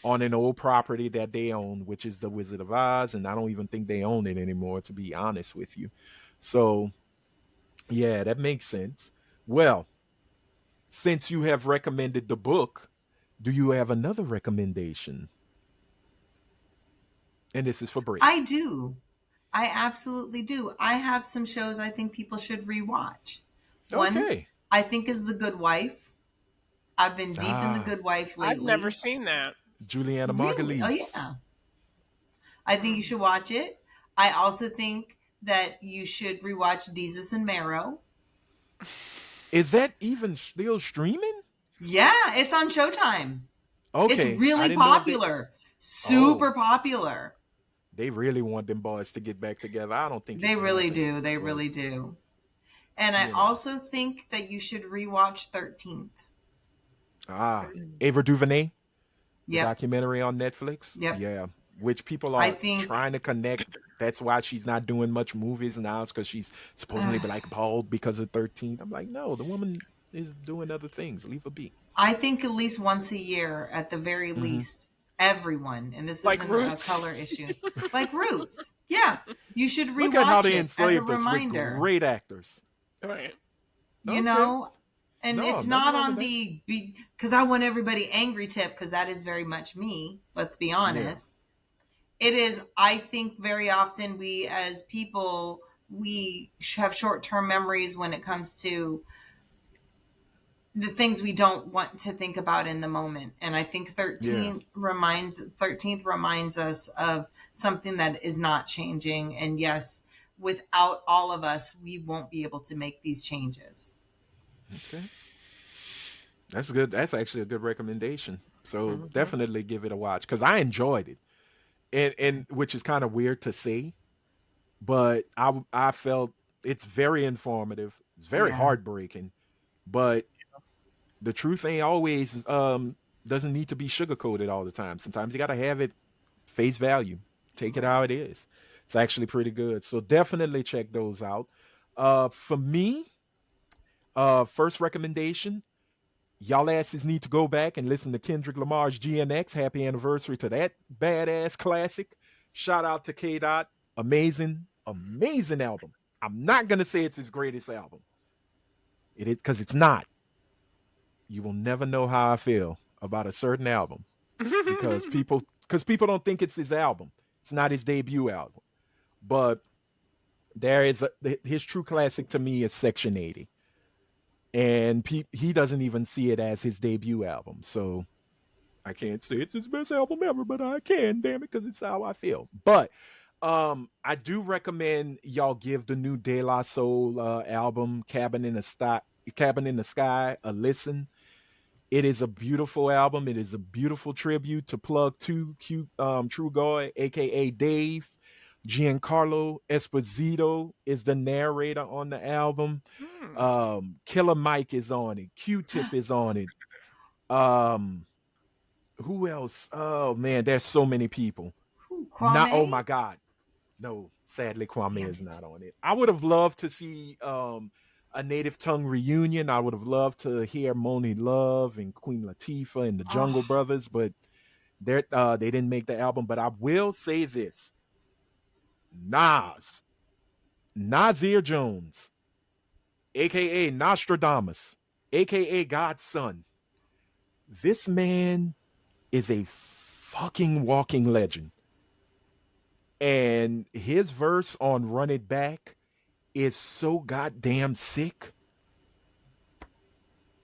on an old property that they own, which is the Wizard of Oz, and I don't even think they own it anymore, to be honest with you. So, yeah, that makes sense. Well, since you have recommended the book, do you have another recommendation? And this is for Brit. I do. I absolutely do. I have some shows I think people should rewatch. One, Okay. I think, is The Good Wife. I've been deep in The Good Wife lately. I've never seen that. Juliana Really? Margulies. Oh, yeah. I think you should watch it. I also think that you should rewatch Desus and Mero. Is that even still streaming? Yeah, it's on Showtime. Okay. It's I really didn't know if popular. Super popular. They really want them boys to get back together. I don't think They it's really happening, do. They but, really do. And I you know. also think that you should rewatch 13th. Ava DuVernay, the Yep. documentary on Netflix. Yep. Yeah, which people I are think- trying to connect. That's why she's not doing much movies now. It's because she's supposedly blackballed because of 13th. I'm like, no, the woman is doing other things. Leave her be. I think at least once a year, at the very least, everyone, and this Like isn't Roots. a color issue, like Roots. Yeah, you should rewatch Look at how they it as a enslaved us reminder. with great actors. Right. You Okay. know, and No, it's nothing not wrong on with the because I want everybody angry tip, because that is very much me. Let's be honest. It is. I think very often we as people we have short-term memories when it comes to the things we don't want to think about in the moment. And I think 13th reminds us of something that is not changing. And yes, without all of us, we won't be able to make these changes. Okay. That's good. That's actually a good recommendation. So definitely give it a watch because I enjoyed it, and which is kind of weird to say, but I felt it's very informative. It's very Yeah. heartbreaking, but the truth ain't always doesn't need to be sugarcoated all the time. Sometimes you got to have it face value. Take it how it is. It's actually pretty good. So definitely check those out. For me, first recommendation, y'all asses need to go back and listen to Kendrick Lamar's GNX. Happy anniversary to that badass classic. Shout out to K Dot. Amazing, amazing album. I'm not gonna say it's his greatest album. It is because it's not. You will never know how I feel about a certain album because people don't think it's his album. It's not his debut album. But there is his true classic to me is Section 80. And he doesn't even see it as his debut album. So I can't say it's his best album ever, but I can, damn it, because it's how I feel. But I do recommend y'all give the new De La Soul album, Cabin in the Sky, a listen. It is a beautiful album. It is a beautiful tribute to Plug 2, True Goy, aka Dave. Giancarlo Esposito is the narrator on the album. Killer Mike is on it. Q-Tip is on it. Who else? Oh man, there's so many people. Kwame? Oh my God. No, sadly Kwame is not on it. I would have loved to see a Native Tongue reunion. I would have loved to hear Moni Love and Queen Latifah and the Jungle Brothers, but they didn't make the album. But I will say this. Nasir Jones, aka Nostradamus, aka God's son. This man is a fucking walking legend. And his verse on Run It Back is so goddamn sick.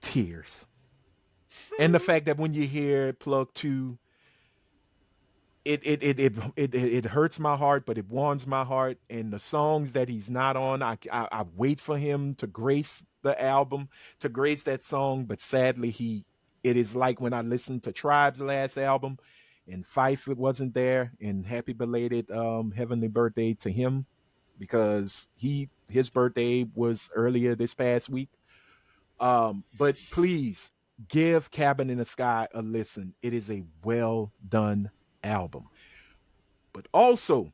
Tears. And the fact that when you hear Plug 2, it hurts my heart, but it warms my heart. And the songs that he's not on, I wait for him to grace the album, to grace that song. But sadly, it is like when I listened to Tribe's last album, and Fife wasn't there. And happy belated heavenly birthday to him because his birthday was earlier this past week. But please give Cabin in the Sky a listen. It is a well done album. But also,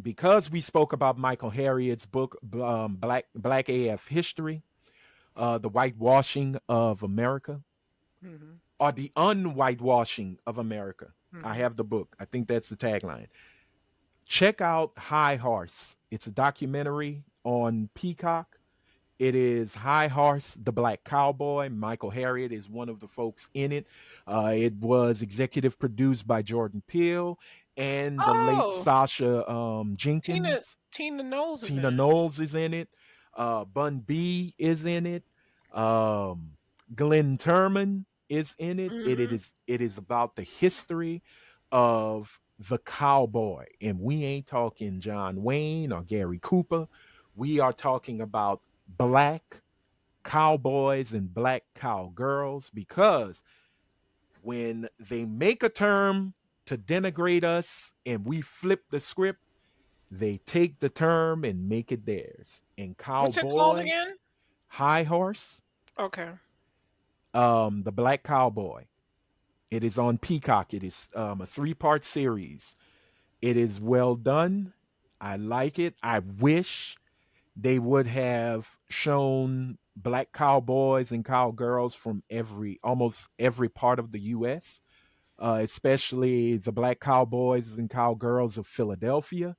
because we spoke about Michael Harriot's book, Black AF History, the whitewashing of America, Mhm. or the unwhitewashing of America. I Mhm. have the book. I think that's the tagline. Check out High Horse. It's a documentary on Peacock. It is High Horse, the Black Cowboy. Michael Harriot is one of the folks in it. It was executive produced by Jordan Peele and the late Oh, Sasha Tina Jenkins. Tina Knowles is in Tina it. Knowles is in it. Bun B is in it. Um, Glenn Turman is in it. Mhm. It is about the history of the cowboy, and we ain't talking John Wayne or Gary Cooper. We are talking about black cowboys and black cowgirls because when they make a term to denigrate us and we flip the script, they take the term and make it theirs. And What's it called cowboy, again? high horse, Okay. the black cowboy. It is on Peacock. It is a three-part series. It is well done. I like it. I wish they would have shown black cowboys and cowgirls from almost every part of the U.S., especially the black cowboys and cowgirls of Philadelphia,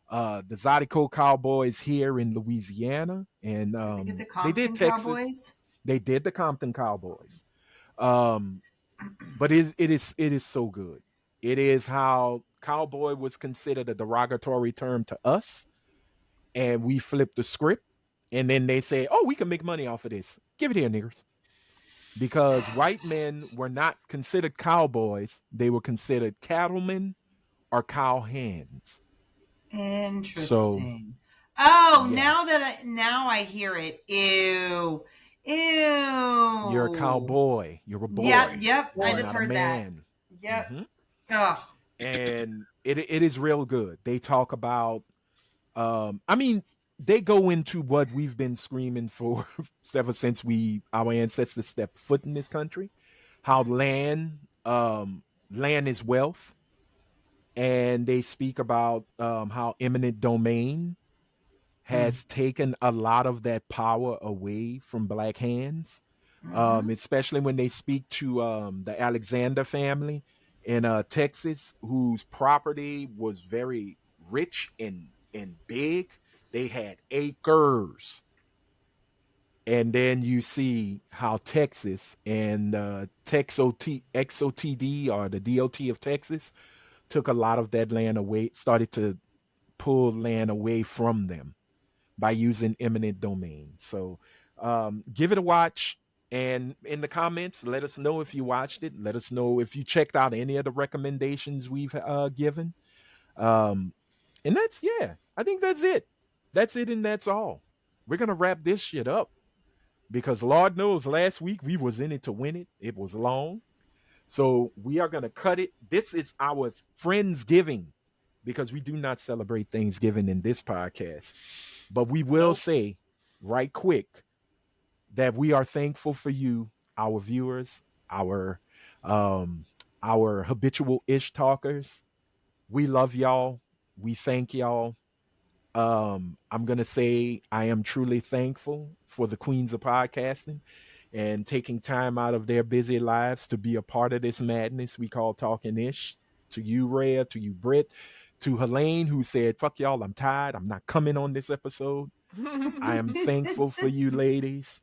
the Zydeco Cowboys here in Louisiana, and Did they get the they did Compton Texas. Cowboys? They did the Compton Cowboys. Um, but it is so good. It is how cowboy was considered a derogatory term to us, and we flipped the script, and then they say, "Oh, we can make money off of this. Give it here, niggers." Because white men were not considered cowboys; they were considered cattlemen or cow hands. So, Interesting. Oh, yeah, now I hear it. Ew. you're a Ew. cowboy. You're a Yep, boy. yep. I You're just not a heard that. man. Yep. Hmm. Oh. And it is real good. They talk about, I mean, they go into what we've been screaming for ever since our ancestors stepped foot in this country. How land is wealth, and they speak about how eminent domain Mm. has taken a lot of that power away from black hands, Mm-hmm. especially when they speak to the Alexander family in Texas, whose property was very rich and big. They had acres. And then you see how Texas and XOTD or the DOT of Texas took a lot of that land away, started to pull land away from them by using eminent domain. So give it a watch. And in the comments, let us know if you watched it. Let us know if you checked out any of the recommendations we've given. Um, and yeah, I think that's it. That's it, and that's all. We're gonna wrap this shit up because Lord knows last week we was in it to win it. It was long, so we are gonna cut it. This is our Friendsgiving because we do not celebrate Thanksgiving in this podcast. But we will Nope. say right quick that we are thankful for you, our viewers, our um our habitual ish talkers. We love y'all. We thank y'all. I'm gonna say I am truly thankful for the queens of podcasting and taking time out of their busy lives to be a part of this madness we call talking ish. To you, Rhea, to you, Britt, to Helene, who said, "Fuck y'all, I'm tired. I'm not coming on this episode." I am thankful for you, ladies.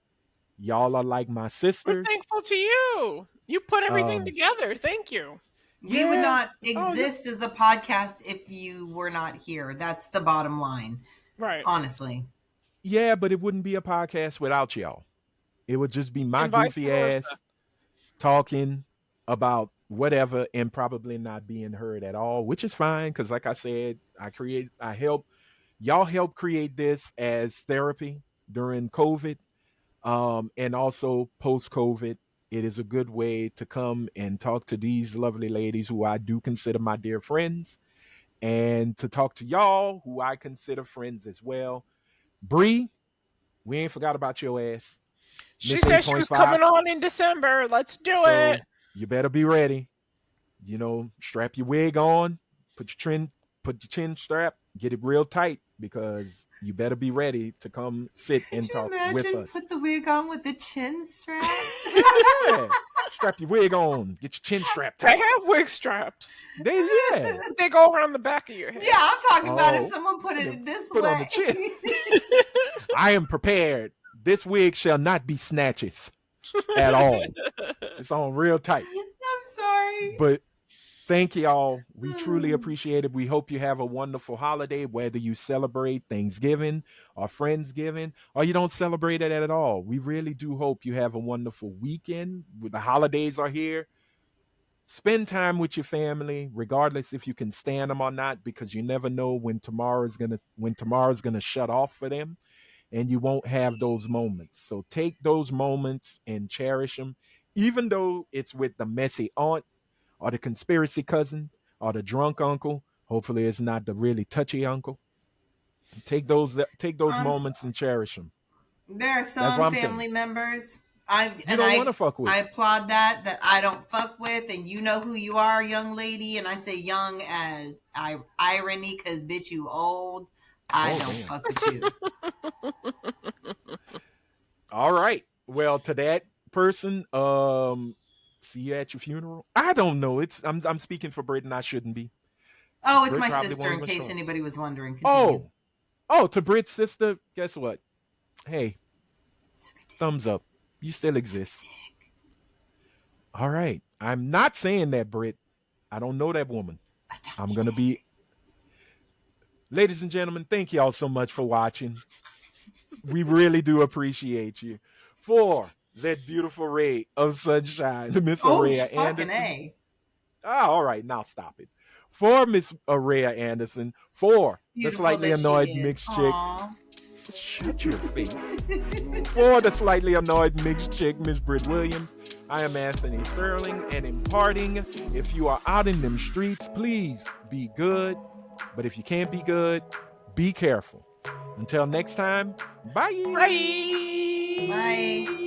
Y'all are like my We're sisters. thankful to you. You put everything Um, together. Thank you. We would yeah. not Oh, yeah. exist as a podcast if you were not here. That's the bottom line, Right. honestly. Yeah, but it wouldn't be a podcast without y'all. It would just be my And vice goofy versa. ass talking about whatever and probably not being heard at all, which is fine because, like I said, y'all help create this as therapy during COVID, and also post COVID. it is a good way to come and talk to these lovely ladies who I do consider my dear friends, and to talk to y'all who I consider friends as well. Bree, we ain't forgot about your ass. She Miss said she was coming 8.5. on in December. Let's do it. So you better be ready. Strap your wig on, put your chin strap, get it real tight, because you better be ready to come sit Could and you talk with imagine us. put the wig on with the chin strap? Yeah. Strap your wig on, get your chin strap They tight. have wig straps. Yeah. They go around the back of your head. Yeah, I'm talking about if Oh, someone put it this put way. on the chin. I am prepared. This wig shall not be snatcheth at all. It's on real tight. I'm sorry. But thank y'all. We truly appreciate it. We hope you have a wonderful holiday, whether you celebrate Thanksgiving or Friendsgiving, or you don't celebrate it at all. We really do hope you have a wonderful weekend. The holidays are here. Spend time with your family, regardless if you can stand them or not, because you never know when tomorrow's gonna shut off for them, and you won't have those moments. So take those moments and cherish them, even though it's with the messy aunt or the conspiracy cousin or the drunk uncle. Hopefully, it's not the really touchy uncle. Take those I'm moments and cherish them. There are That's what some I'm saying. family members You don't want to fuck with. I applaud that I don't fuck with, and you know who you are, young lady. And I say young as irony, because bitch, you old. I don't Damn. fuck with you. All right. Well, to that person, see you at your funeral. I don't know. I'm speaking for Britain. I shouldn't be. Oh, it's Brit my probably sister. won't In even case show. anybody was wondering. Continue. To Brit's sister. Guess what? Hey, thumbs up. You still exist. All right. I'm not saying that, Brit. I don't know that woman. I'm gonna be. Ladies and gentlemen, thank y'all so much for watching. We really do appreciate you. For that beautiful ray of sunshine, Miss Oh, Araya fucking Anderson. A. All right, now stop it. For Miss Araya Anderson, for the Beautiful slightly that she annoyed is. mixed chick. Aw. Shut your face. For the slightly annoyed mixed chick, Miss Britt Williams, I am Anthony Sterling, and imparting, if you are out in them streets, please be good. But if you can't be good, be careful. Until next time, bye. Bye. Bye.